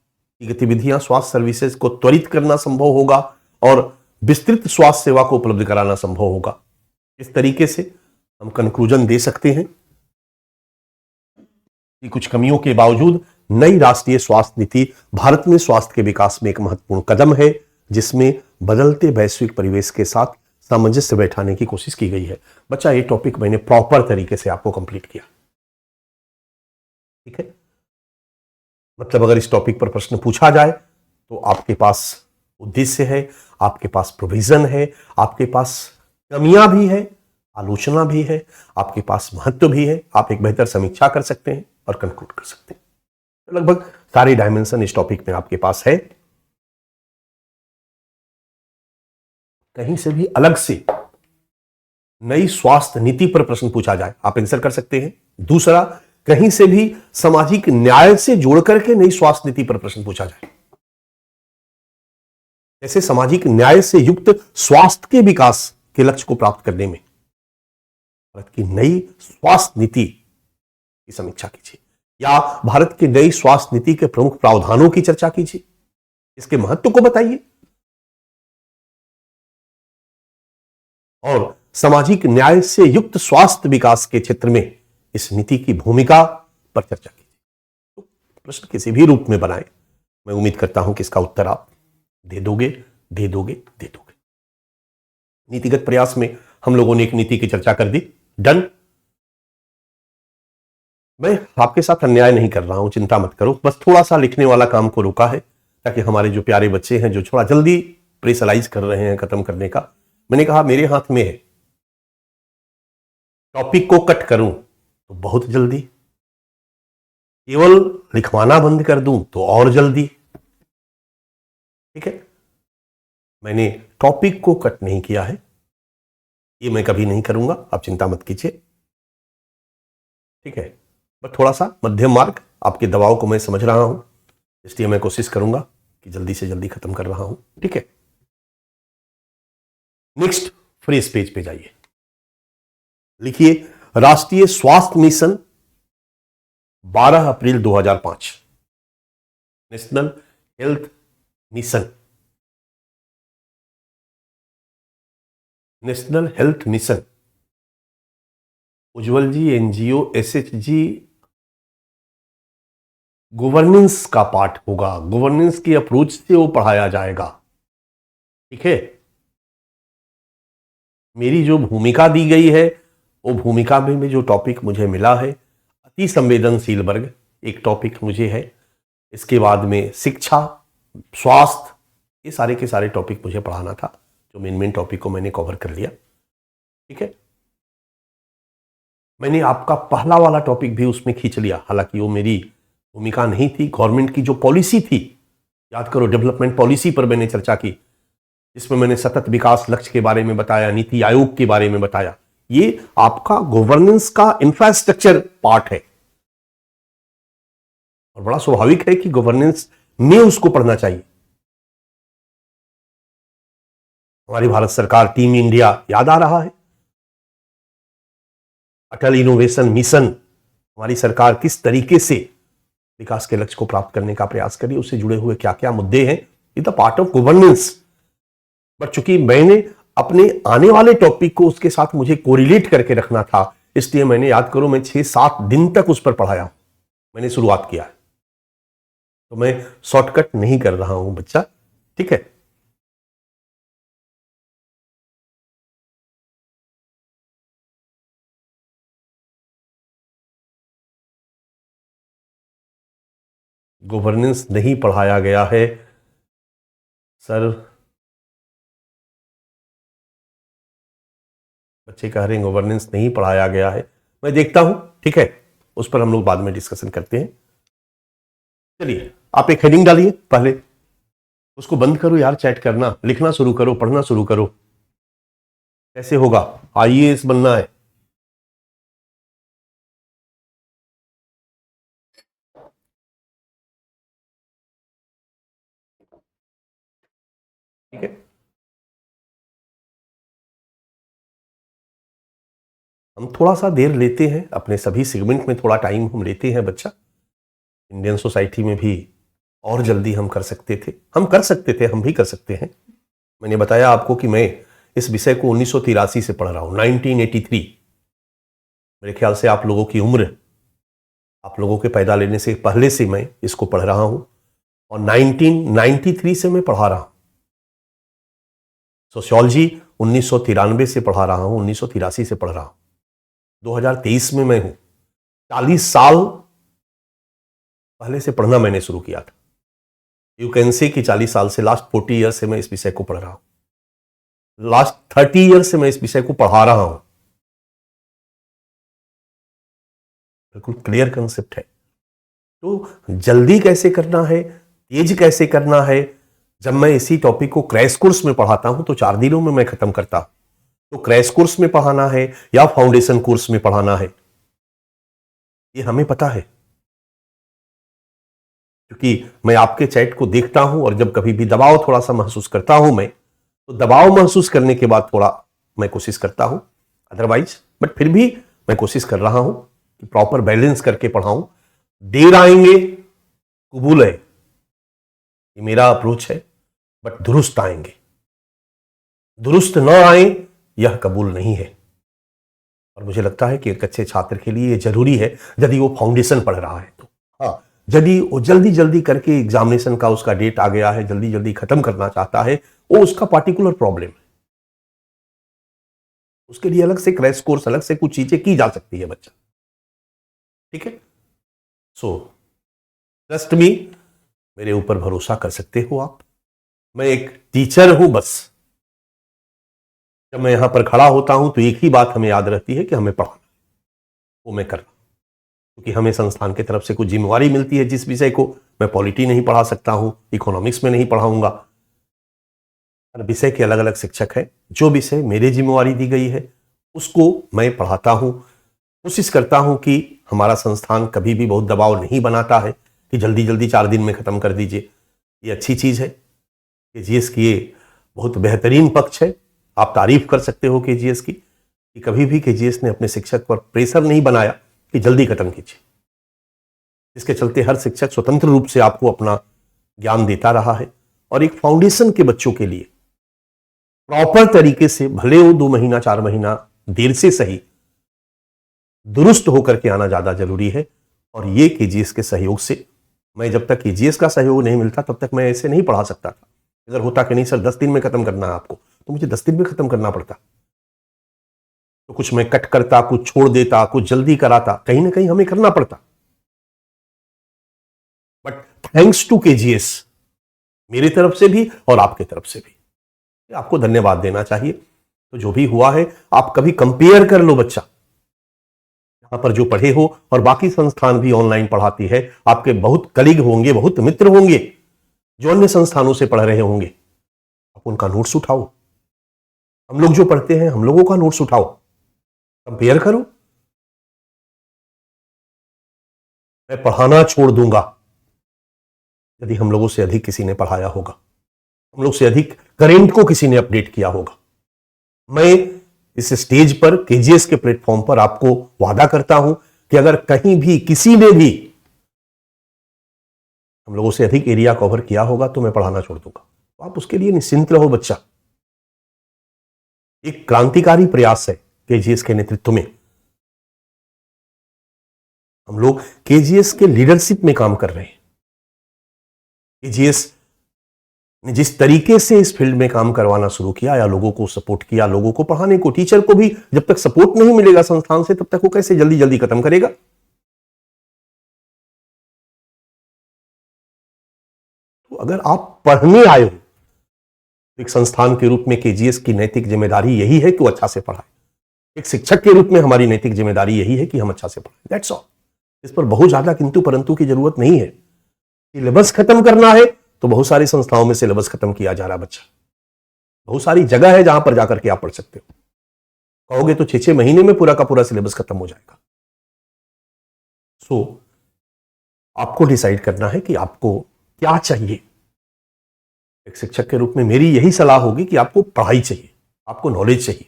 की गतिविधियां, स्वास्थ्य सर्विसेज को त्वरित करना संभव होगा और विस्तृत स्वास्थ्य सेवा को उपलब्ध कराना संभव होगा। इस तरीके से हम कंक्लूजन दे सकते हैं कि कुछ कमियों के बावजूद नई राष्ट्रीय स्वास्थ्य नीति भारत में स्वास्थ्य के विकास में एक महत्वपूर्ण कदम है, जिसमें बदलते वैश्विक परिवेश के साथ सामंजस्य बैठाने की कोशिश की गई है। बच्चा, ये टॉपिक मैंने प्रॉपर तरीके से आपको कंप्लीट किया, ठीक है। मतलब अगर इस टॉपिक पर प्रश्न पूछा जाए तो आपके पास उद्देश्य है, आपके पास प्रोविजन है, आपके पास कमियां भी है, आलोचना भी है, आपके पास महत्व भी है, आप एक बेहतर समीक्षा कर सकते हैं और कंक्लूड कर सकते हैं। तो लगभग सारे डायमेंशन इस टॉपिक में आपके पास है। कहीं से भी अलग से नई स्वास्थ्य नीति पर प्रश्न पूछा जाए, आप आंसर कर सकते हैं। दूसरा, कहीं से भी सामाजिक न्याय से जोड़ करके नई स्वास्थ्य नीति पर प्रश्न पूछा जाए, जैसे सामाजिक न्याय से युक्त स्वास्थ्य के विकास के लक्ष्य को प्राप्त करने में भारत की नई स्वास्थ्य नीति की समीक्षा कीजिए, या भारत की नई स्वास्थ्य नीति के प्रमुख प्रावधानों की चर्चा कीजिए, इसके महत्व को बताइए और सामाजिक न्याय से युक्त स्वास्थ्य विकास के क्षेत्र में इस नीति की भूमिका पर चर्चा कीजिए। तो प्रश्न किसी भी रूप में बनाएं, मैं उम्मीद करता हूं कि इसका उत्तर आप दे दोगे। नीतिगत प्रयास में हम लोगों ने एक नीति की चर्चा कर दी, डन। मैं आपके साथ अन्याय नहीं कर रहा हूं, चिंता मत करो, बस थोड़ा सा लिखने वाला काम को रोका है ताकि हमारे जो प्यारे बच्चे हैं जो थोड़ा जल्दी प्रेशराइज कर रहे हैं खत्म करने का, मैंने कहा मेरे हाथ में है, टॉपिक को कट करूं तो बहुत जल्दी, केवल लिखवाना बंद कर दूं तो और जल्दी, ठीक है। मैंने टॉपिक को कट नहीं किया है, ये मैं कभी नहीं करूंगा, आप चिंता मत कीजिए, ठीक है। बस थोड़ा सा मध्यम मार्ग, आपके दबाव को मैं समझ रहा हूं, इसलिए मैं कोशिश करूंगा कि जल्दी से जल्दी खत्म कर रहा हूं, ठीक है। नेक्स्ट फ्रेज पेज पे जाइए, लिखिए राष्ट्रीय स्वास्थ्य mission 12 April 2005, national health mission, national health mission Ujjwal ji, NGO SHG governance का पार्ट होगा, गवर्नेंस की अप्रोच से वो पढ़ाया जाएगा। ठीक है, मेरी जो भूमिका दी गई है वो भूमिका में जो टॉपिक मुझे मिला है, अति संवेदनशील वर्ग एक टॉपिक मुझे है। इसके बाद में शिक्षा, स्वास्थ्य, ये सारे के सारे टॉपिक मुझे पढ़ाना था। जो मेन टॉपिक को मैंने कवर कर लिया। ठीक है, मैंने आपका पहला वाला टॉपिक भी उसमें खींच लिया, हालांकि वो मेरी भूमिका नहीं थी। गवर्नमेंट की जो पॉलिसी थी, याद करो, डेवलपमेंट पॉलिसी पर मैंने चर्चा की, इसमें मैंने सतत विकास लक्ष्य के बारे में बताया, नीति आयोग के बारे में बताया। ये आपका गवर्नेंस का इंफ्रास्ट्रक्चर पार्ट है और बड़ा स्वाभाविक है कि गवर्नेंस में उसको पढ़ना चाहिए। हमारी भारत सरकार टीम इंडिया याद आ रहा है, अटल इनोवेशन मिशन, हमारी सरकार किस तरीके से विकास के लक्ष्य को प्राप्त करने का प्रयास करी, उससे जुड़े हुए क्या क्या मुद्दे हैं, ये the part of governance. But चूंकि मैंने अपने आने वाले टॉपिक को उसके साथ मुझे कोरिलेट करके रखना था, इसलिए मैंने, याद करो, मैं 6-7 दिन तक उस पर पढ़ाया, मैंने शुरुआत किया है। तो मैं शॉर्टकट नहीं कर रहा हूं बच्चा। ठीक है, गवर्नेंस नहीं पढ़ाया गया है सर, बच्चे कह रहे हैं गवर्नेंस नहीं पढ़ाया गया है। मैं देखता हूं, ठीक है, उस पर हम लोग बाद में डिस्कशन करते हैं। चलिए, आप एक हेडिंग डालिए, पहले उसको बंद करो यार, चैट करना, लिखना शुरू करो, पढ़ना शुरू करो। कैसे होगा? आईएएस बनना है। ठीक है, हम थोड़ा सा देर लेते हैं, अपने सभी सेगमेंट में थोड़ा टाइम हम लेते हैं बच्चा। इंडियन सोसाइटी में भी और जल्दी हम कर सकते थे, हम भी कर सकते हैं। मैंने बताया आपको कि मैं इस विषय को 1983 से पढ़ रहा हूं, 1983। मेरे ख्याल से आप लोगों की उम्र, आप लोगों के पैदा लेने से पहले से मैं इसको पढ़ रहा हूं और 1993 से मैं पढ़ा रहा हूं। सोशियोलॉजी 1993 से पढ़ा रहा हूं, 1983 से पढ़ रहा हूं, 2023 में मैं हूं। 40 साल पहले से पढ़ना मैंने शुरू किया था। यू कैन से कि 40 साल से, लास्ट 40 ईयर से मैं इस विषय को पढ़ रहा हूं, लास्ट 30 ईयर से मैं इस विषय को पढ़ा रहा हूं। बिल्कुल क्लियर कंसेप्ट है। तो जल्दी कैसे करना है, तेज कैसे करना है, जब मैं इसी टॉपिक को क्रैश कोर्स में पढ़ाता हूं तो 4 दिनों में मैं खत्म करता हूं। तो क्रैश कोर्स में पढ़ाना है या फाउंडेशन कोर्स में पढ़ाना है, ये हमें पता है, क्योंकि मैं आपके चैट को देखता हूं और जब कभी भी दबाव थोड़ा सा महसूस करता हूं मैं, तो दबाव महसूस करने के बाद थोड़ा मैं कोशिश करता हूं, अदरवाइज, बट फिर भी मैं कोशिश कर रहा हूं कि प्रॉपर बैलेंस करके पढ़ाऊं। देर आएंगे कबूल है, ये मेरा अप्रोच है, बट दुरुस्त आएंगे, दुरुस्त ना आए यह कबूल नहीं है। और मुझे लगता है कि एक अच्छे छात्र के लिए ये जरूरी है, यदि वो फाउंडेशन पढ़ रहा है तो। हाँ, यदि वो जल्दी जल्दी करके एग्जामिनेशन का उसका डेट आ गया है, जल्दी जल्दी खत्म करना चाहता है, वो उसका पार्टिकुलर प्रॉब्लम है, उसके लिए अलग से क्रैश कोर्स, अलग से कुछ चीजें की जा सकती है बच्चा। ठीक है, सो ट्रस्ट मी, मेरे ऊपर भरोसा कर सकते हो आप। मैं एक टीचर हूं बस। जब मैं यहां पर खड़ा होता हूं तो एक ही बात हमें याद रहती है कि हमें पढ़ाना, वो मैं कर रहा हूं, क्योंकि हमें संस्थान की तरफ से कुछ जिम्मेवारी मिलती है। जिस विषय को मैं पॉलिटी नहीं पढ़ा सकता हूं, इकोनॉमिक्स में नहीं पढ़ाऊंगा, हर विषय के अलग अलग शिक्षक हैं। जो विषय मेरी जिम्मेवारी दी गई है उसको मैं पढ़ाता हूं। कोशिश करता हूं कि हमारा संस्थान कभी भी बहुत दबाव नहीं बनाता है कि जल्दी जल्दी 4 दिन में खत्म कर दीजिए। ये अच्छी चीज है, केजीएस की ये बहुत बेहतरीन पक्ष है। आप तारीफ कर सकते हो केजीएस की, कि कभी भी केजीएस ने अपने शिक्षक पर प्रेशर नहीं बनाया कि जल्दी खत्म कीजिए। इसके चलते हर शिक्षक स्वतंत्र रूप से आपको अपना ज्ञान देता रहा है और एक फाउंडेशन के बच्चों के लिए प्रॉपर तरीके से, भले वो 2 महीना 4 महीना देर से सही, दुरुस्त होकर के आना ज्यादा जरूरी है। और ये केजीएस के सहयोग से, मैं जब तक केजीएस का सहयोग नहीं मिलता तब तक मैं ऐसे नहीं पढ़ा सकता था। अगर होता कि नहीं सर 10 दिन में खत्म करना है आपको, तो मुझे 10 दिन में खत्म करना पड़ता। तो कुछ मैं कट करता, कुछ छोड़ देता, कुछ जल्दी कराता, कहीं ना कहीं हमें करना पड़ता। बट थैंक्स टू केजीएस, मेरी तरफ से भी और आपके तरफ से भी आपको धन्यवाद देना चाहिए। तो जो भी हुआ है, आप कभी कंपेयर कर लो बच्चा, यहां पर जो पढ़े हो और बाकी संस्थान भी ऑनलाइन पढ़ाती है, आपके बहुत कलीग होंगे, बहुत मित्र होंगे जो अन्य संस्थानों से पढ़ रहे होंगे, आप उनका नोट्स उठाओ। हम लोग जो पढ़ते हैं, हम लोगों का नोट्स उठाओ, कंपेयर करो। मैं पढ़ाना छोड़ दूंगा यदि हम लोगों से अधिक किसी ने पढ़ाया होगा, हम लोग से अधिक करेंट को किसी ने अपडेट किया होगा। मैं इस स्टेज पर, केजीएस के प्लेटफॉर्म पर आपको वादा करता हूं कि अगर कहीं भी किसी ने भी हम लोगों से अधिक एरिया कवर किया होगा तो मैं पढ़ाना छोड़ दूंगा। तो आप उसके लिए निश्चिंत रहो बच्चा। एक क्रांतिकारी प्रयास है केजीएस के नेतृत्व में। हम लोग केजीएस के लीडरशिप में काम कर रहे हैं। केजीएस ने जिस तरीके से इस फील्ड में काम करवाना शुरू किया, या लोगों को सपोर्ट किया, लोगों को पढ़ाने को, टीचर को भी जब तक सपोर्ट नहीं मिलेगा संस्थान से, तब तक वो कैसे जल्दी जल्दी खत्म करेगा। तो अगर आप पढ़ने आए हो, एक संस्थान के रूप में केजीएस की नैतिक जिम्मेदारी यही है कि वो अच्छा से पढ़ाए। एक शिक्षक के रूप में हमारी नैतिक जिम्मेदारी यही है कि हम अच्छा से पढ़ाएं। That's all. इस पर बहुत ज्यादा किंतु परंतु की जरूरत नहीं है। सिलेबस खत्म करना है तो बहुत सारी संस्थाओं में सिलेबस खत्म किया जा रहा बच्चा। बहुत सारी जगह है जहां पर जाकर के आप पढ़ सकते हो। कहोगे तो 6-6 महीने में पूरा का पूरा सिलेबस खत्म हो जाएगा। सो आपको डिसाइड करना है कि आपको क्या चाहिए। एक शिक्षक के रूप में मेरी यही सलाह होगी कि आपको पढ़ाई चाहिए, आपको नॉलेज चाहिए,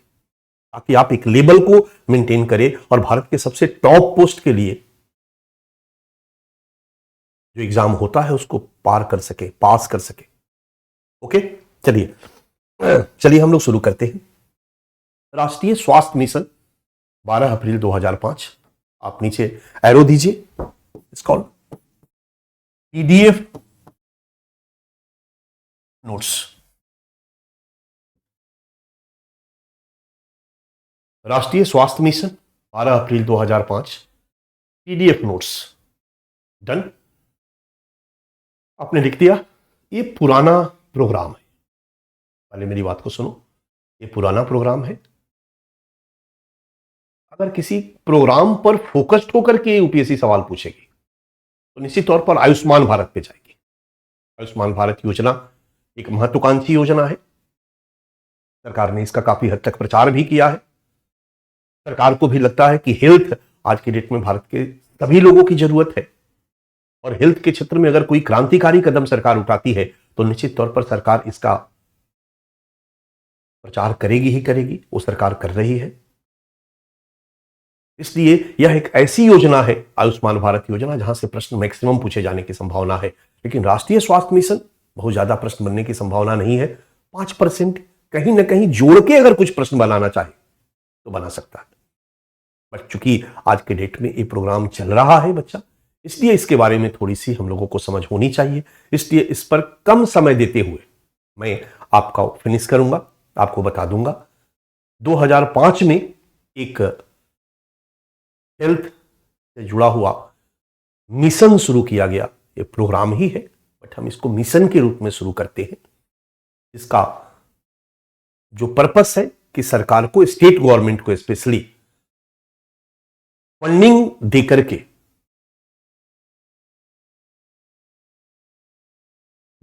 ताकि आप एक लेवल को मेंटेन करें और भारत के सबसे टॉप पोस्ट के लिए जो एग्जाम होता है उसको पार कर सके, पास कर सके। ओके, चलिए हम लोग शुरू करते हैं। राष्ट्रीय स्वास्थ्य मिशन 12 अप्रैल 2005। आप नीचे एरो दीजिए। इसको पीडीएफ नोट्स। राष्ट्रीय स्वास्थ्य mission 12 April 2005 PDF notes. Done. आपने लिख दिया। ये पुराना प्रोग्राम है। पहले मेरी बात को सुनो, ये पुराना प्रोग्राम है। अगर किसी प्रोग्राम पर फोकस्ड होकर के यूपीएससी सवाल पूछेगी तो निश्चित तौर पर आयुष्मान भारत पे जाएगी। आयुष्मान भारत योजना एक महत्वाकांक्षी योजना है। सरकार ने इसका काफी हद तक प्रचार भी किया है। सरकार को भी लगता है कि हेल्थ आज की डेट में भारत के सभी लोगों की जरूरत है, और हेल्थ के क्षेत्र में अगर कोई क्रांतिकारी कदम सरकार उठाती है तो निश्चित तौर पर सरकार इसका प्रचार करेगी ही करेगी। वो सरकार कर रही है। इसलिए यह एक ऐसी योजना है, आयुष्मान भारत योजना, जहां से प्रश्न मैक्सिमम पूछे जाने की संभावना है। लेकिन राष्ट्रीय स्वास्थ्य मिशन बहुत ज्यादा प्रश्न बनने की संभावना नहीं है। 5% कहीं ना कहीं जोड़ के अगर कुछ प्रश्न बनाना चाहे तो बना सकता है। बट चूंकि आज के डेट में ये प्रोग्राम चल रहा है बच्चा, इसलिए इसके बारे में थोड़ी सी हम लोगों को समझ होनी चाहिए। इसलिए इस पर कम समय देते हुए मैं आपका फिनिश करूंगा, आपको बता दूंगा। 2005 में एक हेल्थ से जुड़ा हुआ मिशन शुरू किया गया। ये प्रोग्राम ही है, बट हम इसको मिशन के रूप में शुरू करते हैं। इसका जो पर्पस है कि सरकार को, स्टेट गवर्नमेंट को स्पेशली फंडिंग देकर के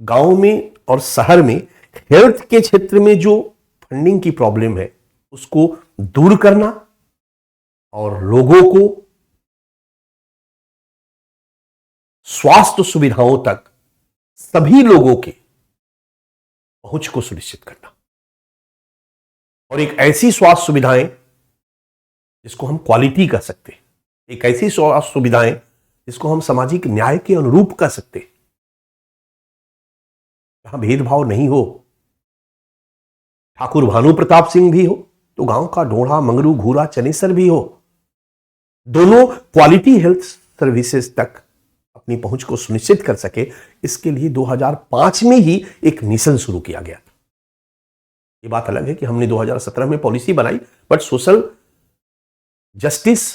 गांव में और शहर में हेल्थ के क्षेत्र में जो फंडिंग की प्रॉब्लम है उसको दूर करना और लोगों को स्वास्थ्य सुविधाओं तक सभी लोगों के पहुंच को सुनिश्चित करना, और एक ऐसी स्वास्थ्य सुविधाएं जिसको हम क्वालिटी कह सकते हैं, एक ऐसी स्वास्थ्य सुविधाएं जिसको हम सामाजिक न्याय के अनुरूप कह सकते हैं, जहां भेदभाव नहीं हो। ठाकुर भानु प्रताप सिंह भी हो तो गांव का ढोढ़ा, मंगरू, घूरा, चनेसर भी हो, दोनों क्वालिटी हेल्थ सर्विसेज तक अपनी पहुंच को सुनिश्चित कर सके, इसके लिए 2005 में ही एक मिशन शुरू किया गया था। ये बात अलग है कि हमने 2017 में पॉलिसी बनाई, बट सोशल जस्टिस,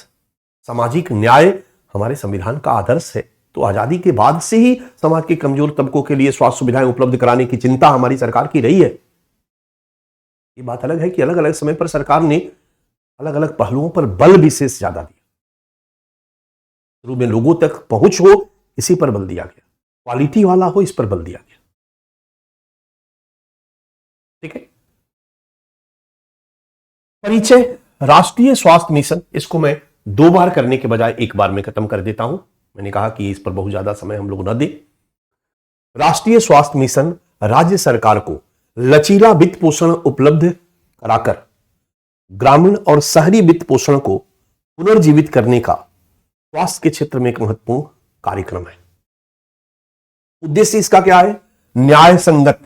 सामाजिक न्याय हमारे संविधान का आदर्श है। तो आजादी के बाद से ही समाज के कमजोर तबकों के लिए स्वास्थ्य सुविधाएं उपलब्ध कराने की चिंता हमारी सरकार की रही है। ये बात अलग है कि अलग अलग समय पर सरकार ने अलग अलग पहलुओं पर बल विशेष ज्यादा दिया। शुरू में लोगों तक पहुंच हो, इसी पर बल दिया गया, क्वालिटी वाला हो, इस पर बल दिया गया। ठीक है। परिचय राष्ट्रीय स्वास्थ्य मिशन, इसको मैं 2 बार करने के बजाय 1 बार में खत्म कर देता हूं। मैंने कहा कि इस पर बहुत ज्यादा समय हम लोग न दें। राष्ट्रीय स्वास्थ्य मिशन राज्य सरकार को लचीला वित्त पोषण उपलब्ध कराकर ग्रामीण और शहरी वित्त पोषण को पुनर्जीवित करने का स्वास्थ्य के क्षेत्र में एक महत्वपूर्ण कार्यक्रम है। उद्देश्य इसका क्या है? न्याय संगत,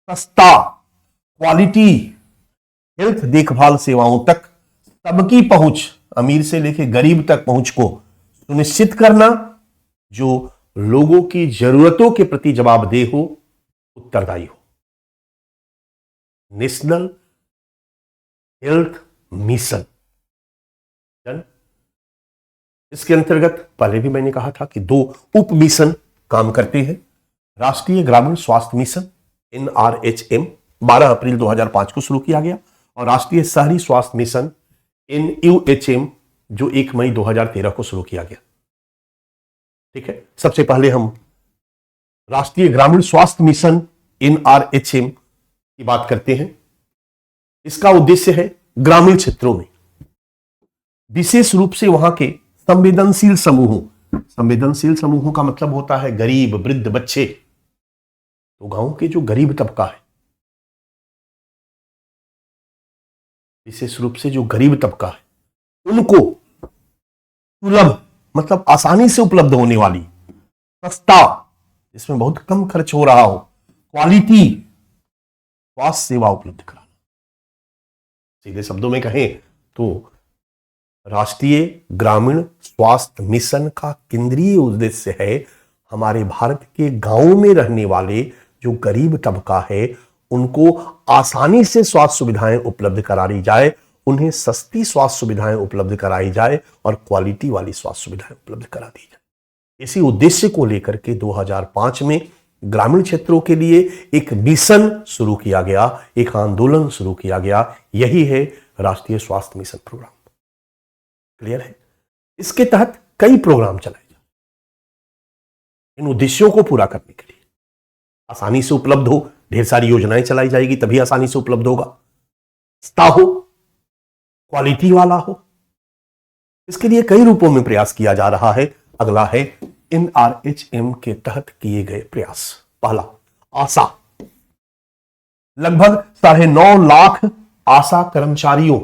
सस्ता, क्वालिटी हेल्थ देखभाल सेवाओं तक सबकी पहुंच, अमीर से लेकर गरीब तक पहुंच को सुनिश्चित करना, जो लोगों की जरूरतों के प्रति जवाबदेह हो, उत्तरदायी हो। नेशनल हेल्थ मिशन, इसके अंतर्गत पहले भी मैंने कहा था कि 2 उप मिशन काम करते हैं। राष्ट्रीय ग्रामीण स्वास्थ्य मिशन NRHM 12 अप्रैल 2005 को शुरू किया गया, और राष्ट्रीय शहरी स्वास्थ्य मिशन NUHM जो 1 मई 2013 को शुरू किया गया। ठीक है। सबसे पहले हम राष्ट्रीय ग्रामीण स्वास्थ्य मिशन NRHM की बात करते हैं। इसका उद्देश्य है ग्रामीण क्षेत्रों में, विशेष रूप से वहां के संवेदनशील समूहों का मतलब होता है गरीब, वृद्ध, बच्चे। तो गांव के जो गरीब तबका है, विशेष रूप से जो गरीब तबका है, उनको सुलभ मतलब आसानी से उपलब्ध होने वाली, सस्ता, जिसमें बहुत कम खर्च हो रहा हो, क्वालिटी स्वास्थ्य सेवा उपलब्ध कराना। सीधे शब्दों में कहें तो राष्ट्रीय ग्रामीण स्वास्थ्य मिशन का केंद्रीय उद्देश्य है हमारे भारत के गांवों में रहने वाले जो गरीब तबका है, उनको आसानी से स्वास्थ्य सुविधाएं उपलब्ध कराई जाए, उन्हें सस्ती स्वास्थ्य सुविधाएं उपलब्ध कराई जाए और क्वालिटी वाली स्वास्थ्य सुविधाएं उपलब्ध करा दी जाए। इसी उद्देश्य को लेकर के 2005 में ग्रामीण क्षेत्रों के लिए एक मिशन शुरू किया गया, एक आंदोलन शुरू किया गया। यही है राष्ट्रीय स्वास्थ्य मिशन प्रोग्राम। क्लियर है? इसके तहत कई प्रोग्राम चलाए जाए इन उद्देश्यों को पूरा करने के लिए। आसानी से उपलब्ध हो, ढेर सारी योजनाएं चलाई जाएगी, तभी आसानी से उपलब्ध होगा। सस्ता हो, क्वालिटी वाला हो, इसके लिए कई रूपों में प्रयास किया जा रहा है। अगला है NRHM के तहत किए गए प्रयास। पहला, आशा। लगभग 9.5 लाख आशा कर्मचारियों,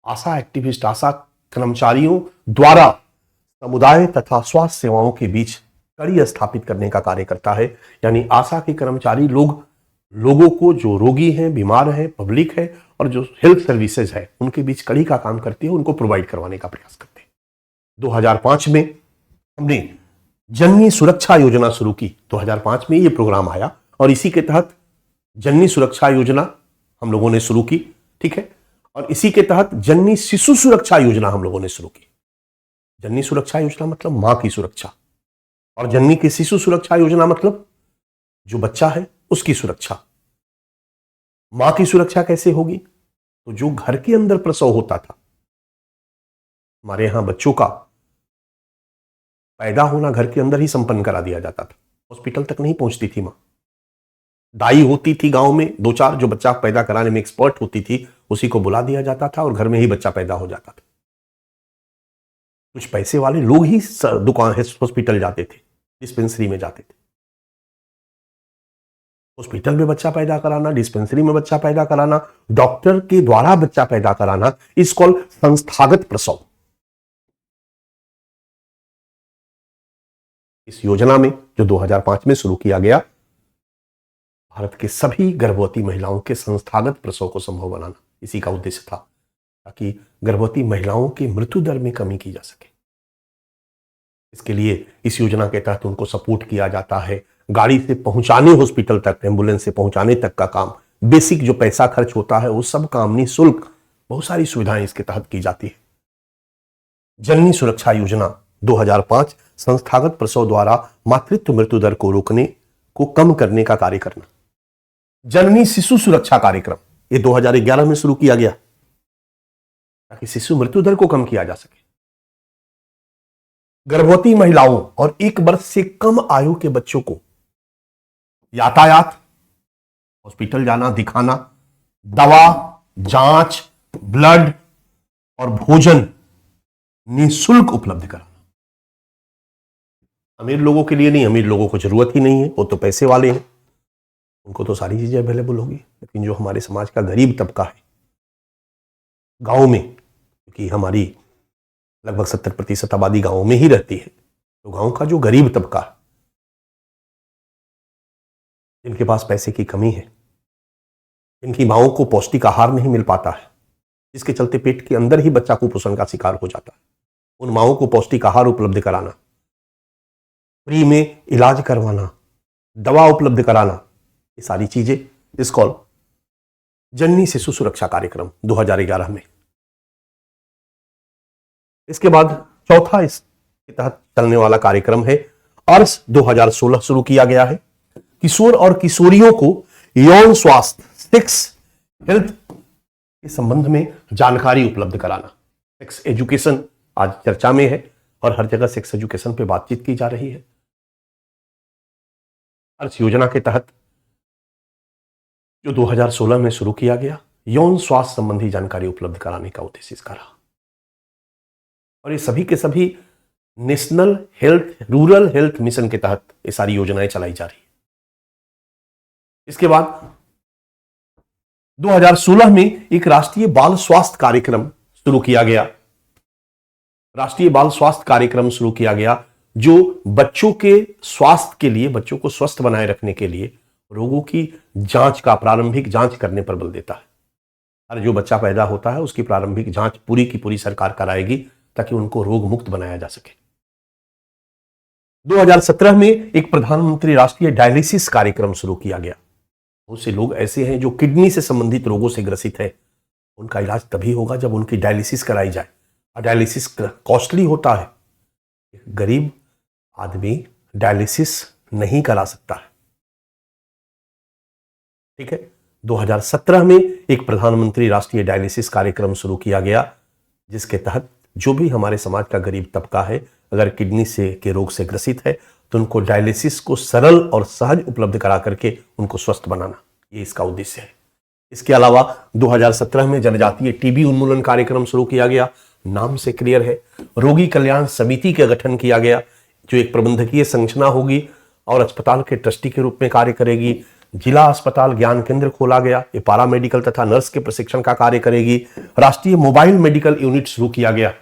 आशा एक्टिविस्ट, आशा कर्मचारियों द्वारा समुदाय तथा स्वास्थ्य सेवाओं के बीच कड़ी स्थापित करने का कार्य करता है। यानी आशा के कर्मचारी लोगों को, जो रोगी हैं, बीमार हैं, पब्लिक है, और जो हेल्थ सर्विसेज है, उनके बीच कड़ी का काम करती है, उनको प्रोवाइड करवाने का प्रयास करते हैं। 2005 में हमने जननी सुरक्षा योजना शुरू की। 2005 में ये प्रोग्राम आया और इसी के तहत जननी सुरक्षा योजना हम लोगों ने शुरू की। ठीक है। और इसी के तहत जननी शिशु सुरक्षा योजना हम लोगों ने शुरू की। जननी सुरक्षा योजना मतलब मां की सुरक्षा, और जननी की शिशु सुरक्षा योजना मतलब जो बच्चा है उसकी सुरक्षा। मां की सुरक्षा कैसे होगी? तो जो घर के अंदर प्रसव होता था, हमारे यहां बच्चों का पैदा होना घर के अंदर ही संपन्न करा दिया जाता था, हॉस्पिटल तक नहीं पहुंचती थी मां। दाई होती थी गांव में 2-4, जो बच्चा पैदा कराने में एक्सपर्ट होती थी, उसी को बुला दिया जाता था और घर में ही बच्चा पैदा हो जाता था। कुछ पैसे वाले लोग ही दुकान हॉस्पिटल जाते थे, डिस्पेंसरी में जाते थे। हॉस्पिटल में बच्चा पैदा कराना, डिस्पेंसरी में बच्चा पैदा कराना, डॉक्टर के द्वारा बच्चा पैदा कराना, इस कॉल संस्थागत प्रसव। इस योजना में जो 2005 में शुरू किया गया, भारत के सभी गर्भवती महिलाओं के संस्थागत प्रसव को संभव बनाना, इसी का उद्देश्य था। ताकि गर्भवती महिलाओं की मृत्यु दर में कमी की जा सके। इसके लिए इस योजना के तहत उनको सपोर्ट किया जाता है। गाड़ी से पहुंचाने हॉस्पिटल तक, एम्बुलेंस से पहुंचाने तक का काम, बेसिक जो पैसा खर्च होता है वो सब काम निःशुल्क, बहुत सारी सुविधाएं इसके तहत की जाती है। जननी सुरक्षा योजना 2005 संस्थागत प्रसव द्वारा मातृत्व मृत्यु दर को रोकने को कम करने का कार्य करना। जननी शिशु सुरक्षा कार्यक्रम ये 2011 में शुरू किया गया ताकि शिशु मृत्यु दर को कम किया जा सके। गर्भवती महिलाओं और 1 वर्ष से कम आयु के बच्चों को यातायात, हॉस्पिटल जाना, दिखाना, दवा, जांच, ब्लड और भोजन निःशुल्क उपलब्ध कराना। अमीर लोगों के लिए नहीं, अमीर लोगों को जरूरत ही नहीं है, वो तो पैसे वाले हैं, उनको तो सारी चीजें अवेलेबल होगी। लेकिन जो हमारे समाज का गरीब तबका है गांव में, क्योंकि हमारी लगभग 70% आबादी गांव में ही रहती है, तो गांव का जो गरीब तबका है, जिनके पास पैसे की कमी है, जिनकी माओं को पौष्टिक आहार नहीं मिल पाता है, जिसके चलते पेट के अंदर ही बच्चा कुपोषण का शिकार हो जाता है, उन माओं को पौष्टिक आहार उपलब्ध कराना, फ्री में इलाज करवाना, दवा उपलब्ध कराना, ये सारी चीजें इस कॉल जननी शिशु सुरक्षा कार्यक्रम 2011 में। इसके बाद चौथा इसके तहत चलने वाला कार्यक्रम है अर्स 2016 शुरू किया गया है। किशोर और किशोरियों को यौन स्वास्थ्य, सेक्स हेल्थ के संबंध में जानकारी उपलब्ध कराना। सेक्स एजुकेशन आज चर्चा में है और हर जगह सेक्स एजुकेशन पे बातचीत की जा रही है। अर्स योजना के तहत जो 2016 में शुरू किया गया, यौन स्वास्थ्य संबंधी जानकारी उपलब्ध कराने का उद्देश्य इसका रहा। और ये सभी के सभी national health, rural health mission के तहत ये सारी योजनाएं चलाई जा रही है। इसके बाद 2016 में एक राष्ट्रीय बाल स्वास्थ्य कार्यक्रम शुरू किया गया। राष्ट्रीय बाल स्वास्थ्य कार्यक्रम शुरू किया गया जो बच्चों के स्वास्थ्य के लिए, बच्चों को स्वस्थ बनाए रखने के लिए रोगों की जांच का, प्रारंभिक जांच करने पर बल देता है। हर जो बच्चा पैदा होता है उसकी प्रारंभिक जांच पूरी की पूरी सरकार कराएगी ताकि उनको रोग मुक्त बनाया जा सके। 2017 में एक प्रधानमंत्री राष्ट्रीय डायलिसिस कार्यक्रम शुरू किया गया। बहुत से लोग ऐसे हैं जो किडनी से संबंधित रोगों से ग्रसित है, उनका इलाज तभी होगा जब उनकी डायलिसिस कराई जाए। और डायलिसिस कॉस्टली होता है, एक गरीब आदमी डायलिसिस नहीं करा सकता है। ठीक है, 2017 में एक प्रधानमंत्री राष्ट्रीय डायलिसिस कार्यक्रम शुरू किया गया जिसके तहत जो भी हमारे समाज का गरीब तबका है, अगर किडनी से के रोग से ग्रसित है तो उनको डायलिसिस को सरल और सहज उपलब्ध करा करके उनको स्वस्थ बनाना, ये इसका उद्देश्य है। इसके अलावा 2017 में जनजातीय टीबी उन्मूलन कार्यक्रम शुरू किया गया। नाम से क्लियर है, रोगी कल्याण समिति का गठन किया गया जो एक प्रबंधकीय संरचना होगी और अस्पताल के ट्रस्टी के रूप में कार्य करेगी। जिला अस्पताल ज्ञान केंद्र खोला गया, ये पारा मेडिकल तथा नर्स के प्रशिक्षण का कार्य करेगी। राष्ट्रीय मोबाइल मेडिकल यूनिट शुरू किया गया।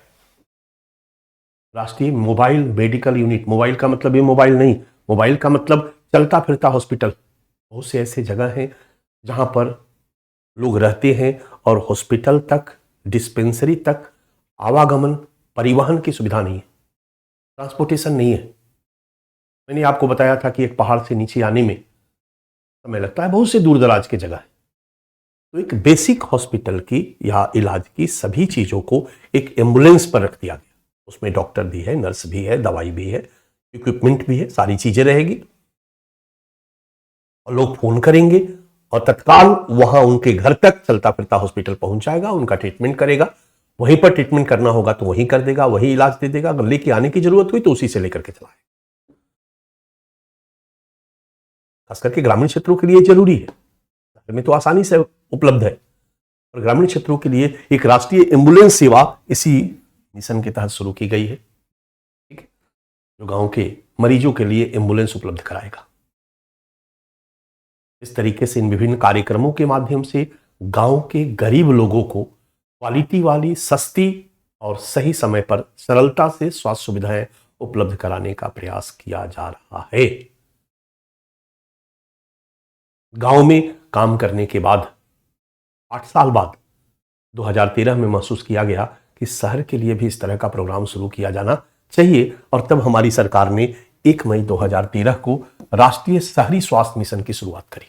राष्ट्रीय मोबाइल मेडिकल यूनिट, मोबाइल का मतलब ये मोबाइल नहीं, मोबाइल का मतलब चलता फिरता हॉस्पिटल। बहुत से ऐसे जगह हैं जहां पर लोग रहते हैं और हॉस्पिटल तक, डिस्पेंसरी तक आवागमन, परिवहन की सुविधा नहीं है, ट्रांसपोर्टेशन नहीं है। मैंने आपको बताया था कि एक पहाड़ से नीचे आने में समय लगता है, बहुत से दूर दराज की जगह है। तो एक बेसिक हॉस्पिटल की या इलाज की सभी चीजों को एक एम्बुलेंस पर रख दिया गया। उसमें डॉक्टर भी है, नर्स भी है, दवाई भी है, इक्विपमेंट भी है, सारी चीजें रहेगी। और लोग फोन करेंगे और तत्काल वहां उनके घर तक चलता फिरता हॉस्पिटल पहुंच जाएगा, उनका ट्रीटमेंट करेगा। वहीं पर ट्रीटमेंट करना होगा तो वहीं कर देगा, वही इलाज दे देगा। अगर लेके आने की जरूरत हुई तो उसी से लेकर के चलाए। खास करके ग्रामीण क्षेत्रों के लिए जरूरी है, शहर में तो आसानी से उपलब्ध है, और ग्रामीण क्षेत्रों के लिए एक राष्ट्रीय एम्बुलेंस सेवा इसी मिशन के तहत शुरू की गई है। ठीक है, जो गांव के मरीजों के लिए एम्बुलेंस उपलब्ध कराएगा। इस तरीके से इन विभिन्न कार्यक्रमों के माध्यम से गांव के गरीब लोगों को क्वालिटी वाली, सस्ती और सही समय पर सरलता से स्वास्थ्य सुविधाएं उपलब्ध कराने का प्रयास किया जा रहा है। गांव में काम करने के बाद 8 साल बाद 2013 में महसूस किया गया कि शहर के लिए भी इस तरह का प्रोग्राम शुरू किया जाना चाहिए और तब हमारी सरकार ने 1 मई 2013 को राष्ट्रीय शहरी स्वास्थ्य मिशन की शुरुआत करी।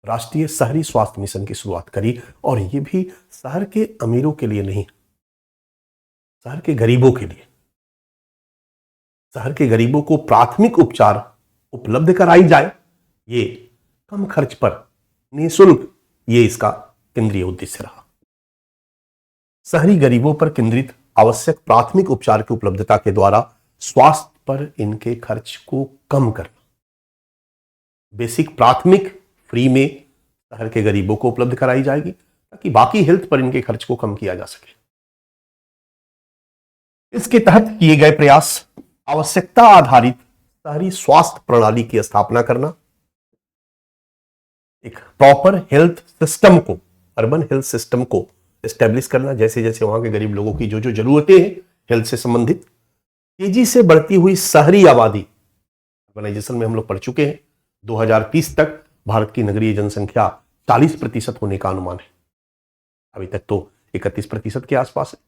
राष्ट्रीय शहरी स्वास्थ्य मिशन की शुरुआत करी और ये भी शहर के अमीरों के लिए नहीं, शहर के गरीबों के लिए। शहर के गरीबों को प्राथमिक उपचार उपलब्ध कराई जाए, ये कम खर्च पर निःशुल्क, ये इसका केंद्रीय उद्देश्य रहा। शहरी गरीबों पर केंद्रित आवश्यक प्राथमिक उपचार की उपलब्धता के द्वारा स्वास्थ्य पर इनके खर्च को कम करना। बेसिक प्राथमिक फ्री में शहर के गरीबों को उपलब्ध कराई जाएगी ताकि बाकी हेल्थ पर इनके खर्च को कम किया जा सके। इसके तहत किए गए प्रयास आवश्यकता आधारित शहरी स्वास्थ्य प्रणाली की स्थापना करना, एक प्रॉपर हेल्थ सिस्टम को, अर्बन हेल्थ सिस्टम को एस्टेब्लिश करना, जैसे जैसे वहां के गरीब लोगों की जो जो जरूरतें हैं हेल्थ से संबंधित। तेजी से बढ़ती हुई शहरी आबादी, अर्बनाइजेशन में हम लोग पढ़ चुके हैं, 2030 तक भारत की नगरीय जनसंख्या 40% होने का अनुमान है। अभी तक तो 31% के आसपास है।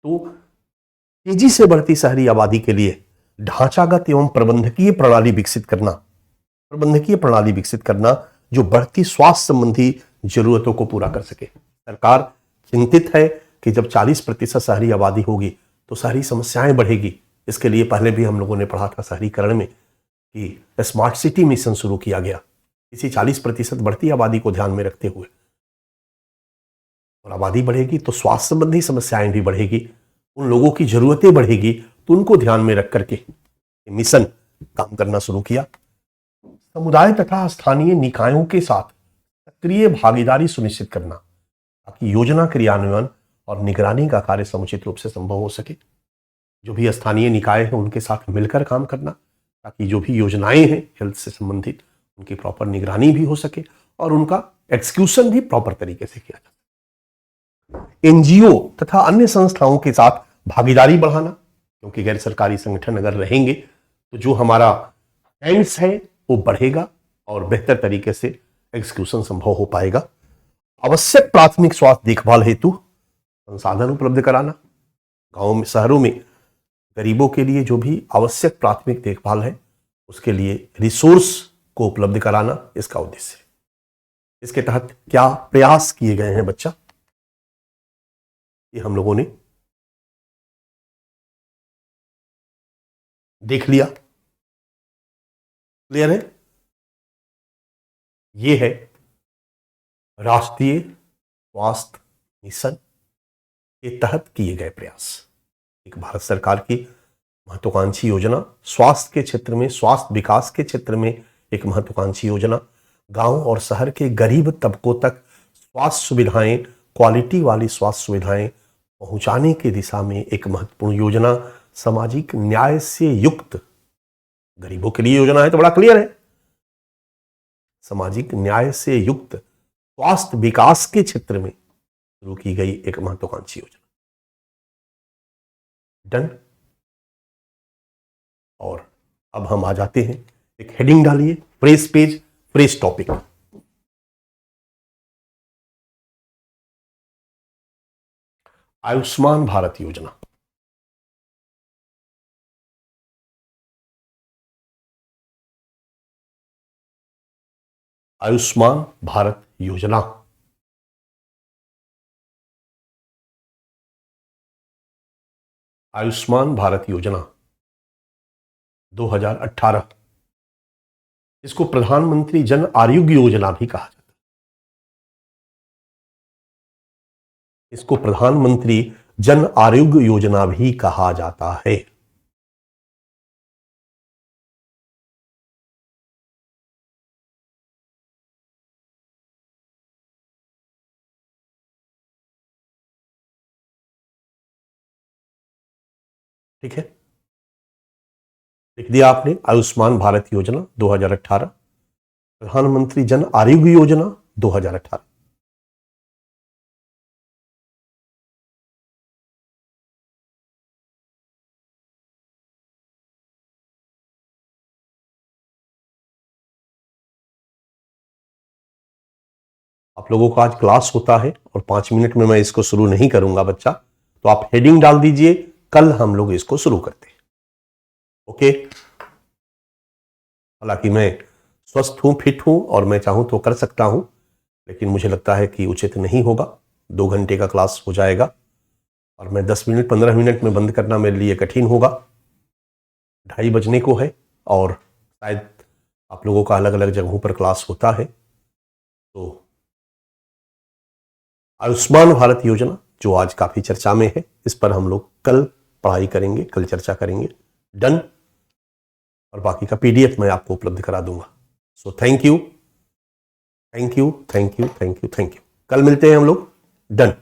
तो तेजी से बढ़ती शहरी आबादी के लिए ढांचागत एवं प्रबंधकीय प्रणाली विकसित करना जो बढ़ती स्वास्थ्य संबंधी जरूरतों को पूरा कर सके। सरकार चिंतित है कि जब 40% शहरी आबादी होगी तो शहरी समस्याएं बढ़ेगी। इसके लिए पहले भी हम लोगों ने पढ़ा था शहरीकरण में कि स्मार्ट सिटी मिशन शुरू किया गया, इसी 40% बढ़ती आबादी को ध्यान में रखते हुए। और आबादी बढ़ेगी तो स्वास्थ्य संबंधी समस्याएं भी बढ़ेगी, उन लोगों की जरूरतें बढ़ेगी, तो उनको ध्यान में रख करके मिशन काम करना शुरू किया। समुदाय तथा स्थानीय निकायों के साथ सक्रिय भागीदारी सुनिश्चित करना ताकि योजना क्रियान्वयन और निगरानी का कार्य समुचित रूप से संभव हो सके। जो भी स्थानीय निकाय हैं उनके साथ मिलकर काम करना ताकि जो भी योजनाएं हैं हेल्थ से संबंधित उनकी प्रॉपर निगरानी भी हो सके और उनका एक्सक्यूशन भी प्रॉपर तरीके से किया जा सके। एनजीओ तथा अन्य संस्थाओं के साथ भागीदारी बढ़ाना, क्योंकि गैर सरकारी संगठन अगर रहेंगे तो जो हमारा एंड्स है वो बढ़ेगा और बेहतर तरीके से एग्जीक्यूशन संभव हो पाएगा। आवश्यक प्राथमिक स्वास्थ्य देखभाल हेतु संसाधन उपलब्ध कराना, गांवों में, शहरों में गरीबों के लिए जो भी आवश्यक प्राथमिक देखभाल है उसके लिए रिसोर्स को उपलब्ध कराना इसका उद्देश्य है। इसके तहत क्या प्रयास किए गए हैं बच्चा, ये हम लोगों ने देख लिया। क्लियर है? ये है राष्ट्रीय स्वास्थ्य मिशन के तहत किए गए प्रयास। एक भारत सरकार की महत्वाकांक्षी योजना, स्वास्थ्य के क्षेत्र में, स्वास्थ्य विकास के क्षेत्र में एक महत्वाकांक्षी योजना, गांव और शहर के गरीब तबकों तक स्वास्थ्य सुविधाएं, क्वालिटी वाली स्वास्थ्य सुविधाएं पहुंचाने की दिशा में एक महत्वपूर्ण योजना। सामाजिक न्याय से युक्त, गरीबों के लिए योजना है तो बड़ा क्लियर है, सामाजिक न्याय से युक्त स्वास्थ्य विकास के क्षेत्र में शुरू की गई एक महत्वाकांक्षी योजना। डन। और अब हम आ जाते हैं, एक हेडिंग डालिए, fresh page, fresh topic. Ayushman Bharat योजना। आयुष्मान भारत योजना आयुष्मान भारत योजना 2018, इसको प्रधानमंत्री जन आरोग्य योजना भी कहा जाता है। इसको प्रधानमंत्री जन आरोग्य योजना भी कहा जाता है। ठीक है, लिख दिया आपने, आयुष्मान भारत योजना 2018, प्रधानमंत्री जन आरोग्य योजना 2018। आप लोगों का आज क्लास होता है और 5 मिनट में मैं इसको शुरू नहीं करूंगा बच्चा, तो आप हेडिंग डाल दीजिए, कल हम लोग इसको शुरू करते हैं। ओके, हालांकि मैं स्वस्थ हूं, फिट हूं और मैं चाहूं तो कर सकता हूं, लेकिन मुझे लगता है कि उचित नहीं होगा। 2 घंटे का क्लास हो जाएगा और मैं 10 मिनट 15 मिनट में बंद करना मेरे लिए कठिन होगा। 2:30 बजने को है और शायद आप लोगों का अलग अलग जगहों पर क्लास होता है। तो आयुष्मान भारत योजना जो आज काफी चर्चा में है, इस पर हम लोग कल पढ़ाई करेंगे, कल चर्चा करेंगे। डन। और बाकी का पीडीएफ मैं आपको उपलब्ध करा दूंगा। So thank you, thank you, thank you, thank you, thank you. कल मिलते हैं हम लोग। डन।